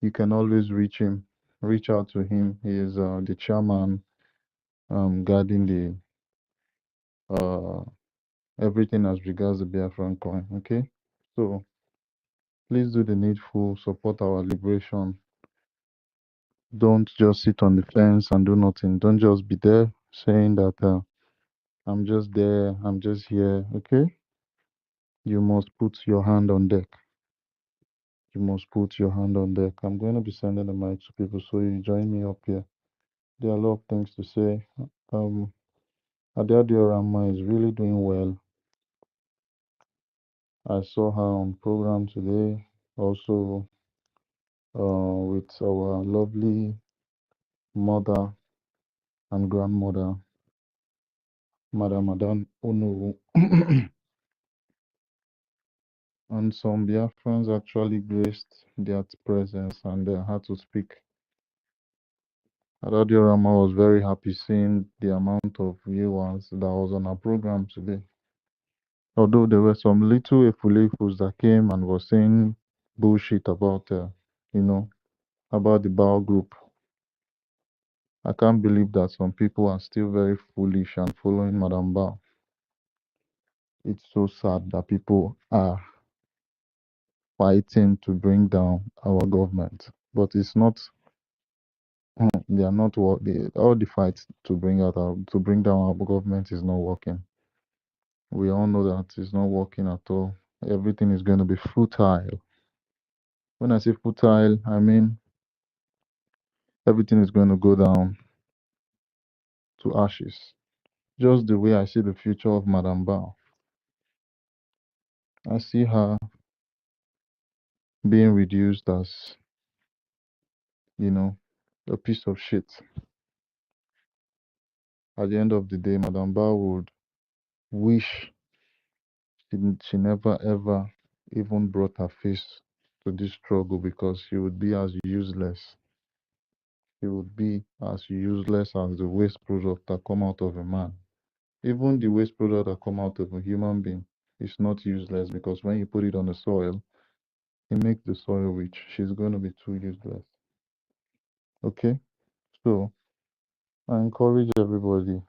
You can always reach out to him. He is the chairman guiding the everything as regards the Biafran coin. Okay, so please do the needful, support our liberation. Don't just sit on the fence and do nothing. Don't just be there saying that I'm just there, I'm just here. Okay, you must put your hand on deck. You must put your hand on deck. I'm going to be sending the mic to people, so you join me up here. There are a lot of things to say. Adeodio Rama is really doing well. I saw her on program today, also with our lovely mother and grandmother, Madam Adan Onu. And some Biafrans actually graced their presence and they had to speak. Radio Rama was very happy seeing the amount of viewers that was on our program today. Although there were some little efulefus that came and was saying bullshit about, about the Bao group. I can't believe that some people are still very foolish and following Madam Bao. It's so sad that people are fighting to bring down our government, but it's not. They are not all the fights to bring down our government is not working. We all know that it's not working at all. Everything is going to be futile. When I say futile, I mean everything is going to go down to ashes. Just the way I see the future of Madam Bao. I see her being reduced as, a piece of shit. At the end of the day, Madam Bao would wish she never ever even brought her face to this struggle because she would be as useless. She would be as useless as the waste product that come out of a man. Even the waste product that come out of a human being is not useless because when you put it on the soil, it makes the soil rich. She's going to be too useless. Okay? So, I encourage everybody.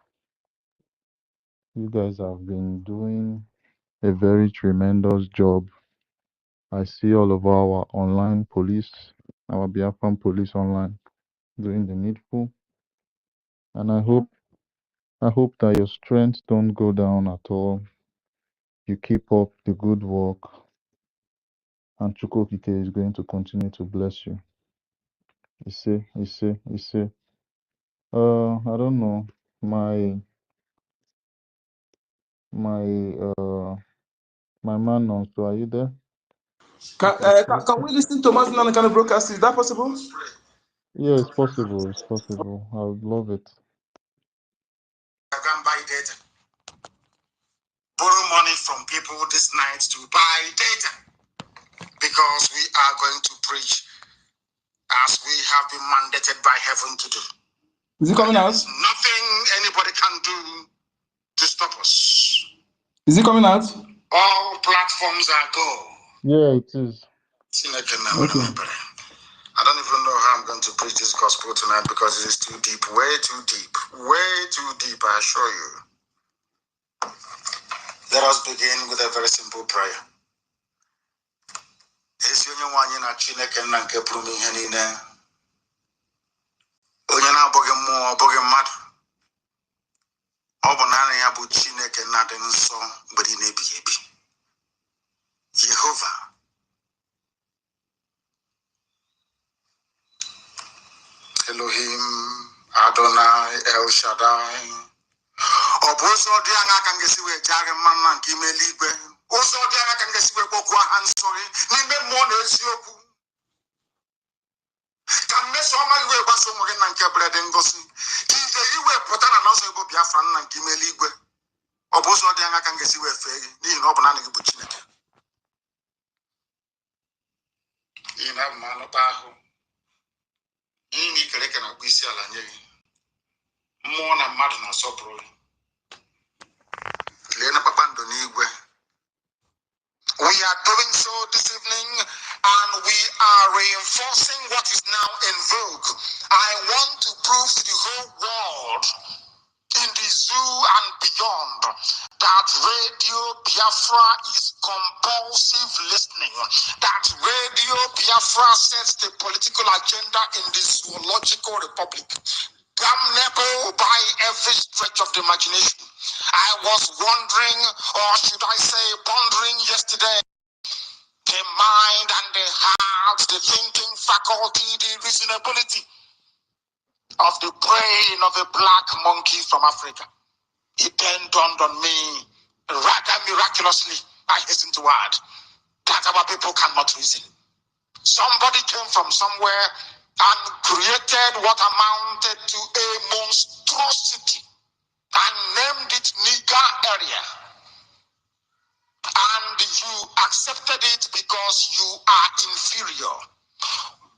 You guys have been doing a very tremendous job. I see all of our online police, our Biafran police online, doing the needful. And I hope that your strength don't go down at all. You keep up the good work, and Chukokike is going to continue to bless you. You see. I don't know. My man also, are you there? Can we listen to Mazin kind of broadcast? Is that possible? Yeah, it's possible. It's possible. I would love it. I can buy data. Borrow money from people this night to buy data because we are going to preach as we have been mandated by heaven to do. Is it coming out? There's nothing anybody can do to stop us. Is it coming out? All platforms are go. Yeah, it is. Okay. I don't even know how I'm going to preach this gospel tonight because it is too deep, way too deep, I assure you. Let us begin with a very simple prayer. Jehovah, Elohim, Adonai, El Shaddai. Oboso dianga kangesiwe jare manna kimeligwe. Oso dianga kangesiwe bokwa hansori. Nimbe mone esioku. Kameso ama iwe baso moge nanke brede ngosi. Kize iwe potana nanso ibo Biafra nanna kimeligwe. Oboso dianga kangesiwe fegi. Ni no bana ngi buchineke. Ina mano taho. Ini keleke na kwisi ala nyegi. Mo na madu na sopro. Lena papando ni igwe. We are doing so this evening, and we are reinforcing what is now in vogue. I want to prove to the whole world, in the zoo and beyond, that Radio Biafra is compulsive listening, that Radio Biafra sets the political agenda in the zoological republic, damnable by every stretch of the imagination. I was wondering, or should I say pondering yesterday, the mind and the heart, the thinking faculty, the reasonability of the brain of a black monkey from Africa. It then dawned on me, rather miraculously, I hasten to add, that our people cannot reason. Somebody came from somewhere and created what amounted to a monstrosity and named it Niger area. And you accepted it exist because you are inferior.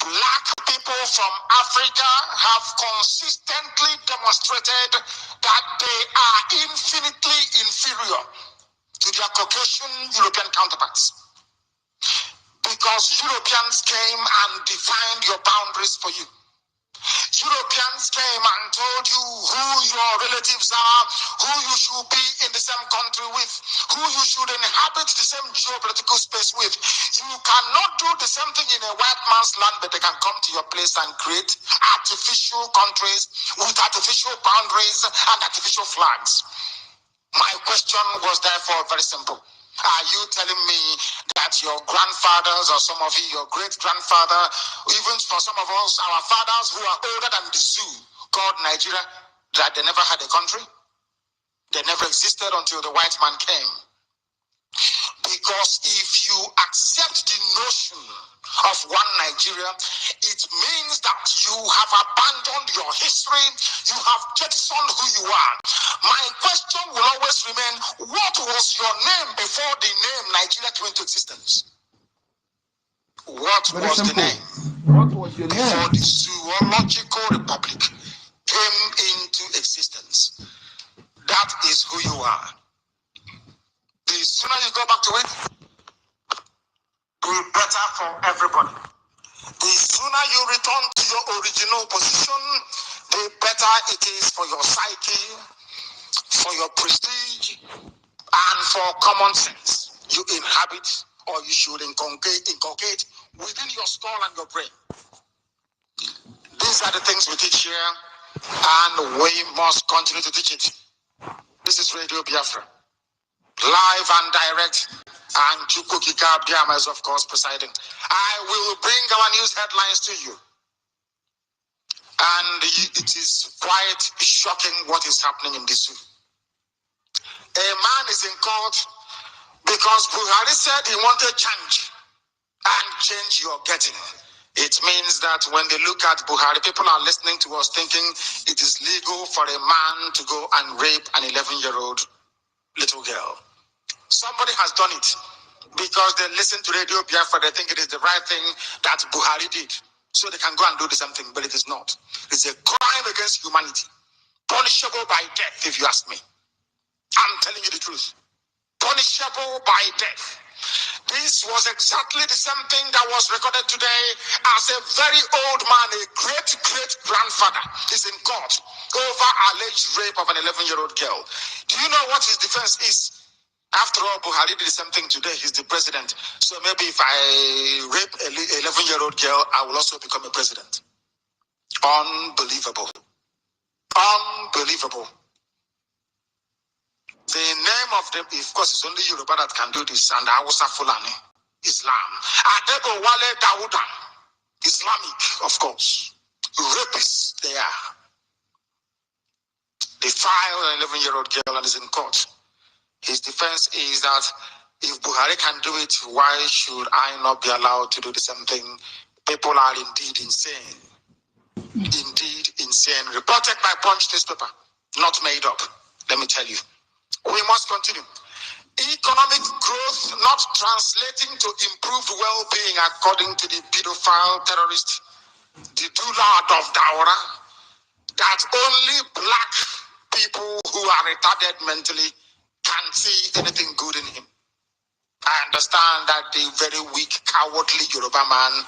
Black people from Africa have consistently demonstrated that they are infinitely inferior to their Caucasian European counterparts. Because Europeans came and defined your boundaries for you. Europeans came and told you who your relatives are, who you should be in the same country with, who you should inhabit the same geopolitical space with. You cannot do the same thing in a white man's land, but they can come to your place and create artificial countries with artificial boundaries and artificial flags. My question was therefore very simple. Are you telling me that your grandfathers or some of you, your great-grandfather, even for some of us, our fathers who are older than the zoo called Nigeria, that they never had a country? They never existed until the white man came. Because if you accept the notion of one Nigeria, it means that you have abandoned your history, you have jettisoned who you are. My question will always remain, what was your name before the name Nigeria came into existence? What was the name? What was your Before name? the zoological republic came into existence? That is who you are. The sooner you go back to it, the better for everybody. The sooner you return to your original position, the better it is for your psyche, for your prestige, and for common sense you inhabit or you should inculcate within your skull and your brain. These are the things we teach here, and we must continue to teach it. This is Radio Biafra, live and direct, and Chukukika Abdiama is of course presiding. I will bring our news headlines to you. And it is quite shocking what is happening in this zoo. A man is in court because Buhari said he wanted change, and change you're getting. It means that when they look at Buhari, people are listening to us thinking it is legal for a man to go and rape an 11-year-old little girl. Somebody has done it because they listen to Radio Biafra, they think it is the right thing that Buhari did. So they can go and do the same thing, but it is not. It's a crime against humanity, punishable by death, if you ask me. I'm telling you the truth. Punishable by death. This was exactly the same thing that was recorded today as a very old man, a great-great-grandfather, is in court over alleged rape of an 11-year-old girl. Do you know what his defense is? After all, Buhari did the same thing today. He's the president. So maybe if I rape an 11-year-old girl, I will also become a president. Unbelievable. Unbelievable. The name of them, of course, it's only Yoruba that can do this, and Hausa Fulani, Islam. Adebo Wale Dawuda, Islamic, of course. Rapists, they are. They file an 11-year-old girl and is in court. His defense is that if Buhari can do it, why should I not be allowed to do the same thing? People are indeed insane. Indeed insane. Reported by Punch newspaper, not made up. Let me tell you. We must continue. Economic growth not translating to improved well-being according to the pedophile terrorist, the Dulad of Daura, that only black people who are retarded mentally can see anything good in him. I understand that the very weak, cowardly Yoruba man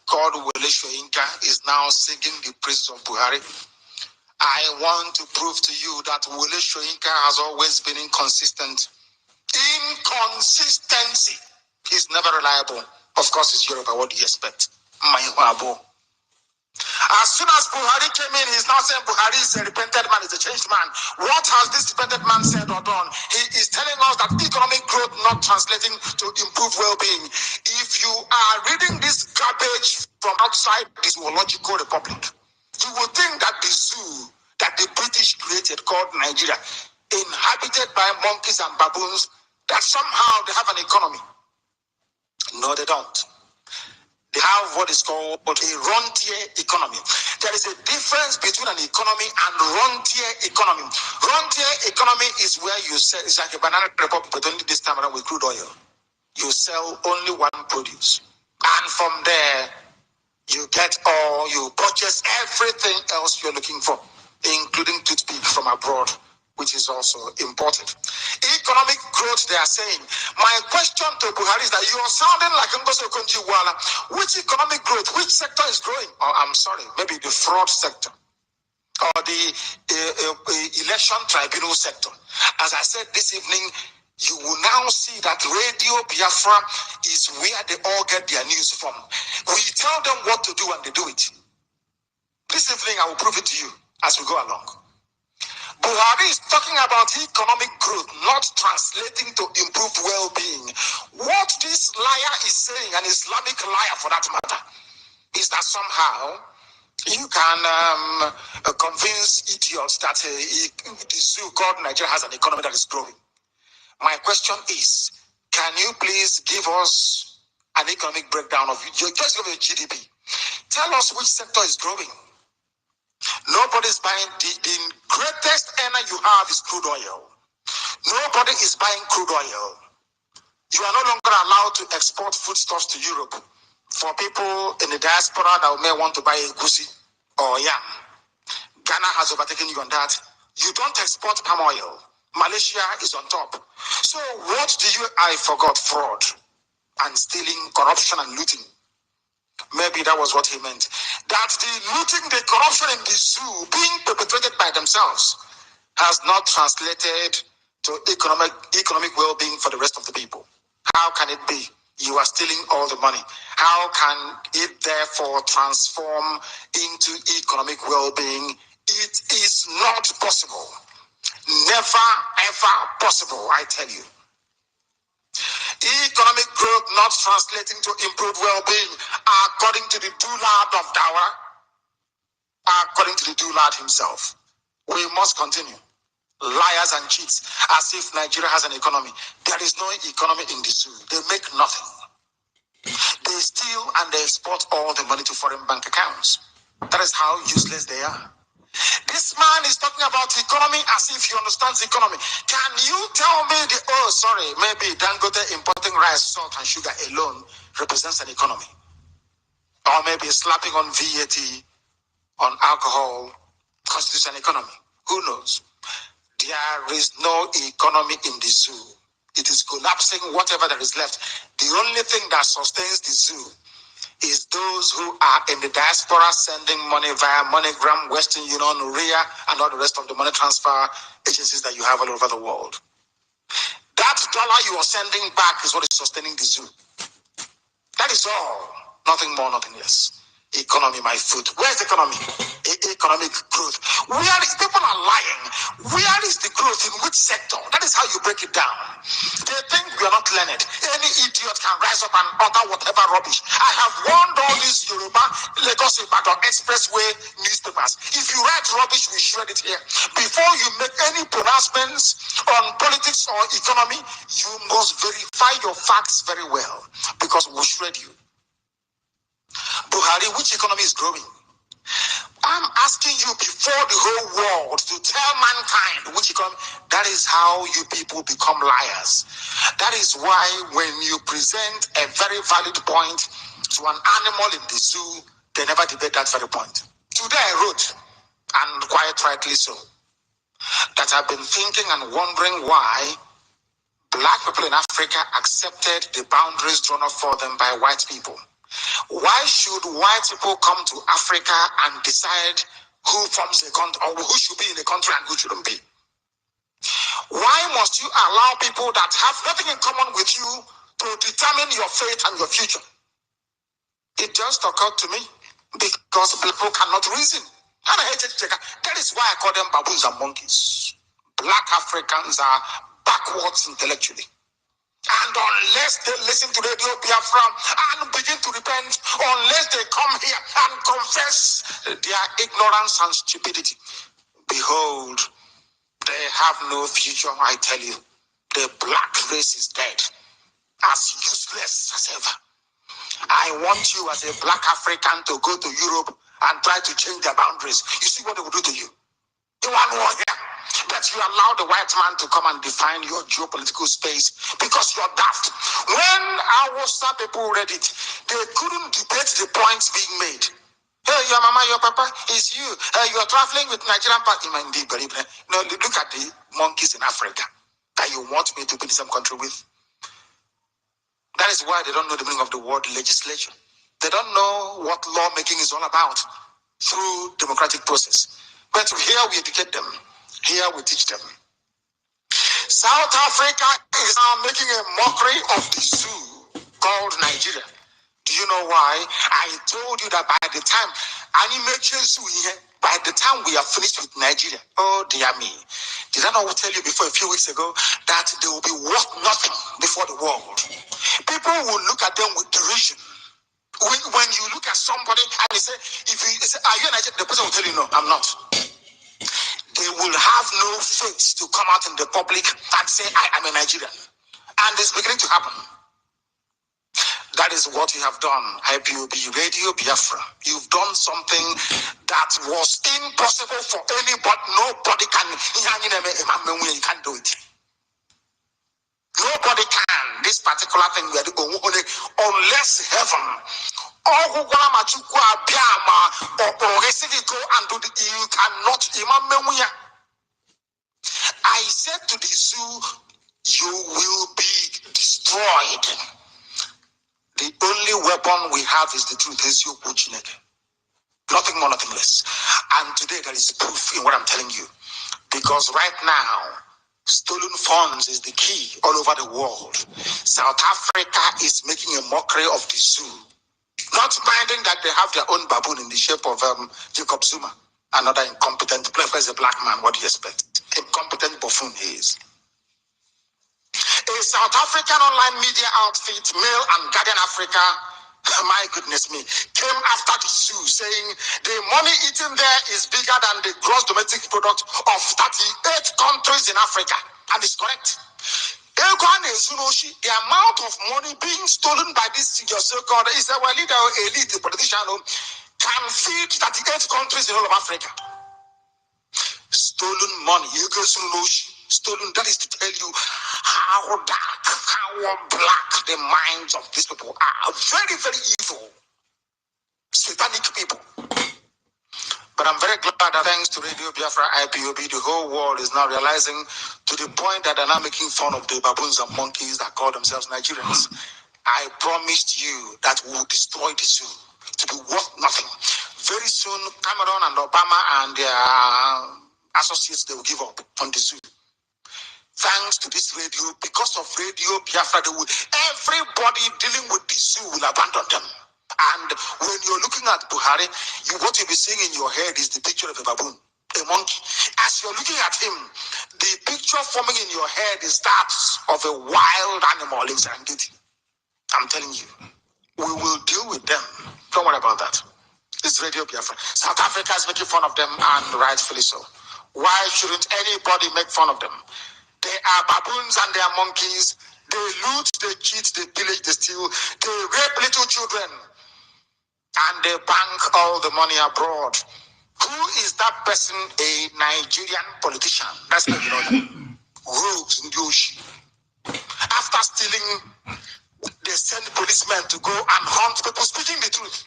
called Wole Soyinka is now singing the praises of Buhari. I want to prove to you that Wole Soyinka has always been inconsistent. Inconsistency is never reliable. Of course, it's Yoruba. What do you expect? As soon as Buhari came in, he's now saying Buhari is a repented man, is a changed man. What has this repented man said or done? He is telling us that economic growth not translating to improved well-being. If you are reading this garbage from outside this zoological republic, you would think that the zoo that the British created called Nigeria, inhabited by monkeys and baboons, that somehow they have an economy. No, they don't. They have what is called a rentier economy. There is a difference between an economy and rentier economy. Rentier economy is where you say it's like a banana republic, but only this time around with crude oil. you sell only one produce. And from there, you get all, you purchase everything else you're looking for, including toothpick from abroad, which is also important. Economic growth, they are saying. My question to Buhari is that you are sounding like NGOZI Okonjo-Iweala. Which economic growth, which sector is growing? Oh, I'm sorry, maybe the fraud sector or the election tribunal sector. As I said this evening, you will now see that Radio Biafra is where they all get their news from. We tell them what to do and they do it. This evening, I will prove it to you as we go along. Buhari is talking about economic growth, not translating to improved well-being. What this liar is saying, an Islamic liar for that matter, is that somehow you can convince idiots that the zoo called Nigeria has an economy that is growing. My question is, can you please give us an economic breakdown of you? Just give me a GDP. Tell us which sector is growing. Nobody's buying the greatest earner you have is crude oil. Nobody is buying crude oil. You are no longer allowed to export foodstuffs to Europe. For people in the diaspora that may want to buy a goosey or yam, Ghana has overtaken you on that. You don't export palm oil. Malaysia is on top. So what do you, I forgot, fraud and stealing, corruption and looting. Maybe that was what he meant. That the looting, the corruption in the zoo being perpetrated by themselves has not translated to economic well-being for the rest of the people. How can it be? You are stealing all the money. How can it therefore transform into economic well-being? It is not possible. Never, ever possible, I tell you. Economic growth not translating to improved well-being, according to the Dulad of Dawa, according to the Dulad himself. We must continue. Liars and cheats, as if Nigeria has an economy. There is no economy in the zoo. They make nothing. They steal and they export all the money to foreign bank accounts. That is how useless they are. This man is talking about economy as if he understands economy. Can you tell me maybe Dangote importing rice, salt, and sugar alone represents an economy? Or maybe slapping on VAT on alcohol constitutes an economy. Who knows? There is no economy in the zoo. It is collapsing, whatever there is left. The only thing that sustains the zoo is those who are in the diaspora sending money via MoneyGram, Western Union, RIA, and all the rest of the money transfer agencies that you have all over the world. That dollar you are sending back is what is sustaining the zoo. That is all. Nothing more, nothing less. Economy, my foot. Where's the economy? Economic growth. Where is, people are lying. Where is the growth? In which sector? That is how you break it down. They think we are not learned. Any idiot can rise up and utter whatever rubbish. I have warned all these Yoruba, Lagos, Ibadan Expressway newspapers. If you write rubbish, we shred it here. Before you make any pronouncements on politics or economy, you must verify your facts very well, because we'll shred you. Buhari, which economy is growing? I'm asking you before the whole world to tell mankind which economy. That is how you people become liars. That is why when you present a very valid point to an animal in the zoo, they never debate that very point. Today I wrote, and quite rightly so, that I've been thinking and wondering why black people in Africa accepted the boundaries drawn up for them by white people. Why should white people come to Africa and decide who forms a country, or who should be in the country and who shouldn't be? Why must you allow people that have nothing in common with you to determine your fate and your future? It just occurred to me, because people cannot reason. And I hate it. That is why I call them baboons and monkeys. Black Africans are backwards intellectually. And unless they listen to Radio Biafra and begin to repent, unless they come here and confess their ignorance and stupidity, behold, they have no future, I tell you. The black race is dead, as useless as ever. I want you as a black African to go to Europe and try to change their boundaries. You see what they will do to you? You want war here. But you allow the white man to come and define your geopolitical space because you're daft. When our people read it, they couldn't debate the points being made. Hey, your mama, your papa, is you. You are traveling with Nigerian party. No, look at the monkeys in Africa that you want me to be in some country with. That is why they don't know the meaning of the word legislation. They don't know what lawmaking is all about through democratic process. But here we educate them. Here we teach them. South Africa is now making a mockery of the zoo called Nigeria. Do you know why? I told you that by the time by the time we are finished with Nigeria, oh dear me, did I not tell you before a few weeks ago that they will be worth nothing before the world? People will look at them with derision. When you look at somebody and they say, are you a Nigerian? The person will tell you, no, I'm not. They will have no face to come out in the public and say, I am a Nigerian. And it's beginning to happen. That is what you have done, IPOB, Radio Biafra. You've done something that was impossible for anybody. Nobody can. You can't do it. Nobody can. This particular thing we are doing unless heaven. You cannot. I said to the zoo, you will be destroyed. The only weapon we have is the truth. Nothing more, nothing less. And today there is proof in what I'm telling you. Because right now, stolen funds is the key all over the world. South Africa is making a mockery of the zoo. Not minding that they have their own baboon in the shape of Jacob Zuma. Another incompetent, is a black man, what do you expect? Incompetent buffoon he is. A South African online media outfit, Mail and Guardian Africa, my goodness me, came after the zoo saying the money eaten there is bigger than the gross domestic product of 38 countries in Africa. And it's correct. The amount of money being stolen by this your so-called Israeli leader or elite politician can feed 38 countries in all of Africa. Stolen money, stolen. That is to tell you how dark, how black the minds of these people are. Very, very evil, satanic people. But I'm very glad that thanks to Radio Biafra IPOB, the whole world is now realizing to the point that they're now making fun of the baboons and monkeys that call themselves Nigerians. I promised you that we will destroy the zoo to be worth nothing. Very soon, Cameron and Obama and their associates, they will give up on the zoo. Thanks to this radio, because of Radio Biafra, everybody dealing with the zoo will abandon them. And when you're looking at Buhari, what you'll be seeing in your head is the picture of a baboon, a monkey. As you're looking at him, the picture forming in your head is that of a wild animal in Serengeti. I'm telling you, we will deal with them. Don't worry about that. It's Radio Biafra. South Africa is making fun of them, and rightfully so. Why shouldn't anybody make fun of them? They are baboons and they are monkeys. They loot, they cheat, they pillage, they steal, they rape little children, and they bank all the money abroad. Who is that person? A Nigerian politician. That's how you know them. Rogues in Yoshi. After stealing, they send policemen to go and hunt people speaking the truth.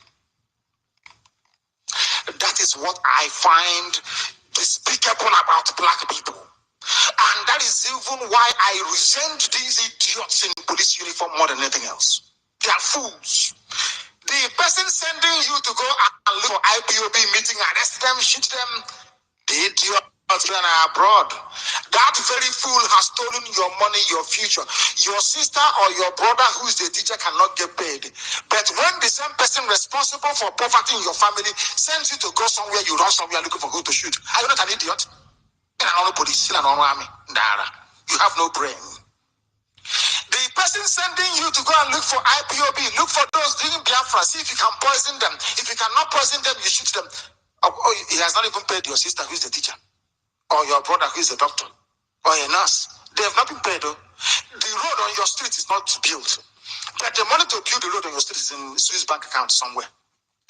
That is what I find despicable about black people. And that is even why I resent these idiots in police uniform more than anything else. They are fools. The person sending you to go and look for IPOB meeting, arrest them, shoot them, the idiots are abroad. That very fool has stolen your money, your future. Your sister or your brother who is the teacher cannot get paid. But when the same person responsible for poverty in your family sends you to go somewhere, you run somewhere looking for who to shoot. Are you not an idiot? Police, you have no brain. The person sending you to go and look for IPOB, look for those doing Biafra, see if you can poison them. If you cannot poison them, you shoot them. He has not even paid your sister who is the teacher, or your brother who is the doctor, or a nurse. They have not been paid. The road on your street is not built. But the money to build the road on your street is in Swiss bank account somewhere,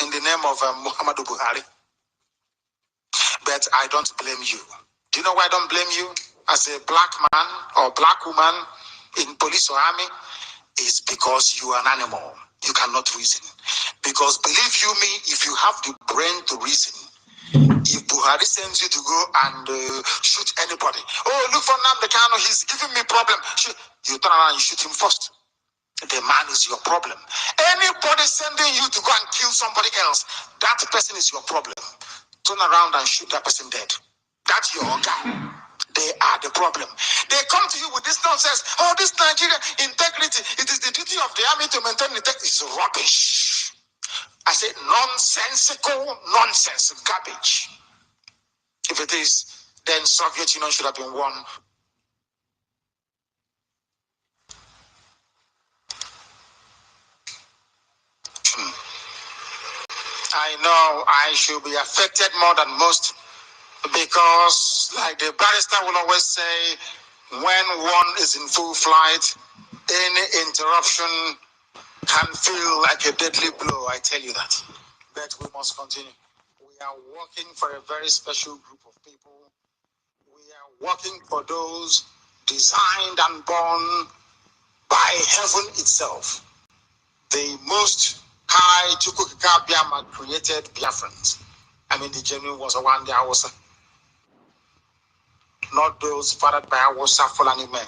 in the name of Muhammadu Buhari. But I don't blame you. Do you know why I don't blame you as a black man or black woman in police or army? It's because you are an animal. You cannot reason. Because believe you me, if you have the brain to reason, if Buhari sends you to go and shoot anybody, oh, look for Nnamdi, he's giving me problem. You turn around and you shoot him first. The man is your problem. Anybody sending you to go and kill somebody else, that person is your problem. Turn around and shoot that person dead. That's your guy. They are the problem. They come to you with this nonsense. Oh, this Nigeria integrity. It is the duty of the army to maintain integrity. It's rubbish. I say nonsensical nonsense, garbage. If it is, then Soviet Union should have been won. I know I should be affected more than most because, like the barrister will always say, when one is in full flight, any interruption can feel like a deadly blow. I tell you that. But we must continue. We are working for a very special group of people. We are working for those designed and born by heaven itself. The most high Chukwuka Biama created Biafrans. I mean, the genuine was a one day Awasa. Not those fathered by Awasa Fulani men.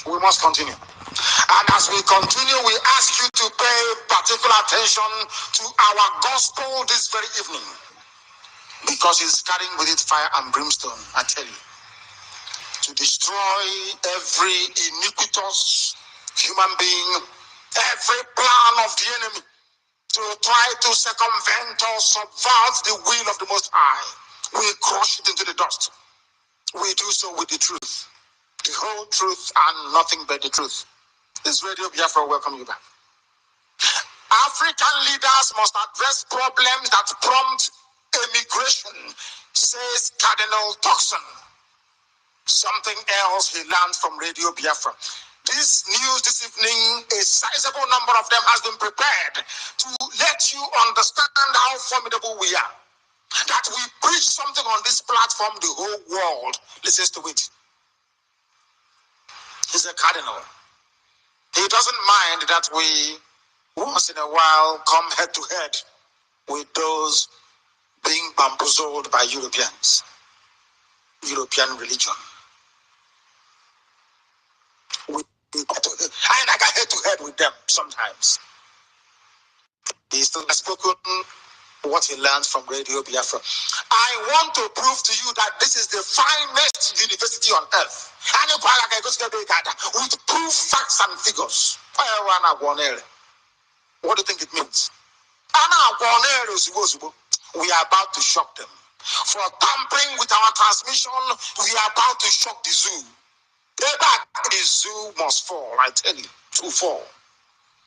We must continue. And as we continue, we ask you to pay particular attention to our gospel this very evening. Because it's carrying with it fire and brimstone, I tell you. To destroy every iniquitous human being, every plan of the enemy, to try to circumvent or subvert the will of the Most High. We crush it into the dust. We do so with the truth. The whole truth and nothing but the truth. This Radio Biafra welcome you back. African leaders must address problems that prompt emigration, says Cardinal Turkson. Something else he learned from Radio Biafra. This news this evening, a sizable number of them has been prepared to let you understand how formidable we are. That we preach something on this platform, the whole world listens to it. He's a cardinal. He doesn't mind that we once in a while come head to head with those being bamboozled by Europeans, European religion. I got head to head with them sometimes. He still has spoken what he learned from Radio Biafra. I want to prove to you that this is the finest university on earth. With proof, facts, and figures. What do you think it means? We are about to shock them. For tampering with our transmission, we are about to shock the zoo. The zoo must fall, I tell you, to fall.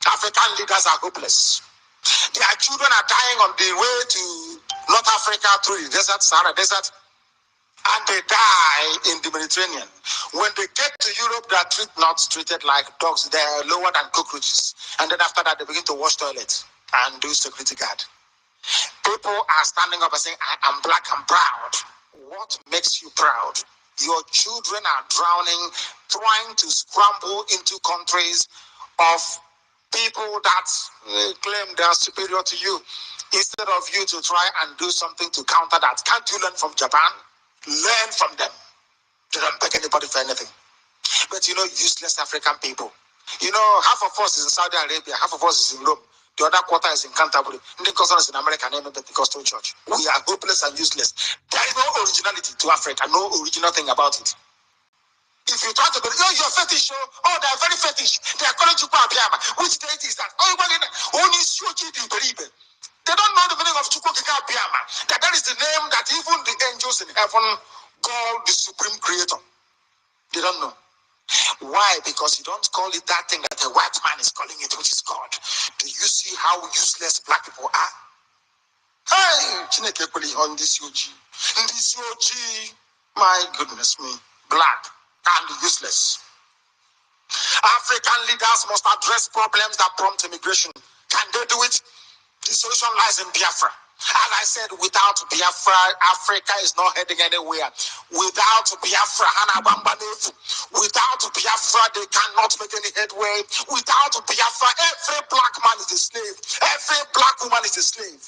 African leaders are hopeless. Their children are dying on the way to North Africa through the desert, Sahara Desert, and they die in the Mediterranean. When they get to Europe, they are treated like dogs. They are lower than cockroaches. And then after that, they begin to wash toilets and do security guard. People are standing up and saying, I am black and proud. What makes you proud? Your children are drowning, trying to scramble into countries of people that claim they are superior to you. Instead of you to try and do something to counter that. Can't you learn from Japan? Learn from them. They don't beg anybody for anything. But useless African people. Half of us is in Saudi Arabia, half of us is in Rome. The other quarter is in Canterbury. The cousin is in America, named the Pentecostal Church. We are hopeless and useless. There is no originality to Africa, no original thing about it. If you try to go, you're fetish, they're very fetish. They are calling Chukwu Abiyama. Which deity is that? Only Shoji di Beribe. They don't know the meaning of Chukwu Abiyama. That is the name that even the angels in heaven call the supreme creator. They don't know. Why? Because you don't call it that thing that a white man is calling it, which is God. Do you see how useless black people are? Hey, Chineke on this UG. This UG, my goodness me, black and useless. African leaders must address problems that prompt immigration. Can they do it? The solution lies in Biafra. As I said, without Biafra, Africa is not heading anywhere. Without Biafra, without Biafra, they cannot make any headway. Without Biafra, every black man is a slave. Every black woman is a slave.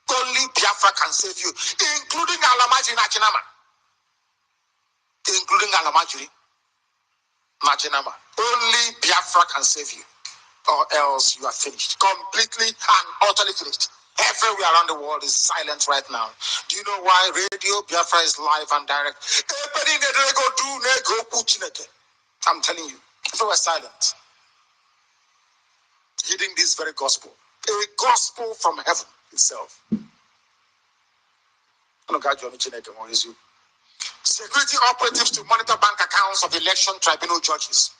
Only Biafra can save you, including Alamajiri Nachinama. Including Alamajiri Nachinama. Only Biafra can save you, or else you are finished. Completely and utterly finished. Everywhere around the world is silent right now. Do you know why? Radio Biafra is live and direct. I'm telling you, if we were silent, heeding this very gospel, a gospel from heaven itself. Security operatives to monitor bank accounts of election tribunal judges.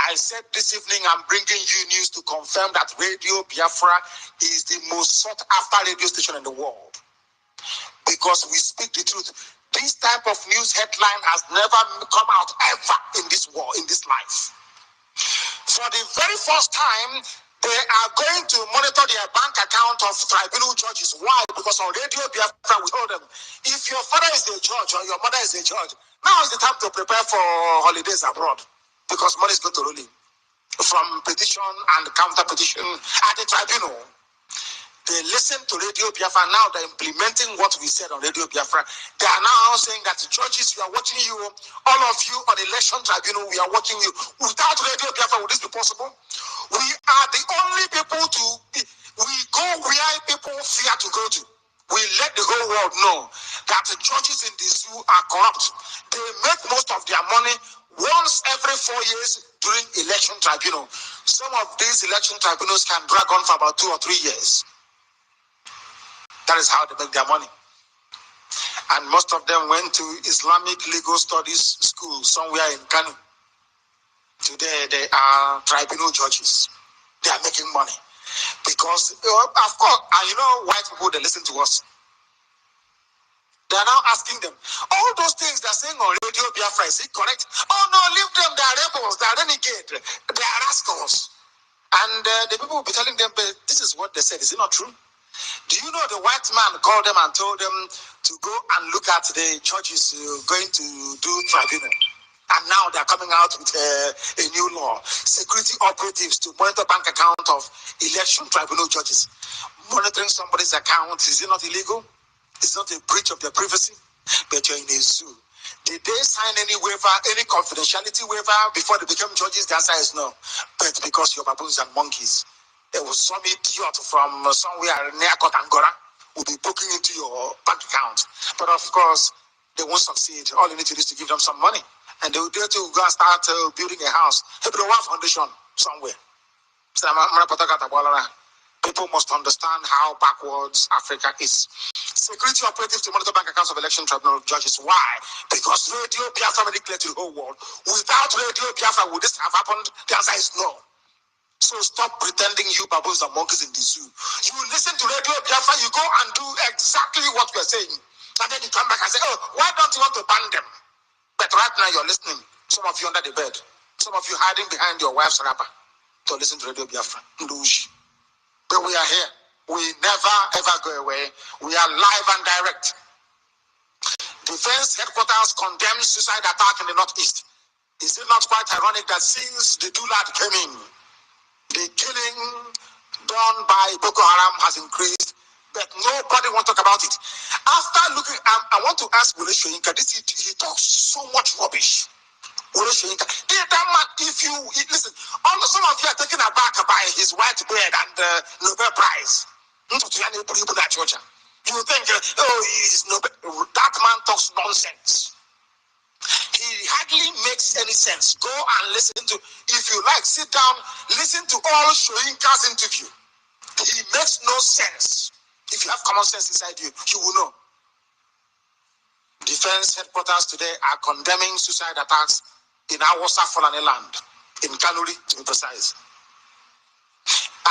I said this evening I'm bringing you news to confirm that Radio Biafra is the most sought after radio station in the world, because we speak the truth. This type of news headline has never come out ever in this world, in this life. For the very first time, they are going to monitor their bank account of tribunal judges. Why? Because on Radio Biafra we told them, if your father is a judge or your mother is a judge, now is the time to prepare for holidays abroad, because money is going to roll in from petition and counter petition at the tribunal. They listen to Radio Biafra. Now they're implementing what we said on Radio Biafra. They are now saying that judges, we are watching you, all of you on election tribunal, we are watching you. Without Radio Biafra, would this be possible? We are the only people we go where people fear to go to. We let the whole world know that the judges in the zoo are corrupt. They make most of their money once every 4 years during election tribunal. Some of these election tribunals can drag on for about 2 or 3 years. That is how they make their money. And most of them went to Islamic legal studies school somewhere in Kano. Today they are tribunal judges. They are making money. Because, of course, and you know, white people, they listen to us. They are now asking them, all those things they're saying on Radio Biafra, is it correct? Oh no, leave them, they are rebels, they are renegade, they are rascals. And the people will be telling them, but this is what they said, is it not true? Do you know the white man called them and told them to go and look at the churches going to do tribunal? And now they're coming out with a new law. Security operatives to monitor bank account of election tribunal judges. Monitoring somebody's account, is it not illegal? It's not a breach of their privacy? But you're in a zoo. Did they sign any waiver, any confidentiality waiver before they became judges? The answer is no. But because you're baboons and monkeys. There was some idiot from somewhere near Kotangora will be poking into your bank account. But of course, they won't succeed. All you need to do is to give them some money. And they will dare to go and start building a house. One foundation somewhere. People must understand how backwards Africa is. Security operatives to monitor bank accounts of election tribunal judges. Why? Because Radio Biafra made it clear to the whole world. Without Radio Biafra, would this have happened? The answer is no. So stop pretending you baboons and monkeys in the zoo. You listen to Radio Biafra, you go and do exactly what we're saying. And then you come back and say, oh, why don't you want to ban them? But right now you're listening. Some of you under the bed. Some of you hiding behind your wife's wrapper to listen to Radio Biafra. But we are here. We never ever go away. We are live and direct. Defense headquarters condemns suicide attack in the Northeast. Is it not quite ironic that since the Dulad came in, the killing done by Boko Haram has increased, but nobody wants to talk about it? After looking, I want to ask Wole Soyinka, he talks so much rubbish. Wole Soyinka, that man, if you listen, some of you are taken aback by his white beard and Nobel Prize. You think, he's Nobel. That man talks nonsense. He hardly makes any sense. Go and listen to, if you like, sit down, listen to all Soyinka's interview. He makes no sense. If you have common sense inside you, you will know. Defense headquarters today are condemning suicide attacks in Awasa Fulani land, in Kanuri to be precise.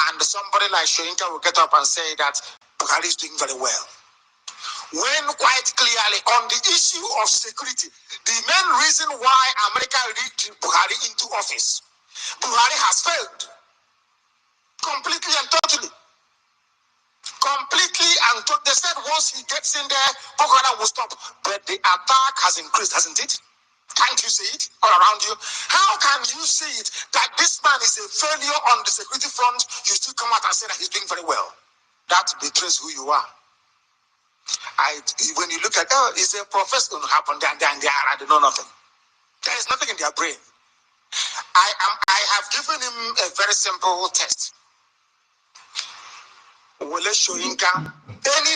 And somebody like Soyinka will get up and say that Buhari is doing very well. When quite clearly on the issue of security, the main reason why America rigged Buhari into office, Buhari has failed completely and totally. completely, and they said once he gets in there, Boko Haram will stop. But the attack has increased, hasn't it? Can't you see it all around you? How can you see it that this man is a failure on the security front? You still come out and say that he's doing very well. That betrays who you are. When you look at, oh, it's a professor going to happen, then they know nothing. There is nothing in their brain. I have given him a very simple test. Any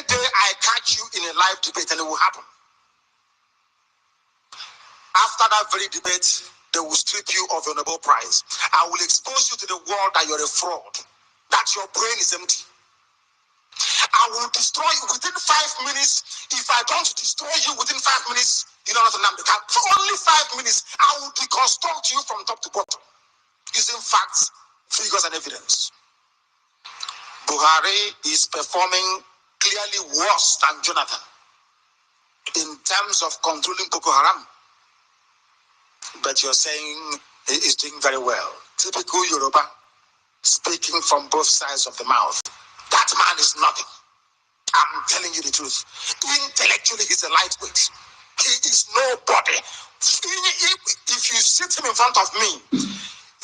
day I catch you in a live debate, and it will happen. After that very debate, they will strip you of your Nobel Prize. I will expose you to the world that you're a fraud, that your brain is empty. I will destroy you within 5 minutes. If I don't destroy you within 5 minutes, you know nothing. For only 5 minutes, I will deconstruct you from top to bottom, using facts, figures, and evidence. Buhari is performing clearly worse than Jonathan in terms of controlling Boko Haram. But you're saying he is doing very well. Typical Yoruba, speaking from both sides of the mouth. That man is nothing. I'm telling you the truth. Intellectually, he's a lightweight. He is nobody. If you sit him in front of me,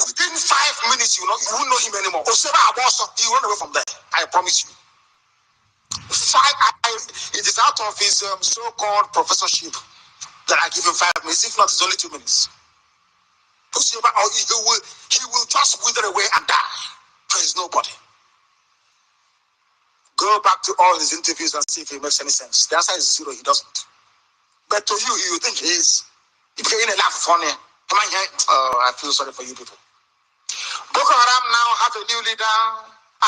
within 5 minutes, you won't know him anymore. He run away from there. I promise you. It is out of his so-called professorship that I give him 5 minutes. If not, it's only 2 minutes. He will just wither away and die. There is nobody. Go back to all his interviews and see if it makes any sense. The answer is zero. He doesn't. But to you think he is. If you're in a laugh funny, oh, I feel sorry for you people. Boko Haram now have a new leader,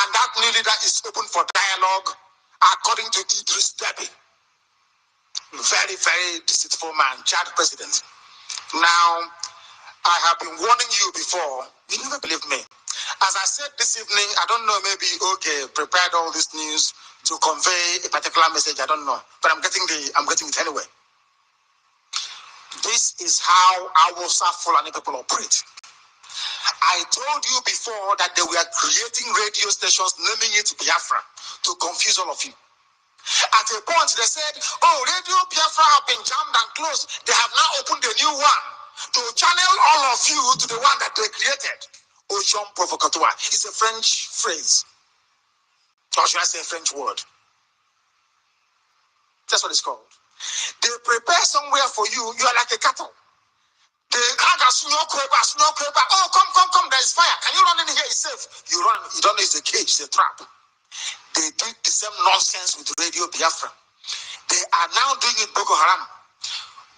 and that new leader is open for dialogue, according to Idris Deby. Very, very deceitful man, Chad president. Now, I have been warning you before. You never believe me. As I said this evening, I don't know, maybe prepared all this news to convey a particular message. I don't know, but I'm getting it anyway. This is how our Fulani people operate. I told you before that they were creating radio stations, naming it Biafra, to confuse all of you. At a point, they said, oh, Radio Biafra have been jammed and closed. They have now opened a new one to channel all of you to the one that they created. Ocean provocatoire. It's a French phrase. Or should I say a French word? That's what it's called. They prepare somewhere for you. You are like a cattle. They hang a snow crabber. Oh, come, there is fire. Can you run in here? It's safe. You run. You don't know it's a cage, it's a trap. They did the same nonsense with Radio Biafra. They are now doing it Boko Haram.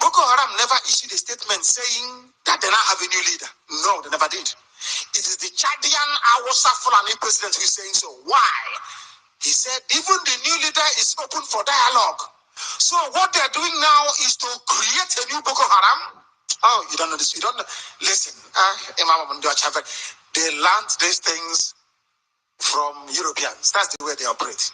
Boko Haram never issued a statement saying that they now have a new leader. No, they never did. It is the Chadian Awasa Fulani president who is saying so. Why? He said even the new leader is open for dialogue. So what they're doing now is to create a new Boko Haram. Oh, you don't know this. You don't know. Listen, they learned these things from Europeans. That's the way they operate.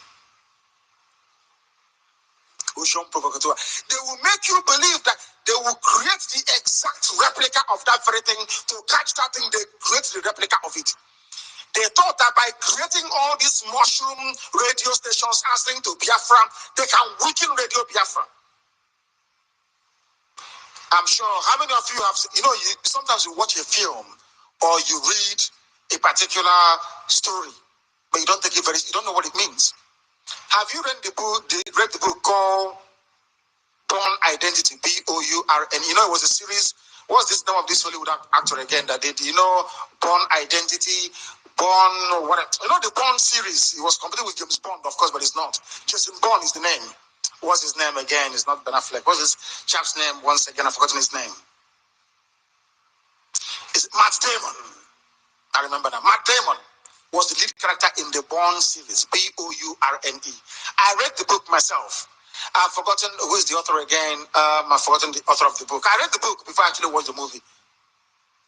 Ocean provocateur. They will make you believe that they will create the exact replica of that very thing. To catch that thing, they create the replica of it. They thought that by creating all these mushroom radio stations answering to Biafra, they can weaken Radio Biafra. I'm sure how many of you have, sometimes you watch a film or you read a particular story, but you don't take it you don't know what it means. Have you read the book called Born Identity, B-O-U-R-N? It was a series. What's this name of this Hollywood actor again that did? Born Identity, Born, what? The Born series. It was completed with James Bond, of course, but it's not. Jason Bourne is the name. What's his name again? It's not Ben Affleck. What's this chap's name? Once again, I've forgotten his name. It's Matt Damon. I remember now. Matt Damon was the lead character in the Born series, B-O-U-R-N-E. I read the book myself. I've forgotten who is the author again. I've forgotten the author of the book. I read the book before I actually watched the movie.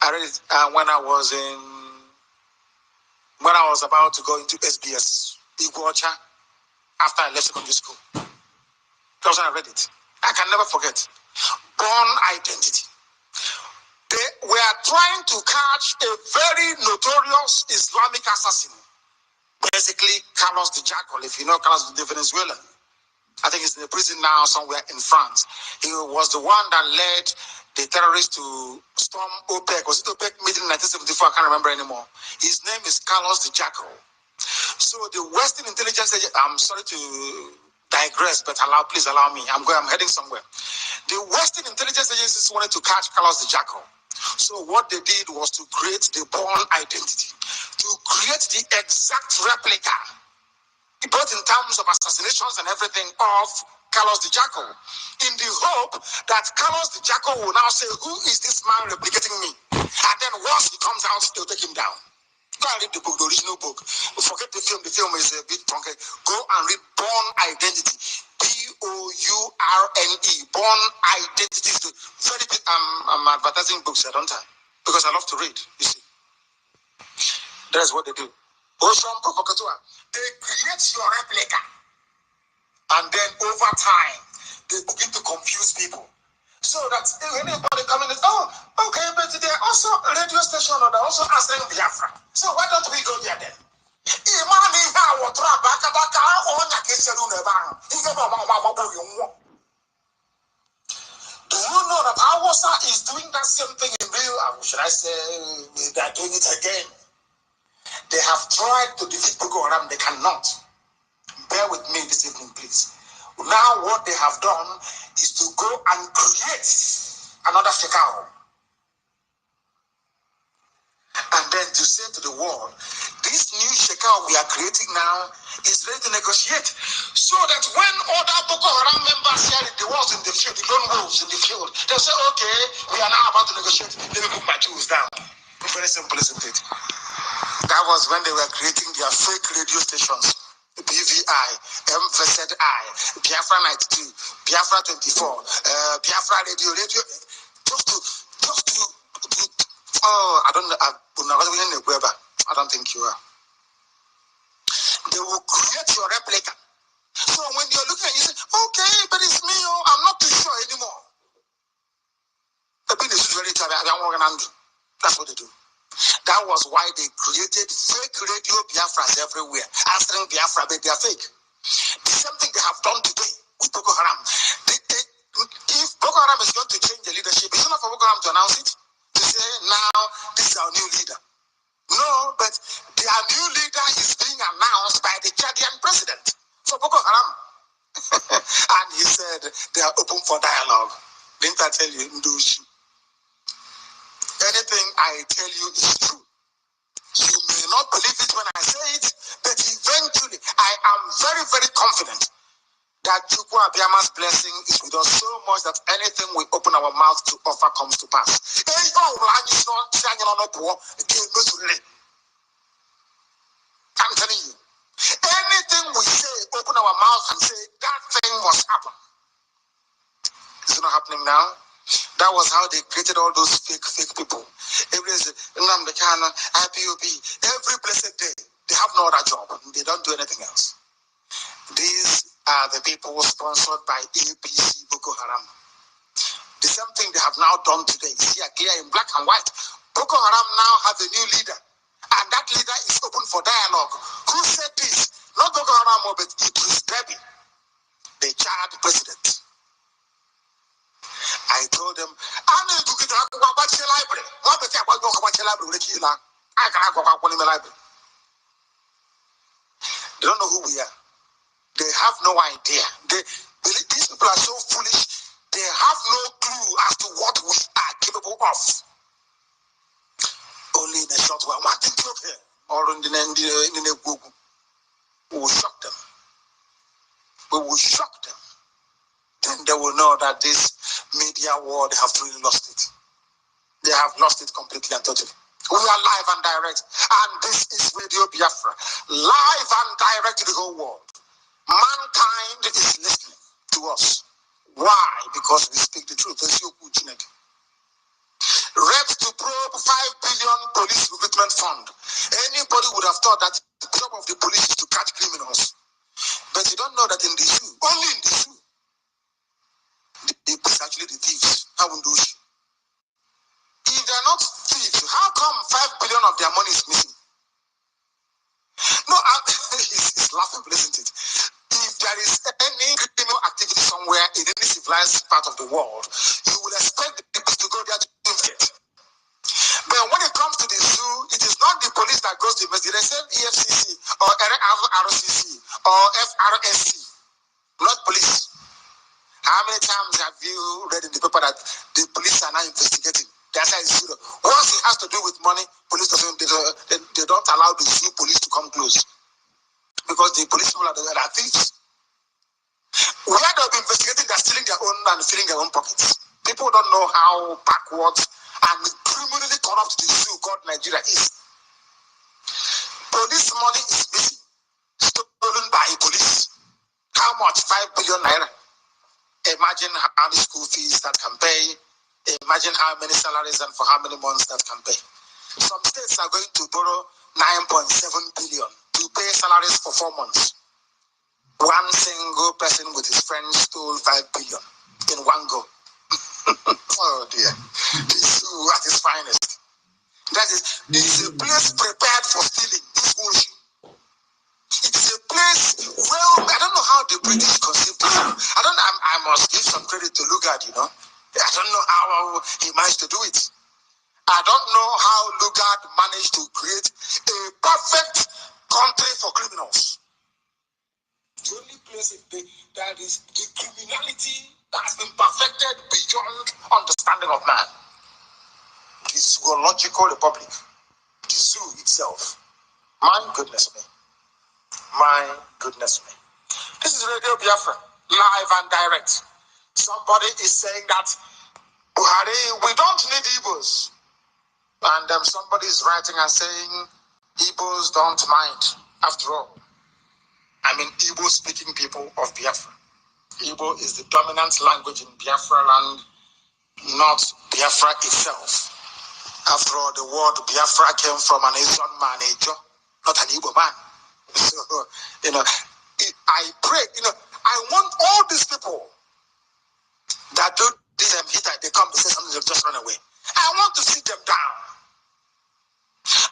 I read it when I was about to go into SBS, OGOJA, after I left secondary school. That's when I read it. I can never forget. Born Identity. They were trying to catch a very notorious Islamic assassin Basically, Carlos the Jackal, if you know Carlos the Venezuelan, I think he's in the prison now somewhere in France. He was the one that led the terrorists to storm OPEC. Was it OPEC meeting in 1974? I can't remember anymore. His name is Carlos the Jackal. So the Western intelligence agent, I'm sorry to digress, but please allow me. I'm heading somewhere. The Western intelligence agencies wanted to catch Carlos the Jackal. So what they did was to create the Born identity, to create the exact replica, both in terms of assassinations and everything, of Carlos the Jackal, in the hope that Carlos the Jackal will now say, who is this man replicating me? And then once he comes out, they'll take him down. Go and read the book, the original book. Forget the film is a bit funky. Go and read Born Identity. Bourne, Born Identity. Very big. I'm advertising books here, don't I? Because I love to read, you see. That's what they do. They create your replica. And then over time, they begin to confuse people. So that anybody coming in, oh, okay, but they're also a radio station or they're also answering Biafra. So why don't we go there then? Do you know that Awasa is doing that same thing in real? Should I say they're doing it again? They have tried to defeat Boko Haram. They cannot. Bear with me this evening, please. Now what they have done is to go and create another Shekau. And then to say to the world, this new Shekau we are creating now is ready to negotiate. So that when other Boko Haram members hear the wolves in the field, the lone wolves in the field, they'll say, okay, we are now about to negotiate. Let me put my tools down. Very simple, isn't it? That was when they were creating their fake radio stations. BVI, MVZI, Biafra 92, Biafra 24, Biafra radio, just to, I don't think you are. They will create your replica. So when you're looking at it, you say, okay, but it's me, I'm not too sure anymore. That's what they do. That was why they created fake radio Biafras everywhere, answering Biafra, but they are fake. The same thing they have done today with Boko Haram. If Boko Haram is going to change the leadership, it's not for Boko Haram to announce it, to say, now, this is our new leader. No, but their new leader is being announced by the Chadian president for Boko Haram. And he said, they are open for dialogue. Didn't I tell you, Ndushi? Anything I tell you is true. You may not believe it when I say it, but eventually I am very, very confident that Chukwu Abiyama's blessing is with us so much that anything we open our mouth to offer comes to pass. I'm telling you, anything we say, open our mouth and say, that thing must happen. It's not happening now. That was how they created all those fake people. Every blessed day, they have no other job. They don't do anything else. These are the people sponsored by APC Boko Haram. The same thing they have now done today. See, clear in black and white. Boko Haram now have a new leader. And that leader is open for dialogue. Who said this? Not Boko Haram, but Idris Deby, the Chad president. I told them, I need to get a library. What the library? They don't know who we are. They have no idea. These people are so foolish. They have no clue as to what we are capable of. Only in a short while. What did you hear? Or in the Google. We will shock them. We will shock them. Then they will know that this media war, they have really lost it. They have lost it completely and totally. We are live and direct. And this is Radio Biafra. Live and direct to the whole world. Mankind is listening to us. Why? Because we speak the truth. Reps to probe 5 billion police recruitment fund. Anybody would have thought that the job of the police is to catch criminals. But you don't know that in the zoo, only in the zoo, it's actually the thieves. How will do it? If they're not thieves, how come 5 billion of their money is missing? No, civilized part of the world, you will expect the people to go there to investigate. But when it comes to the zoo, it is not the police that goes to investigate. They say EFCC or RCC or FRSC, not police. How many times have you read in the paper that the police are now investigating? The answer is zero. Once it has to do with money, police doesn't. They don't allow the zoo police to come close because the police people are thieves. Where they'll be investigating, they're stealing their own and filling their own pockets. People don't know how backwards and criminally corrupt the zoo called Nigeria is. Police money is missing, stolen by police. How much? 5 billion naira. Imagine how many school fees that can pay. Imagine how many salaries and for how many months that can pay. Some states are going to borrow 9.7 billion to pay salaries for 4 months. One single person with his friends stole 5 billion in one go. Oh dear. The zoo at its finest. That is a place prepared for stealing. This bullshit. It is a place, well, I don't know how the British conceived it. I must give some credit to Lugard, you know. I don't know how he managed to do it. I don't know how Lugard managed to create a perfect country for criminals. The only place that is the criminality that has been perfected beyond understanding of man. The zoological republic, the zoo itself. My goodness me. My goodness me. This is Radio Biafra, live and direct. Somebody is saying that Buhari, we don't need Igbos. And somebody is writing and saying Igbos don't mind. After all, I mean Igbo-speaking people of Biafra. Igbo is the dominant language in Biafra land, not Biafra itself. After all, the word Biafra came from an Asian man, not an Igbo man. So, you know, I pray, you know, I want all these people that do this hit, they come to say something, they just run away. I want to sit them down.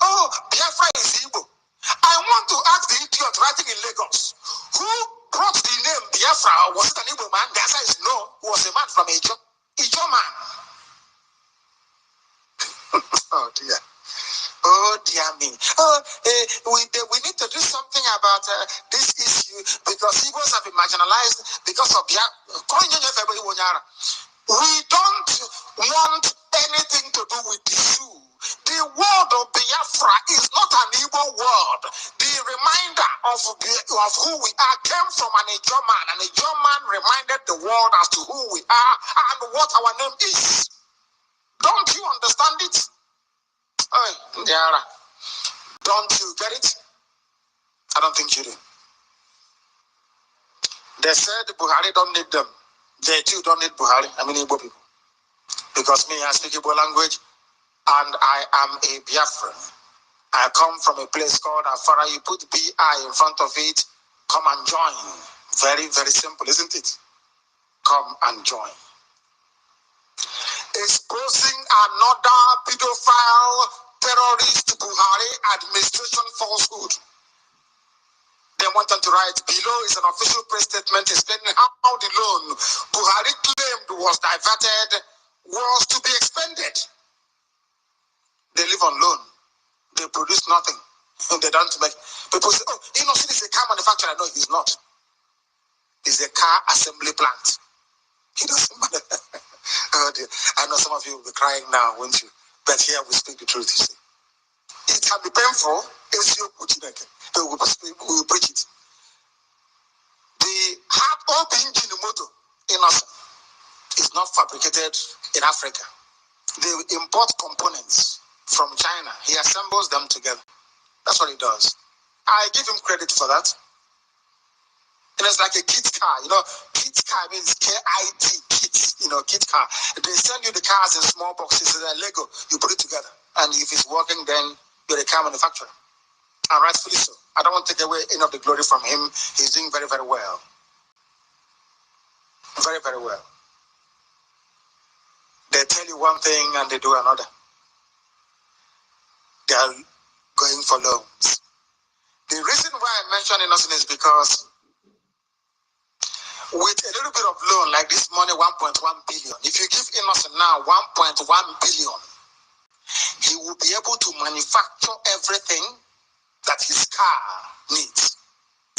Oh, Biafra is Igbo. I want to ask the idiot writing in Lagos, who brought the name Biafra? Was it an Igbo man? The answer is no, it was a man from Ijo man. Oh dear. Oh dear me. We need to do something about this issue because Igbos have been marginalized because of we don't want anything to do with the zoo. The word of Biafra is not an Igbo word. The reminder of who we are came from an Ijo man. An Ijo man reminded the world as to who we are and what our name is. Don't you understand it? Don't you get it? I don't think you do. They said Buhari don't need them. They too don't need Buhari. I mean Igbo people. Because me, I speak Igbo language and I am a Biafran. I come from a place called Afara. You put BI in front of it, come and join. Very, very simple, isn't it? Come and join. Exposing another pedophile terrorist Buhari administration falsehood. They want them to write below is an official press statement explaining how the loan Buhari claimed was diverted was to be expended. They live on loan. They produce nothing. They don't make. People say, oh, Innocent is a car manufacturer. No, he's not. He's a car assembly plant. He doesn't matter. Oh dear. I know some of you will be crying now, won't you? But here we speak the truth, you see. It can be painful. We will preach it. The hard open engine motor Innocent is not fabricated in Africa. They import components from China. He assembles them together. That's what he does. I give him credit for that. And it's like a kit car, you know. Kit car means K-I-T, kit, you know, kit car. They send you the cars in small boxes, they're Lego, you put it together. And if it's working, then you're a car manufacturer. And rightfully so. I don't want to take away any of the glory from him. He's doing very, very well. Very, very well. They tell you one thing and they do another. They are going for loans. The reason why I mention Innocent is because with a little bit of loan like this money, 1.1 billion. If you give Innocent now 1.1 billion, he will be able to manufacture everything that his car needs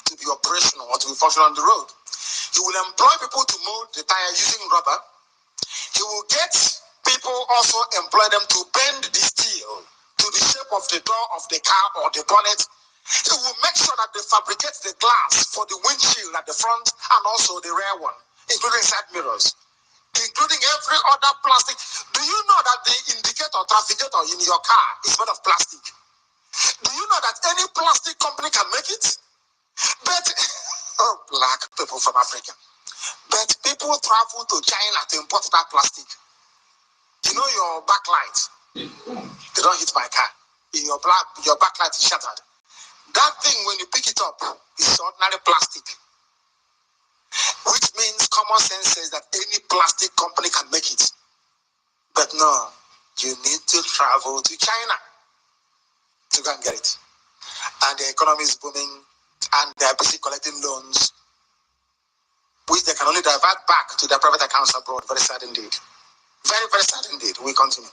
to be operational or to be functional on the road. He will employ people to mold the tire using rubber. He will get people also employ them to bend the steel to the shape of the door of the car or the bonnet. He will make sure that they fabricate the glass for the windshield at the front and also the rear one, including side mirrors, including every other plastic. Do you know that the indicator, trafficator in your car is made of plastic? Do you know that any plastic company can make it? But, oh, black people from Africa. But people travel to China to import that plastic. You know your backlight, they don't hit my car. Your backlight is shattered. That thing, when you pick it up, is ordinary plastic. Which means common sense says that any plastic company can make it. But no, you need to travel to China to go and get it. And the economy is booming, and they are busy collecting loans, which they can only divert back to their private accounts abroad. Very sad indeed. Very, very sad indeed. We continue.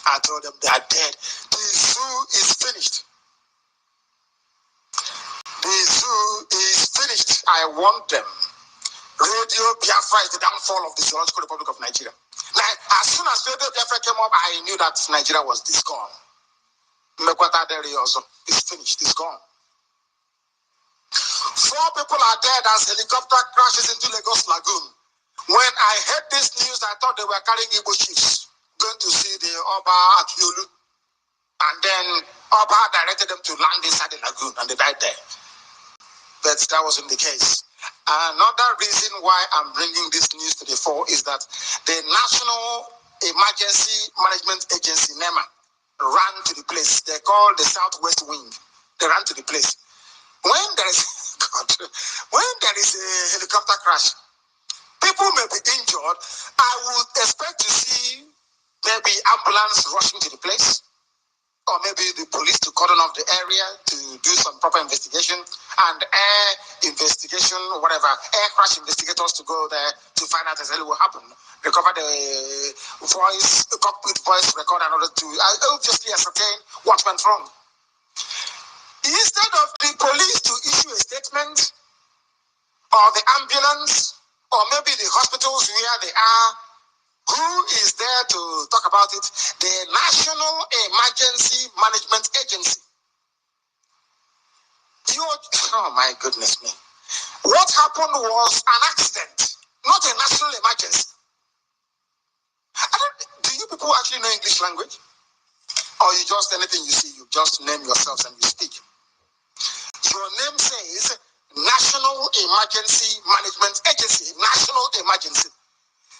I told them they are dead. The zoo is finished. The zoo is finished. I want them. Radio Biafra is the downfall of the Zoological Republic of Nigeria. Now, as soon as Radio Biafra came up, I knew that Nigeria was gone. It's finished. It's gone. 4 people are dead as helicopter crashes into Lagos Lagoon. When I heard this news, I thought they were carrying Igbo chiefs going to see the Oba Akiolu. And then Oba directed them to land inside the lagoon, and they died there. But that wasn't the case. Another reason why I'm bringing this news to the fore is that the National Emergency Management Agency, NEMA, ran to the place. They call the Southwest Wing. They ran to the place. When there is when there is a helicopter crash, people may be injured. I would expect to see maybe ambulance rushing to the place, or maybe the police to cordon off the area to do some proper investigation, and air investigation, whatever, air crash investigators to go there to find out exactly what happened, recover the voice, the cockpit voice record in order to obviously ascertain what went wrong. Instead of the police to issue a statement, or the ambulance, or maybe the hospitals where they are, who is there to talk about it? The National Emergency Management Agency. Oh my goodness me. What happened was an accident, not a national emergency. Do you people actually know English language? Or you just, anything you see, you just name yourselves and you speak? Your name says National Emergency Management Agency, National Emergency.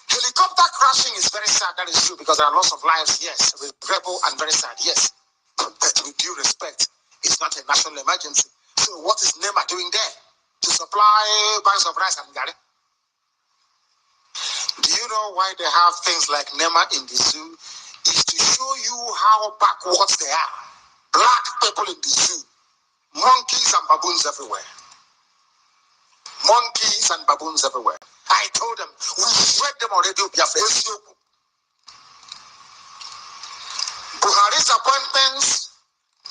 Helicopter crashing is very sad, that is true, because there are lots of lives, yes. Regrettable and very sad, yes. But with due respect, it's not a national emergency. So what is NEMA doing there? To supply bags of rice and gari? Do you know why they have things like NEMA in the zoo? Is to show you how backwards they are. Black people in the zoo. Monkeys and baboons everywhere. Monkeys and baboons everywhere. I told them, we read them already. Buhari's appointments,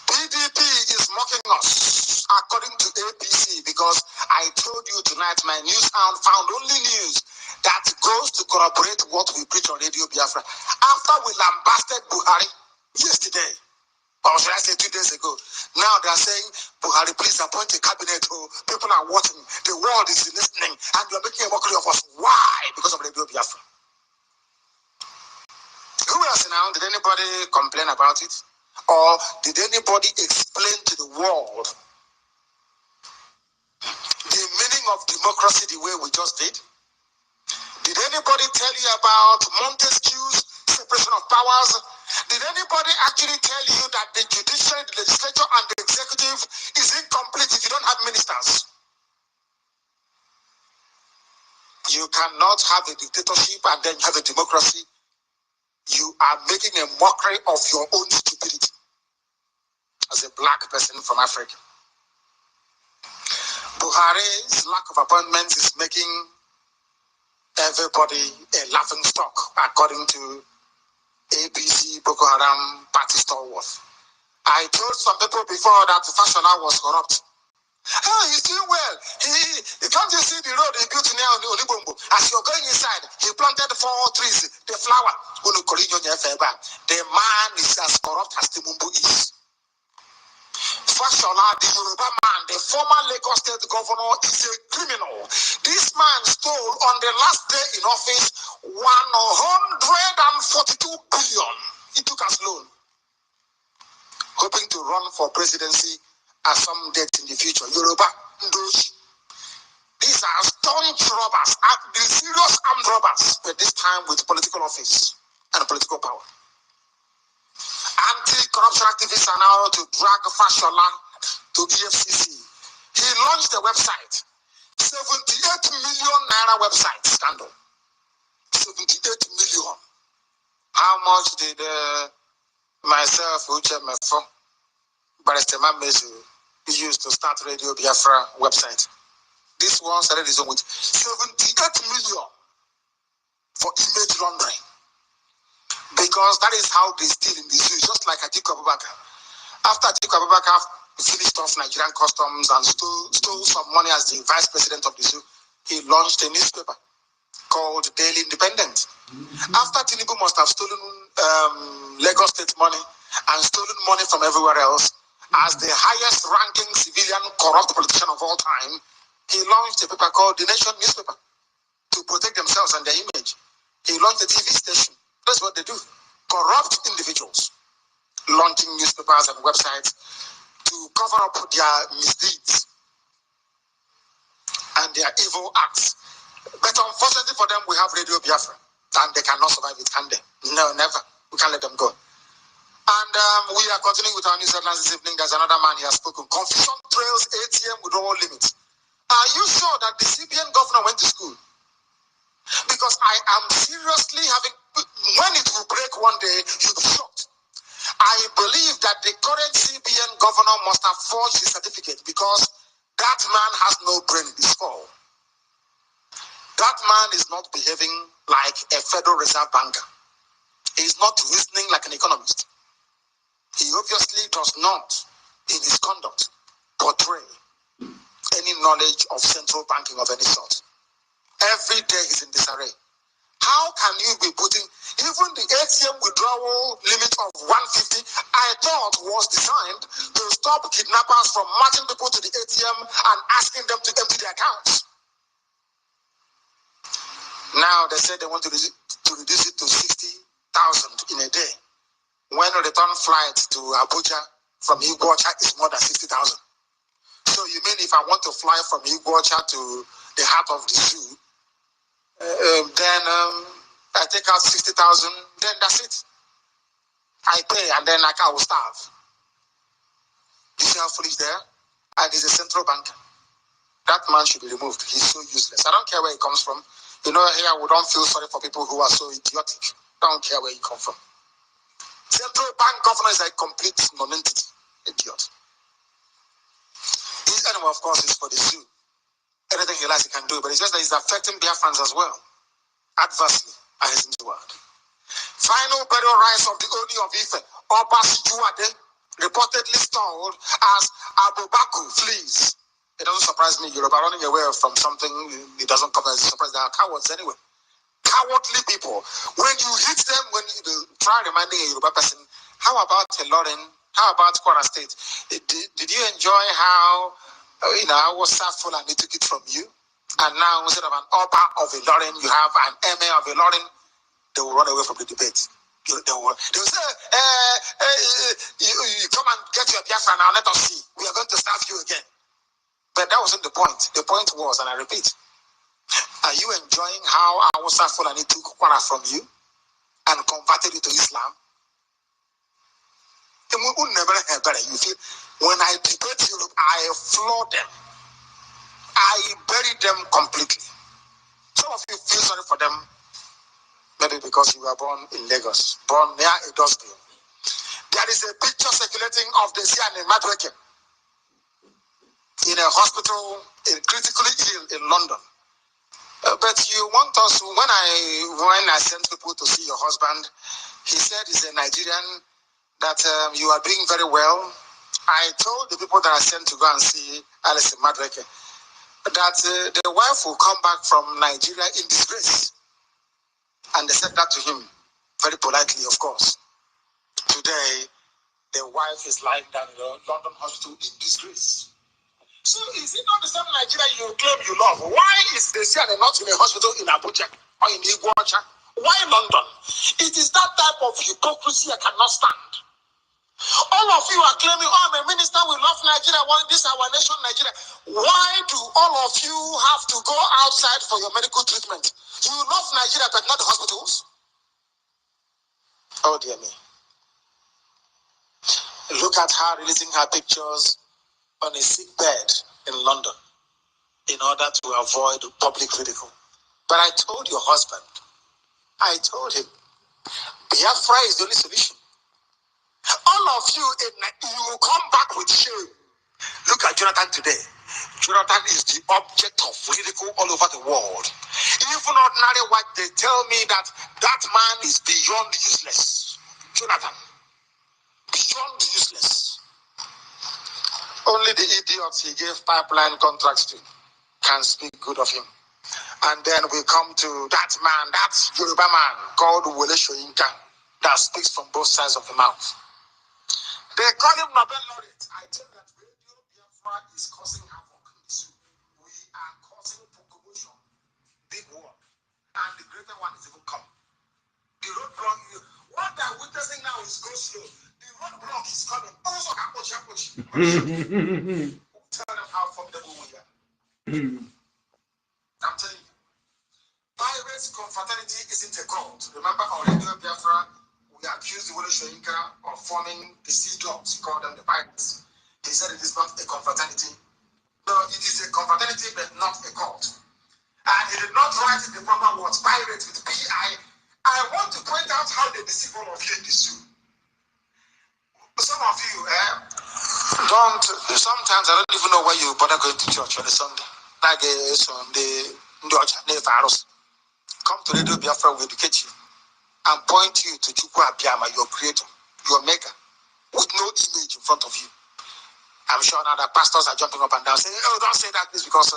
PDP is mocking us, according to APC, because I told you tonight my news found only news that goes to corroborate what we preach on Radio Biafra. After we lambasted Buhari yesterday, or should I say 2 days ago, now they are saying, Buhari, please appoint a cabinet. People are watching, the world is listening, and you're making a mockery of us. Why? Because of Radio Biafra. Who else now? Did anybody complain about it? Or did anybody explain to the world the meaning of democracy the way we just did? Did anybody tell you about Montesquieu's separation of powers? Did anybody actually tell you that the judiciary, the legislature, and the executive is incomplete if you don't have ministers? You cannot have a dictatorship and then have a democracy. You are making a mockery of your own stupidity as a black person from Africa. Buhari's lack of appointments is making everybody a laughing stock, according to ABC Boko Haram party stalwart. I told some people before that Fashola was corrupt. Oh, he's doing well. Can't you see the road he built now in Olibombo? As you're going inside, he planted 4 trees, the flower. The man is as corrupt as the Mumbu is. Fashola, the Yoruba man, the former Lagos State governor, is a criminal. This man stole on the last day in office 142 billion. He took as loan, hoping to run for presidency at some date in the future. Yoruba, those, these are staunch robbers, the serious armed robbers, but this time with political office and political power. Anti-corruption activists are now to drag Fashola to EFCC. He launched a website, 78 million naira website scandal. 78 million. How much did myself, Uche Mefo, Barrister Mamezu, used to start Radio Biafra website? This one started his own with 78 million for image laundering. Because that is how they steal in the zoo, just like Atiku Abubakar. After Atiku Abubakar finished off Nigerian customs and stole some money as the vice president of the zoo, he launched a newspaper called Daily Independent. After Tinubu must have stolen Lagos State money and stolen money from everywhere else, as the highest ranking civilian corrupt politician of all time, he launched a paper called The Nation newspaper to protect themselves and their image. He launched a TV station. That's what they do. Corrupt individuals launching newspapers and websites to cover up their misdeeds and their evil acts. But unfortunately for them, we have Radio Biafra, and they cannot survive it, can they? No, never. We can't let them go. And we are continuing with our news headlines this evening. There's another man here spoken. Confusion trails ATM withdrawal limits. Are you sure that the CBN governor went to school? Because I am seriously having, when it will break one day, you'll be shocked. I believe that the current CBN governor must have forged his certificate because that man has no brain in his skull. That man is not behaving like a Federal Reserve banker. He is not reasoning like an economist. He obviously does not, in his conduct, portray any knowledge of central banking of any sort. Every day is in disarray. How can you be putting even the ATM withdrawal limit of 150? I thought was designed to stop kidnappers from marching people to the ATM and asking them to empty their accounts. Now they say they want to reduce it to 60,000 in a day, when a return flight to Abuja from OGOJA is more than 60,000. So you mean if I want to fly from OGOJA to the heart of the zoo, then I take out 60,000, then that's it. I pay and then I will starve. You see how foolish they are? And he's a central banker. That man should be removed. He's so useless. I don't care where he comes from. You know, here we don't feel sorry for people who are so idiotic. Don't care where he comes from. Central bank governor is a complete non-entity. Idiot. His animal, of course, is for the zoo. Anything he likes, he can do. But it's just that he's affecting Biafrans as well, adversely, as in the world. Final burial rites of the Oni of Ife, Oba Sijuade, reportedly stalled as Abubaku flees. It doesn't surprise me. Yoruba running away from something, it doesn't come as a surprise. They are cowards anyway. Cowardly people. When you hit them, when you try reminding a Yoruba person, how about Lauren? How about Kwara State? Did you enjoy how I was sadful and they took it from you? And now instead of an Oba of a Lauren, you have an Emir of a Lauren. They will run away from the debate. They will say, you come and get your Biafra now, let us see. We are going to serve you again. But that wasn't the point. The point was, and I repeat, are you enjoying how Awusa Fulani took Kwara from you and converted you to Islam? You feel, when I debate Europe, I floor them. I bury them completely. Some of you feel sorry for them, maybe because you were born in Lagos, born near a dustbin. There is a picture circulating of the Sian in Madreke in a hospital, critically ill in London. But you want us, when I sent people to see your husband, he said he's a Nigerian, that you are doing very well. I told the people that I sent to go and see Alice Madreke that the wife will come back from Nigeria in disgrace. And they said that to him, very politely, of course. Today, the wife is lying down in the London hospital in disgrace. So is it not the same Nigeria you claim you love? Why is the CIA not in a hospital in Abuja or in Iguacha? Why London? It is that type of hypocrisy I cannot stand. All of you are claiming, oh, I'm a minister, we love Nigeria, this is our nation, Nigeria. Why do all of you have to go outside for your medical treatment? You love Nigeria, but not the hospitals? Oh, dear me. Look at her releasing her pictures on a sick bed in London in order to avoid public ridicule. But I told your husband, I told him, Biafra is the only solution. All of you, you will come back with shame. Look at Jonathan today. Jonathan is the object of ridicule all over the world. Even ordinary white, they tell me that that man is beyond useless. Jonathan, beyond useless. Only the idiots he gave pipeline contracts to can speak good of him. And then we come to that man, that Yoruba man called Wole Soyinka, that speaks from both sides of the mouth. They call him Nobel laureate. I tell you that Radio Biafra is causing havoc in the zoo. We are causing commotion, big war, and the greater one is even coming. The roadblock, what they're witnessing now is go slow. The roadblock is coming. Also, tell them how formidable we are. I'm telling you, pirates confraternity isn't a cult. Remember on Radio Biafra, we accused Wole Soyinka of forming the sea dogs. He called them the pirates. He said it is not a confraternity. No, it is a confraternity, but not a cult. And he did not write it the proper words, pirates with P-I. I want to point out how they deceive all of you in this zoo. Some of you sometimes I don't even know why you bother going to church on a Sunday. Like a Sunday, come to Radio Biafra, will educate you and point you to Chukwu Abiyama, your creator, your maker, with no image in front of you. I'm sure now that pastors are jumping up and down saying, oh, don't say that, please, because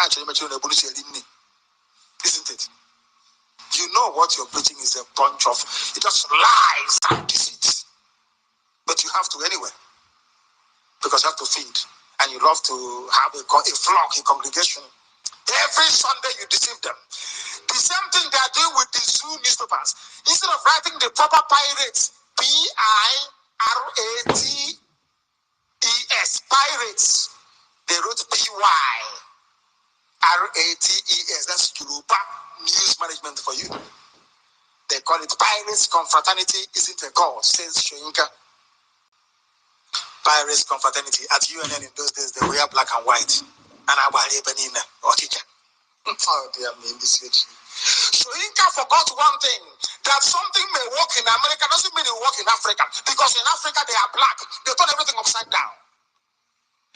actually, isn't it? You know what you're preaching is a bunch of just lies and deceit. But you have to anyway, because you have to feed, and you love to have a flock, a congregation. Every Sunday you deceive them. The same thing they are doing with the zoo newspapers. Instead of writing the proper pirates, P-I-R-A-T-E-S, pirates, they wrote P-Y-R-A-T-E-S. That's Yoruba News Management for you. They call it pirates. Confraternity isn't a cult, says Soyinka. Pirates confraternity at UNN in those days, they wear black and white. And I was even oh dear me, this age. Soyinka forgot one thing, that something may work in America doesn't mean it will work in Africa, because in Africa they are black. They turn everything upside down.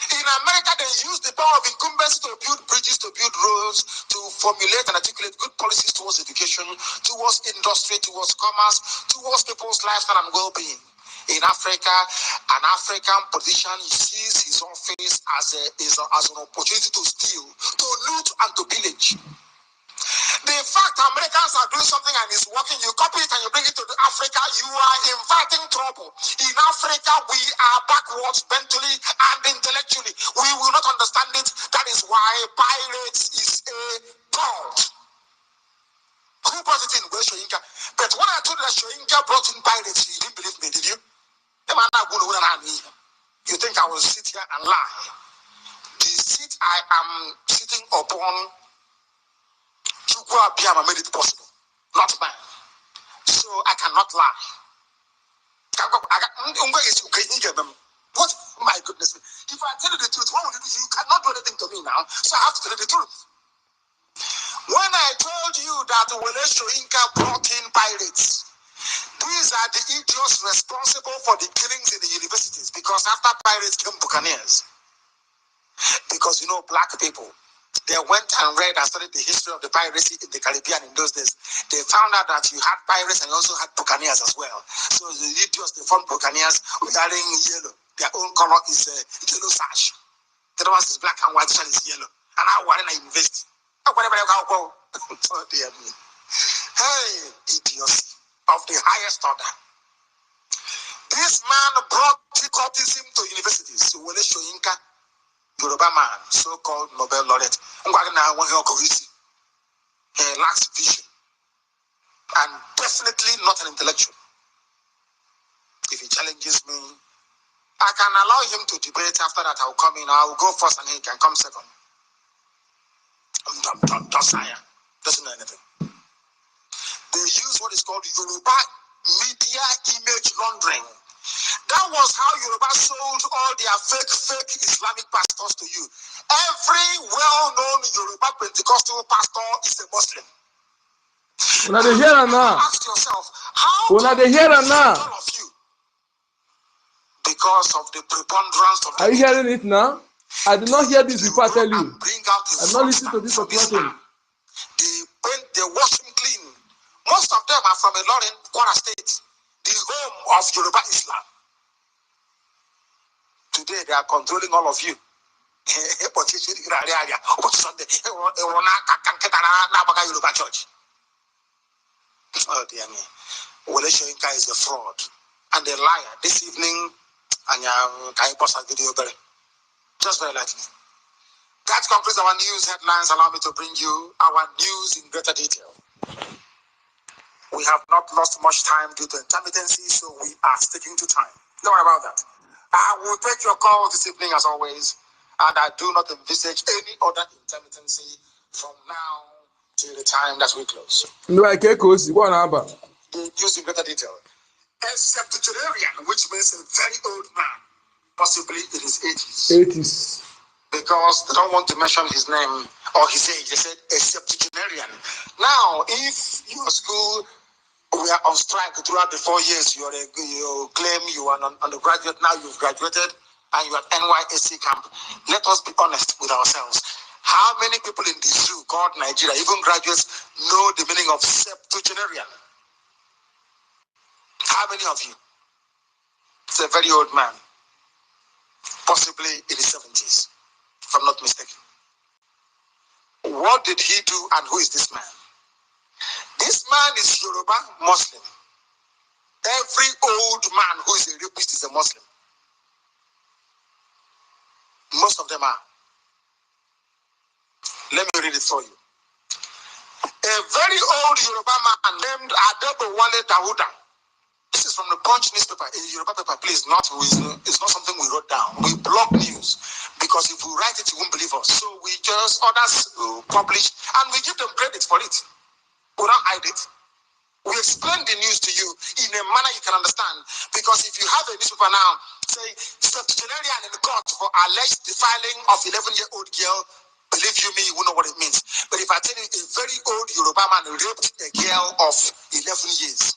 In America, they use the power of incumbency to build bridges, to build roads, to formulate and articulate good policies towards education, towards industry, towards commerce, towards people's lifestyle and well-being. In Africa, an African politician sees his office as an opportunity to steal, to loot, and to pillage. The fact Americans are doing something and it's working, you copy it and you bring it to Africa, you are inviting trouble. In Africa, we are backwards mentally and intellectually. We will not understand it. That is why pirates is a cult. Who brought it in? Where Soyinka? But when I told you that Soyinka brought in pirates, you didn't believe me, did you? You think I will sit here and lie? The seat I am sitting upon, Chukwu Abiyama made it possible, not mine. So I cannot lie. What? My goodness. If I tell you the truth, what will you do? You cannot do anything to me now, so I have to tell you the truth. When I told you that Wole Soyinka brought in pirates, these are the idiots responsible for the killings in the universities, because after pirates came buccaneers. Because black people, They went and read and studied the history of the piracy in the Caribbean in those days. They found out that you had pirates and you also had buccaneers as well. So the idiots, they formed buccaneers wearing yellow. Their own color is yellow sash. The other one is black and white, this one is yellow. And I want to invest. Oh, dear me. Hey, idiocy of the highest order. This man brought cultism to universities. So Wole Soyinka, Yoruba man, so-called Nobel laureate. He lacks vision and definitely not an intellectual. If he challenges me, I can allow him to debate. After that, I'll come in. I'll go first and he can come second. Doesn't know anything. They use what is called Yoruba media image laundering. That was how Yoruba sold all their fake Islamic pastors to you. Every well-known Yoruba Pentecostal pastor is a Muslim. Now they hear it now. Ask yourself, how Now they hear it now. all of you? Because of the preponderance of the Are you hearing it now? I did not hear this before. I tell you. I'm not listening to this. They wash him clean. Most of them are from Ilorin, Kwara State, the home of Yoruba Islam. Today they are controlling all of you. Oh dear me. Wole Soyinka is a fraud and a liar. This evening, and can you post a video better? Just very lightly. That concludes our news headlines. Allow me to bring you our news in greater detail. We have not lost much time due to intermittency, so we are sticking to time. Don't worry about that. I will take your call this evening as always, and I do not envisage any other intermittency from now till the time that we close. Like EKOS, what about the news in greater detail? A septuagenarian, which means a very old man, possibly in his 80s. Because they don't want to mention his name or his age. They said a septuagenarian. Now, if your school were on strike throughout the 4 years, you claim you are an undergraduate, now you've graduated and you are at NYSC camp. Let us be honest with ourselves. How many people in the zoo called Nigeria, even graduates, know the meaning of septuagenarian? How many of you? It's a very old man, possibly in his 70s, if I'm not mistaken. What did he do and who is this man? This man is Yoruba Muslim. Every old man who is a rapist is a Muslim. Most of them are. Let me read it for you. A very old Yoruba man named Adebowale Dawuda. This is from the Punch newspaper, a Yoruba paper, please. It's not something we wrote down. We blog news because if we write it, you won't believe us. So we just others publish and we give them credit for it. We don't hide it. We explain the news to you in a manner you can understand. Because if you have a newspaper now, say, septuagenarian in the court for alleged defiling of 11-year-old girl, believe you me, you won't know what it means. But if I tell you a very old Yoruba man raped a girl of 11 years,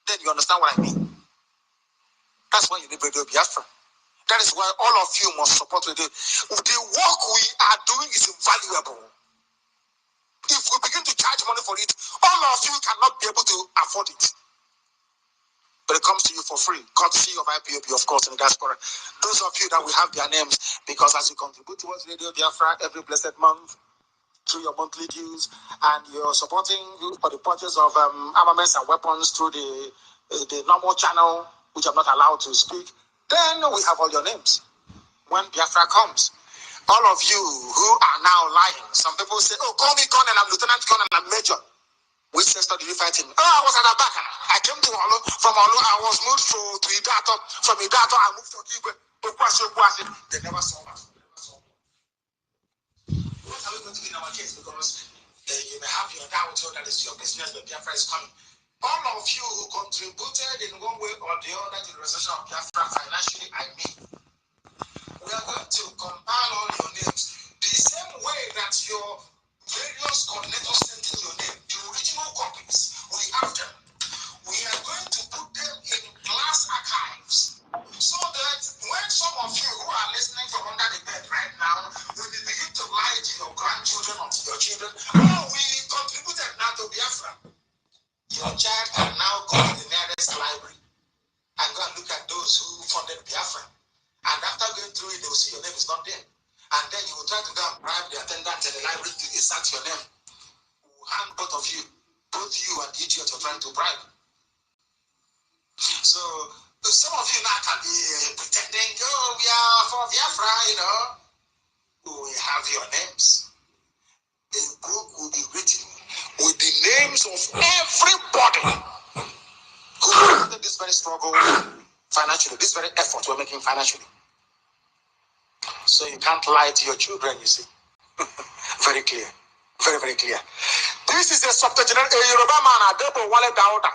then you understand what I mean. That's why you need Radio Biafra. That is why all of you must support the work we are doing is invaluable. If we begin to charge money for it, all of you cannot be able to afford it. But it comes to you for free, courtesy of IPOB, of course, in the diaspora. Those of you that we have their names, because as you contribute towards Radio Biafra every blessed month, through your monthly dues, and you're supporting for the purchase of armaments and weapons through the normal channel, which I'm not allowed to speak, then we have all your names. When Biafra comes, all of you who are now lying, some people say, oh, call me Colonel, I'm Lieutenant Colonel, I'm Major. We said, start fighting. Oh, I was at the back. I came to Olu. From Olu, I was moved to Idato. From Idato, I moved to Igwe. They never saw us. What are we going to do in our case? Because you may have your doubt, that is your business, but Biafra is coming. All of you who contributed in one way or the other to the restoration of Biafra financially, I mean, we are going to compile all your names the same way that your various coordinators sent in your name, the original copies, we have them. We are going to put them in class archives so that when some of you who are listening from under the bed right now, when they begin to lie to your grandchildren those who funded Biafra. And after going through it, they will see your name is not there. And then you will try to go and bribe the attendant at the library to insert your name. We will hand both of you, both you and the idiot you're trying to bribe. So some of you now can be pretending, oh, we are for Biafra, you know. We have your names. A book will be written with the names of everybody who started this very struggle financially, this very effort we're making financially. So you can't lie to your children, you see. Very clear. Very, very clear. This is a septuagenarian, a Yoruba man, Adebo Wale Dauda,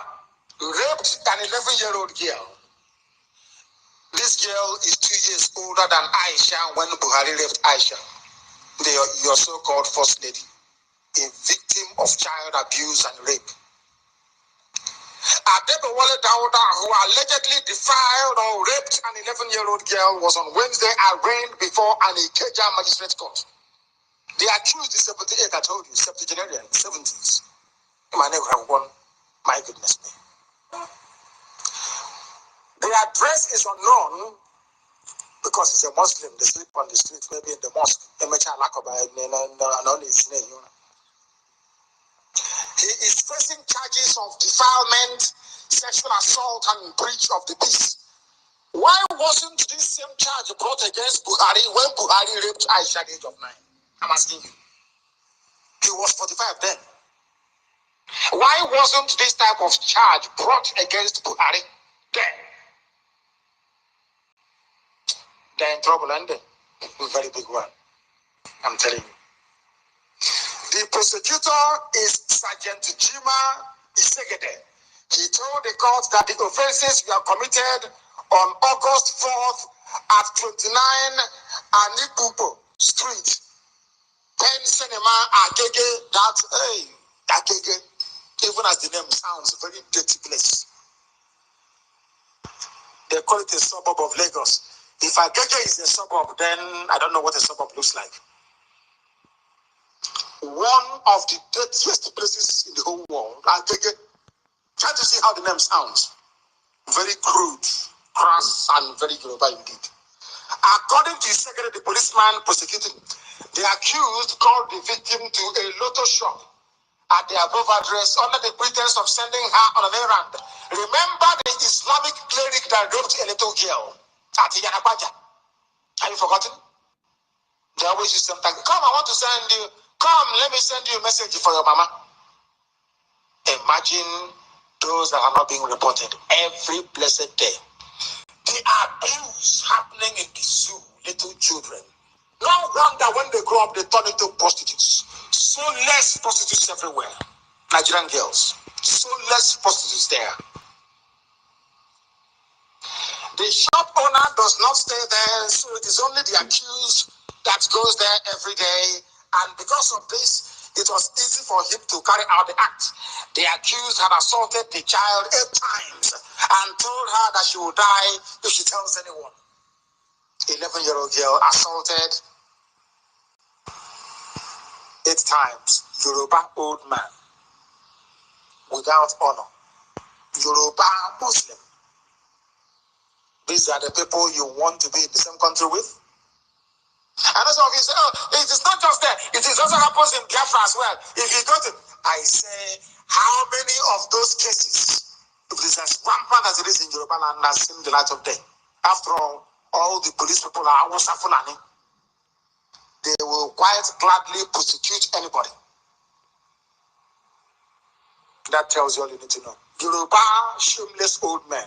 raped an 11-year-old girl. This girl is 2 years older than Aisha when Buhari raped Aisha, your so-called first lady, a victim of child abuse and rape. Adebo Wale Dauda, who allegedly defiled or raped an 11-year-old girl, was on Wednesday arraigned before an Ikeja magistrate court. The accused is 78, I told you, septuagenarian, 70s. My goodness me. The address is unknown because he's a Muslim. They sleep on the street, maybe in the mosque. He is facing charges of defilement, sexual assault, and breach of the peace. Why wasn't this same charge brought against Buhari when Buhari raped Aisha at the age of 9? I'm asking you. He was 45 then. Why wasn't this type of charge brought against Buhari then? They're in trouble, and a very big one. I'm telling you. The prosecutor is Sergeant Jima Isegede. He told the court that the offenses were committed on August 4th at 29 Anipupo Street, Pen Cinema, Agege. That, Agege, even as the name sounds, very dirty place. They call it a suburb of Lagos. If Agege is a suburb, then I don't know what a suburb looks like. One of the dirtiest places in the whole world. Agege. Try to see how the name sounds. Very crude, crass, and very Yoruba indeed. According to Secretary, the policeman prosecuting, the accused called the victim to a lotto shop at the above address under the pretense of sending her on an errand. Remember the Islamic cleric that raped a little girl at Yanabaja? Have you forgotten? They always use something. Come, I want to send you. Come, let me send you a message for your mama. Imagine those that are not being reported every blessed day. The abuse happening in the zoo, little children. No wonder when they grow up, they turn into prostitutes. So less prostitutes everywhere. Nigerian girls. So less prostitutes there. The shop owner does not stay there, so it is only the accused that goes there every day. And because of this, it was easy for him to carry out the act. The accused had assaulted the child 8 times and told her that she would die if she tells anyone. 11-year-old girl assaulted 8 times. Yoruba old man without honor. Yoruba Muslim. These are the people you want to be in the same country with. And some of you say, oh, it is not just there. It is also happens in Biafra as well. If you go to, I say, how many of those cases, if it is as rampant as it is in Yoruba land, has seen the light of day? After all the police people are Hausa Fulani. They will quite gladly prosecute anybody. That tells you all you need to know. Yoruba, shameless old men,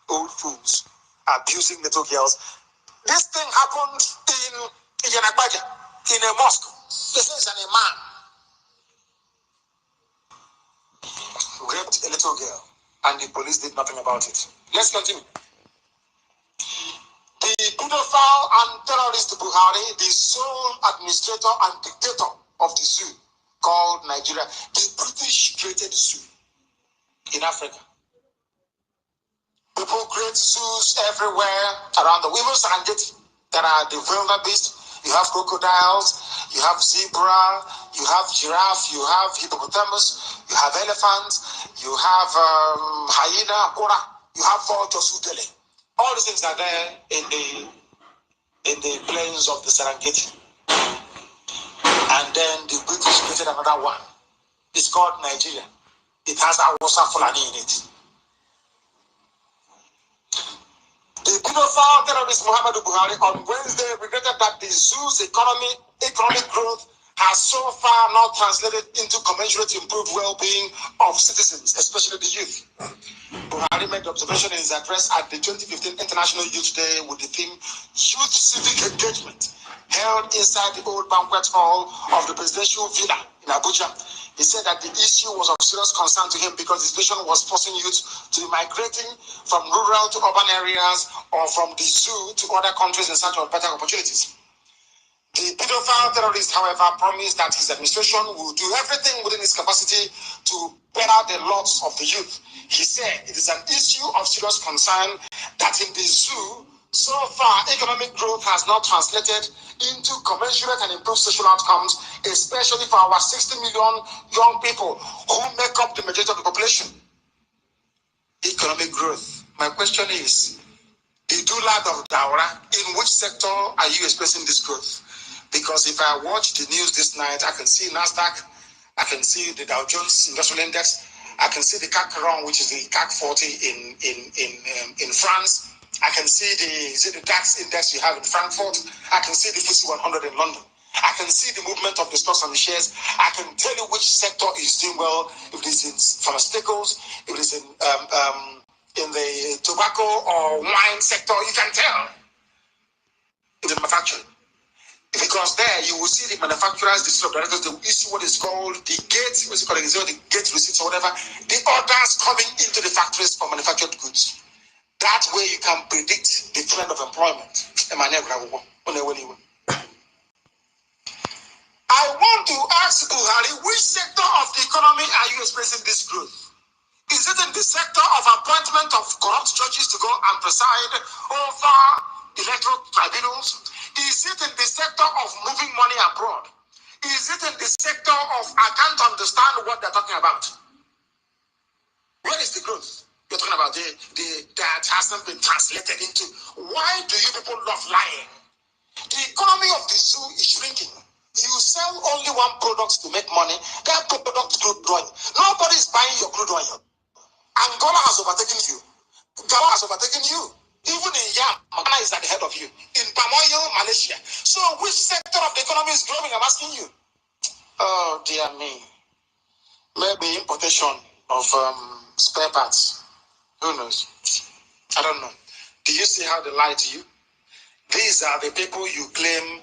old fools, abusing little girls. This thing happened in Yanagbaja, in a mosque. This is a man raped a little girl, and the police did nothing about it. Let's continue. The pedophile and terrorist Buhari, the sole administrator and dictator of the zoo called Nigeria, the British created zoo in Africa. People create zoos everywhere around the women's Serengeti. There are the wildebeest. You have crocodiles, you have zebra, you have giraffe, you have hippopotamus, you have elephants, you have hyena, you have vultures, All these things are there in the plains of the Serengeti. And then the British created another one. It's called Nigeria. It has Hausa Fulani in it. The pedophile terrorist Muhammadu Buhari on Wednesday regretted that the zoo's economic growth has so far not translated into commensurate improved well-being of citizens, especially the youth. Buhari made the observation in his address at the 2015 International Youth Day with the theme Youth Civic Engagement, held inside the old banquet hall of the presidential villa in Abuja. He said that the issue was of serious concern to him because his vision was forcing youth to be migrating from rural to urban areas or from the zoo to other countries in search of better opportunities. The pedophile terrorist, however, promised that his administration will do everything within its capacity to better the lots of the youth. He said it is an issue of serious concern that in the zoo, so far, economic growth has not translated into commensurate and improved social outcomes, especially for our 60 million young people who make up the majority of the population. Economic growth. My question is, the Dulad of Daura, in which sector are you expressing this growth? Because if I watch the news this night, I can see NASDAQ, I can see the Dow Jones Industrial Index, I can see the CAC 40, which is the CAC 40 in France. I can see the DAX index you have in Frankfurt. I can see the FTSE 100 in London. I can see the movement of the stocks and the shares. I can tell you which sector is doing well. If it is in pharmaceuticals, if it is in the tobacco or wine sector, you can tell. In the manufacturing. Because there you will see the manufacturers, the sales directors, they will issue what is called the gate, what's it called, the gate receipts or whatever, the orders coming into the factories for manufactured goods. That way you can predict the trend of employment. I want to ask Buhari, which sector of the economy are you experiencing this growth? Is it in the sector of appointment of corrupt judges to go and preside over electoral tribunals? Is it in the sector of moving money abroad? Is it in the sector of I can't understand what they're talking about? Where is the growth? You're talking about that hasn't been translated into. Why do you people love lying? The economy of the zoo is shrinking. You sell only one product to make money. That product, crude oil. Nobody is buying your crude oil. Angola has overtaken you. Ghana has overtaken you. Even in Yam, Ghana is at the head of you. In palm oil, Malaysia. So which sector of the economy is growing? I'm asking you. Oh, dear me. Maybe importation of spare parts. Who knows? I don't know. Do you see how they lie to you? These are the people you claim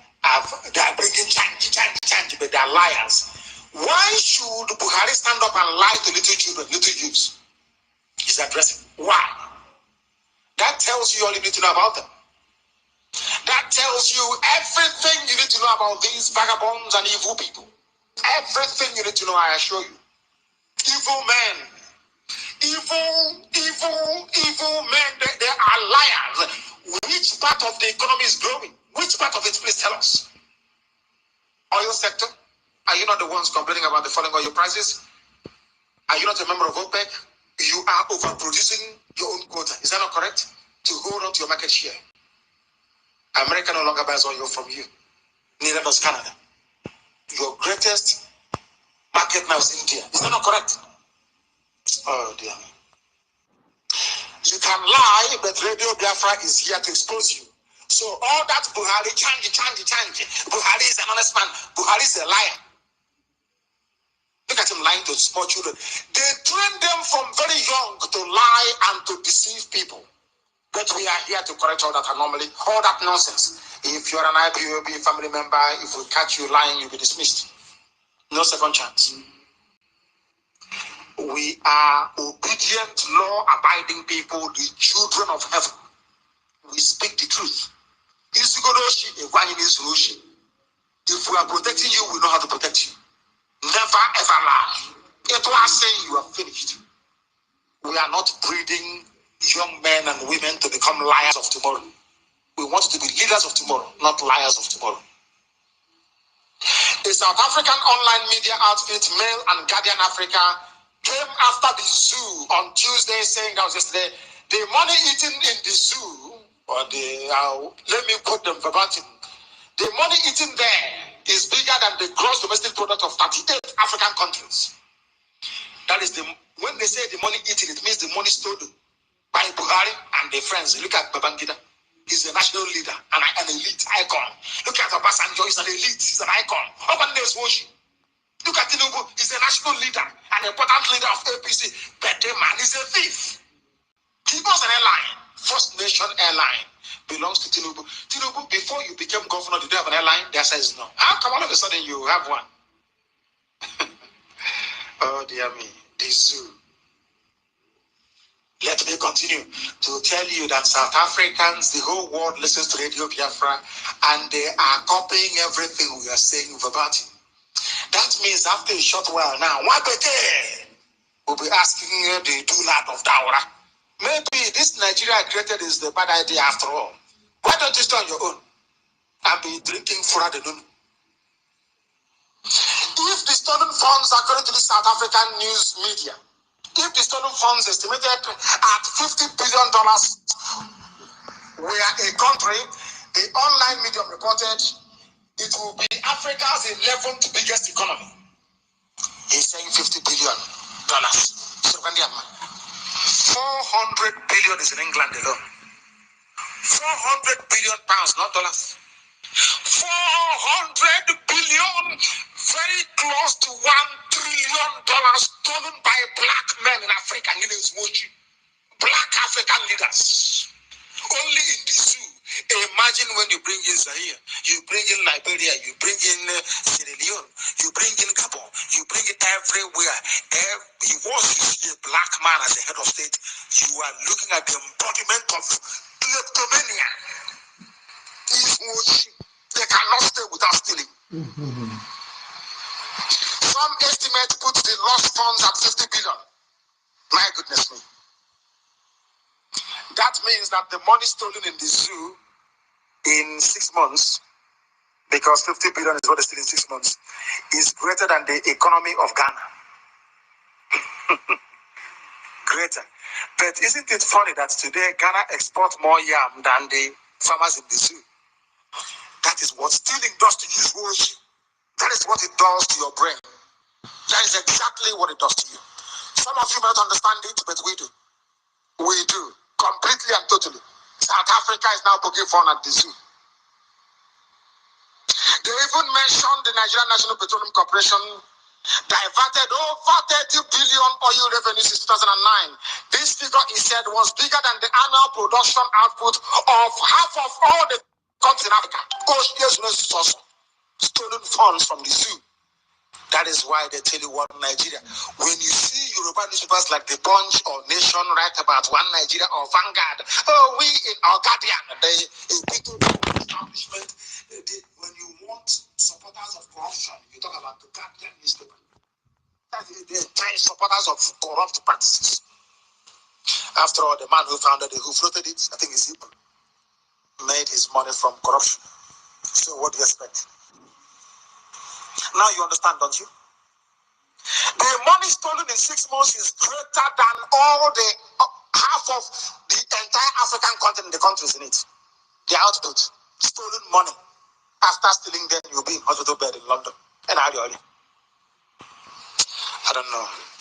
they are bringing change, but they are liars. Why should Buhari stand up and lie to little children, little youths? He's addressing. Why? That tells you all you need to know about them. That tells you everything you need to know about these vagabonds and evil people. Everything you need to know, I assure you. Evil men. Evil men, they are liars. Which part of the economy is growing? Which part of it, please tell us? Oil sector? Are you not the ones complaining about the falling oil prices? Are you not a member of OPEC? You are overproducing your own quota. Is that not correct? To hold on to your market share. America no longer buys oil from you. Neither does Canada. Your greatest market now is India. Is that not correct? Oh dear. You can lie, but Radio Biafra is here to expose you. So all that Buhari, change. Buhari is an honest man. Buhari is a liar. Look at him lying to small children. They train them from very young to lie and to deceive people. But we are here to correct all that anomaly, all that nonsense. If you're an IPOB family member, if we catch you lying, you'll be dismissed. No second chance. We are obedient, law-abiding people, the children of heaven. We speak the truth. If we are protecting you, we know how to protect you. Never ever lie. It was saying you are finished. We are not breeding young men and women to become liars of tomorrow. We want to be leaders of tomorrow, not liars of tomorrow. A South African online media outfit, Mail and Guardian Africa, came after the zoo on Tuesday, saying that was yesterday, The money eaten in the zoo, or let me quote them verbatim, the money eaten there is bigger than the gross domestic product of 38 African countries. That is when they say the money eaten, it means the money stolen by Buhari and their friends. Look at Babangida. He's a national leader, an elite icon. Look at Obasanjo, he's an elite, he's an icon. Look at Tinubu, he's a national leader, an important leader of APC. But the man is a thief. He was an airline, First Nation Airline, belongs to Tinubu. Tinubu, before you became governor, did you have an airline? The answer is no. How come all of a sudden you have one? Oh dear me, this zoo. Let me continue to tell you that South Africans, the whole world listens to Radio Biafra, and they are copying everything we are saying verbatim. That means after a short while now, we'll be asking the Dulat of Daura. Maybe this Nigeria created is the bad idea after all. Why don't you start your own and be drinking Fura de Nun? If the stolen funds, according to the South African news media, if the stolen funds estimated at $50 billion were a country, the online medium reported it will be Africa's 11th biggest economy. He's saying $50 billion. 400 billion is in England alone. 400 billion pounds, not dollars. 400 billion, very close to $1 trillion stolen by black men in Africa. Black African leaders. Only in the zoo. Imagine when you bring in Zaire, you bring in Liberia, you bring in Sierra Leone, you bring in Gabon, you bring it everywhere. Once you see a black man as a head of state, you are looking at the embodiment of kleptomania. They cannot stay without stealing. Some estimate put the lost funds at 50 billion. My goodness me. That means that the money stolen in the zoo in 6 months, because 50 billion is what they steal in 6 months, is greater than the economy of Ghana. Greater. But isn't it funny that today Ghana exports more yam than the farmers in the zoo? That is what stealing does to you. That is what it does to your brain. That is exactly what it does to you. Some of you might understand it, but we do. We do. Completely and totally. South Africa is now poking fun at the zoo. They even mentioned the Nigerian National Petroleum Corporation diverted over 30 billion oil revenue since 2009. This figure, he said, was bigger than the annual production output of half of all the countries in Africa. Stolen funds from the zoo. That is why they tell you what Nigeria. When you see Yoruba newspapers like The Punch or Nation write about one Nigeria or Vanguard, we in our Guardian, a big establishment. When you want supporters of corruption, you talk about the Guardian newspaper. The entire supporters of corrupt practices. After all, the man who founded it, who floated it, I think is Hebrew, made his money from corruption. So what do you expect? Now you understand, don't you? The money stolen in 6 months is greater than all the half of the entire African continent, the countries in it. The output, stolen money. After stealing them, you'll be in hospital bed in London. And I don't know.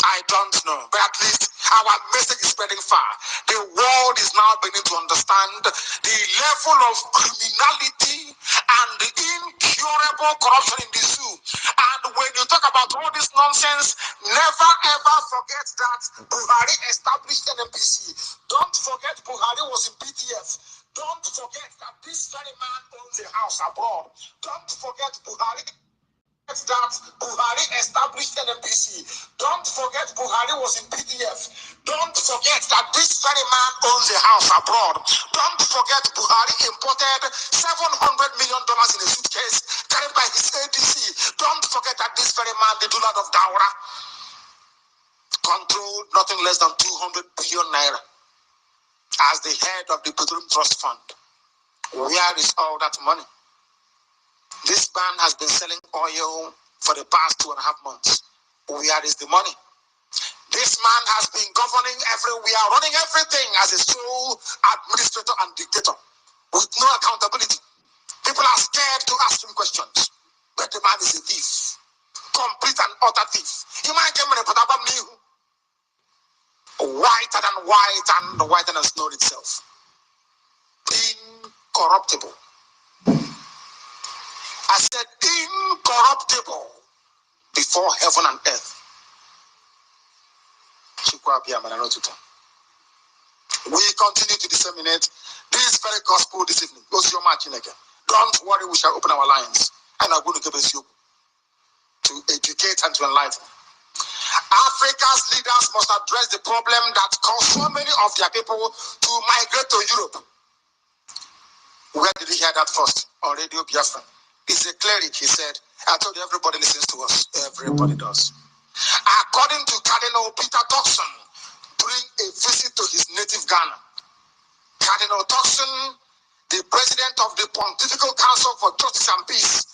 I don't know. But at least our message is spreading far. The world is now beginning to understand the level of criminality and the incurable corruption in the zoo. And when you talk about all this nonsense, never ever forget that Buhari established NMPC. Don't forget Buhari was in PTF. Don't forget that this very man owns a house abroad. Don't forget Buhari that Buhari established NMPC. Don't forget Buhari was in PDF. Don't forget that this very man owns a house abroad. Don't forget Buhari imported $700 million in a suitcase carried by his ADC. Don't forget that this very man, the Dulat of Daura, controlled nothing less than 200 billion naira as the head of the Petroleum Trust Fund. Where is all that money? This man has been selling oil for the past 2.5 months. Where is the money? This man has been governing everywhere, running everything as a sole administrator and dictator with no accountability. People are scared to ask him questions. But the man is a thief. Complete and utter thief. He might come in and put up whiter than white and whiter than snow itself. Incorruptible. I said incorruptible before heaven and earth. We continue to disseminate this very gospel this evening. Don't worry, we shall open our lines and I'm going to educate and to enlighten. Africa's leaders must address the problem that caused so many of their people to migrate to Europe. Where did he hear that first? On Radio Biafra. He's a cleric, he said. I told you everybody listens to us. Everybody does. According to Cardinal Peter Turkson, during a visit to his native Ghana, Cardinal Turkson, the president of the Pontifical Council for Justice and Peace,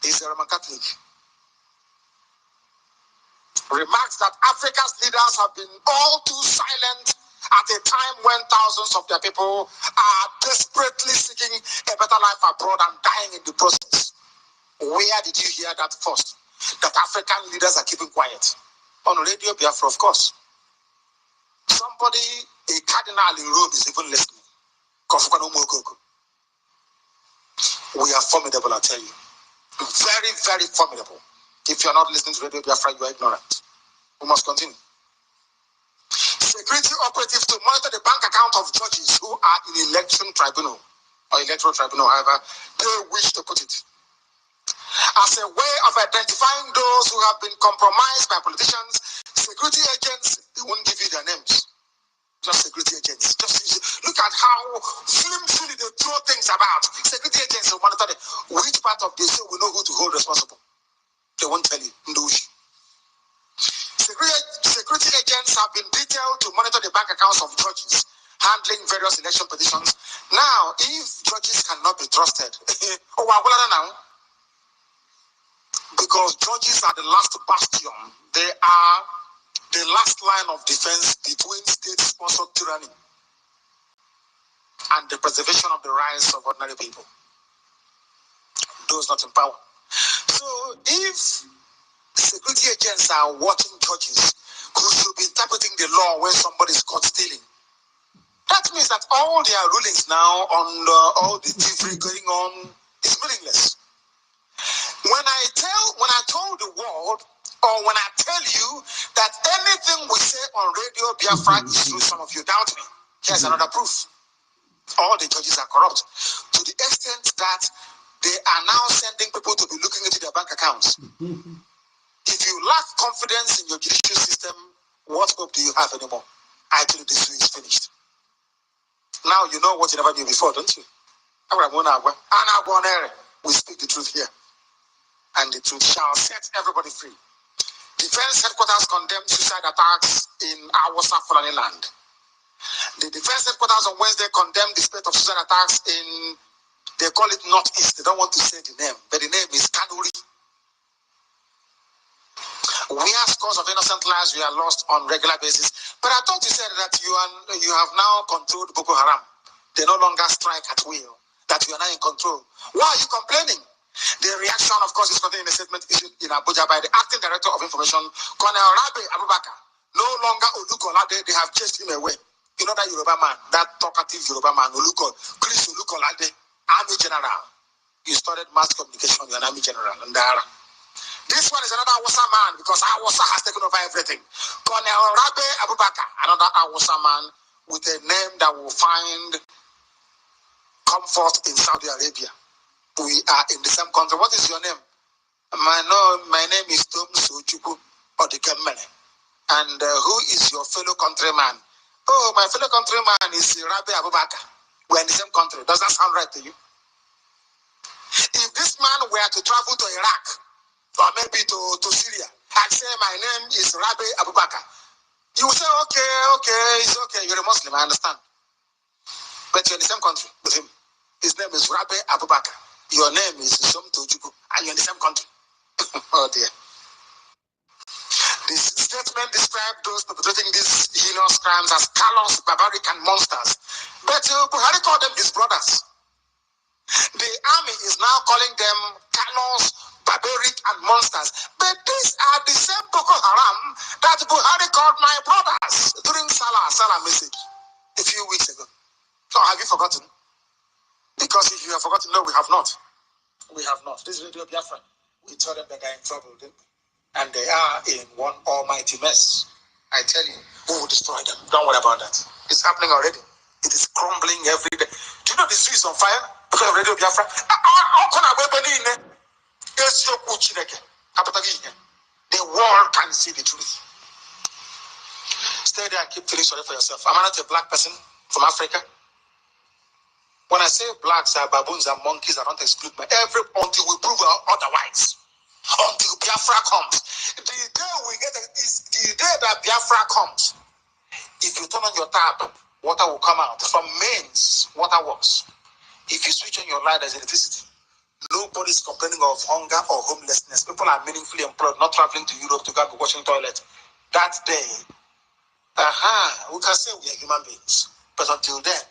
is a Roman Catholic, remarks that Africa's leaders have been all too silent at a time when thousands of their people are desperately seeking a better life abroad and dying in the process. Where did you hear that first? That African leaders are keeping quiet? On Radio Biafra, of course. Somebody, a cardinal in Rome, is even listening. We are formidable, I tell you. Very, very formidable. If you are not listening to Radio Biafra, you are ignorant. We must continue. Security operatives to monitor the bank account of judges who are in election tribunal, or electoral tribunal, however they wish to put it. As a way of identifying those who have been compromised by politicians, security agents, they won't give you their names. Just security agents. Just look at how flimsily they throw things about. Security agents will monitor which part of the show we know who to hold responsible. They won't tell you. Security agents have been detailed to monitor the bank accounts of judges handling various election petitions. Now, if judges cannot be trusted, because judges are the last bastion, they are the last line of defense between state-sponsored tyranny and the preservation of the rights of ordinary people, those not in power. So, if security agents are watching judges who should be interpreting the law when somebody is caught stealing, that means that all their rulings now on all the thievery going on is meaningless. When I told the world, or when I tell you that anything we say on Radio Biafra is true, some of you doubt me. Here's another proof. All the judges are corrupt to the extent that they are now sending people to be looking into their bank accounts. If you lack confidence in your judicial system, what hope do you have anymore? I tell you, this is finished. Now you know what you never knew before, don't you? We speak the truth here, and the truth shall set everybody free. Defense headquarters condemned suicide attacks in Awasa Fulani land. The defense headquarters on Wednesday condemned the spate of suicide attacks in, they call it Northeast. They don't want to say the name, but the name is Kanuri. We have scores of innocent lives we are lost on regular basis. But I thought you said that you have now controlled Boko Haram. They no longer strike at will, that you are now in control. Why are you complaining? The reaction, of course, is contained in a statement issued in Abuja by the acting director of information, Colonel Rabi Abubakar. No longer Olukolade, they have chased him away. You know that Yoruba man, that talkative Yoruba man, Chris Olukolade, Army General. You studied mass communication, you're an Army General. And this one is another Awasa man, because Awasa has taken over everything. Colonel Rabi Abubakar, another Awasa man with a name that will find comfort in Saudi Arabia. We are in the same country. What is your name? My name is Tom Sojuku Odikemene. And who is your fellow countryman? Oh, my fellow countryman is Rabi Abubakar. We're in the same country. Does that sound right to you? If this man were to travel to Iraq, or maybe to Syria, and say my name is Rabi Abubakar, you will say, okay, it's okay. You're a Muslim, I understand. But you're in the same country with him. His name is Rabi Abubakar. Your name is Som Tojuku, and you're in the same country. Oh dear. The statement described those perpetrating these heinous crimes as callous, barbaric, and monsters. But Buhari called them his brothers. The army is now calling them callous, barbaric, and monsters. But these are the same Boko Haram that Buhari called my brothers during Salah message a few weeks ago. So have you forgotten? Because if you have forgotten, no, we have not. We have not. This is Radio Biafra. We told them that they're in trouble, didn't we? And they are in one almighty mess. I tell you, who will destroy them? Don't worry about that. It's happening already. It is crumbling every day. Do you know the street is on fire because of Radio Biafra? The world can see the truth. Stay there and keep feeling sorry for yourself. I'm not a black person from Africa. When I say blacks are baboons and monkeys, I don't exclude my until we prove otherwise. Until Biafra comes. The day we get it is the day that Biafra comes. If you turn on your tap, water will come out. From mains, water works. If you switch on your light, there's electricity. Nobody's complaining of hunger or homelessness. People are meaningfully employed, not traveling to Europe to go and washing toilet. That day, we can say we are human beings. But until then,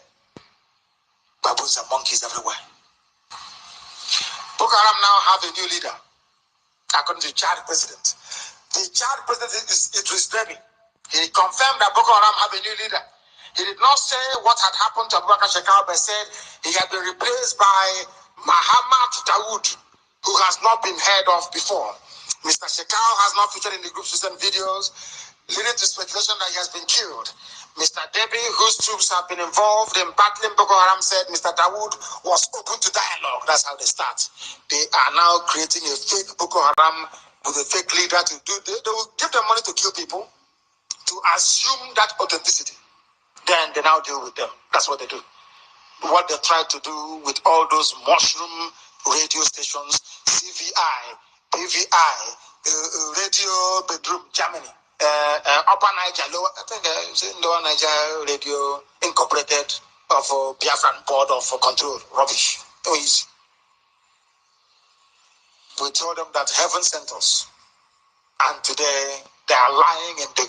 baboons and monkeys everywhere. Boko Haram now have a new leader, according to the Chad president. The Chad president is Idris Deby. He confirmed that Boko Haram have a new leader. He did not say what had happened to Abubakar Shekau, but said he had been replaced by Muhammad Dawood, who has not been heard of before. Mr. Shekau has not featured in the group's recent videos, leading to speculation that he has been killed. Mr. Deby, whose troops have been involved in battling Boko Haram, said Mr. Dawood was open to dialogue. That's how they start. They are now creating a fake Boko Haram with a fake leader to do. They will give them money to kill people, to assume that authenticity. Then they now deal with them. That's what they do. What they try to do with all those mushroom radio stations, CVI, BVI, Radio Bedroom, Germany. Upper Niger, Lower, I think Lower Niger Radio Incorporated of Biafran Board of Control. Rubbish. We told them that heaven sent us, and today they are lying in the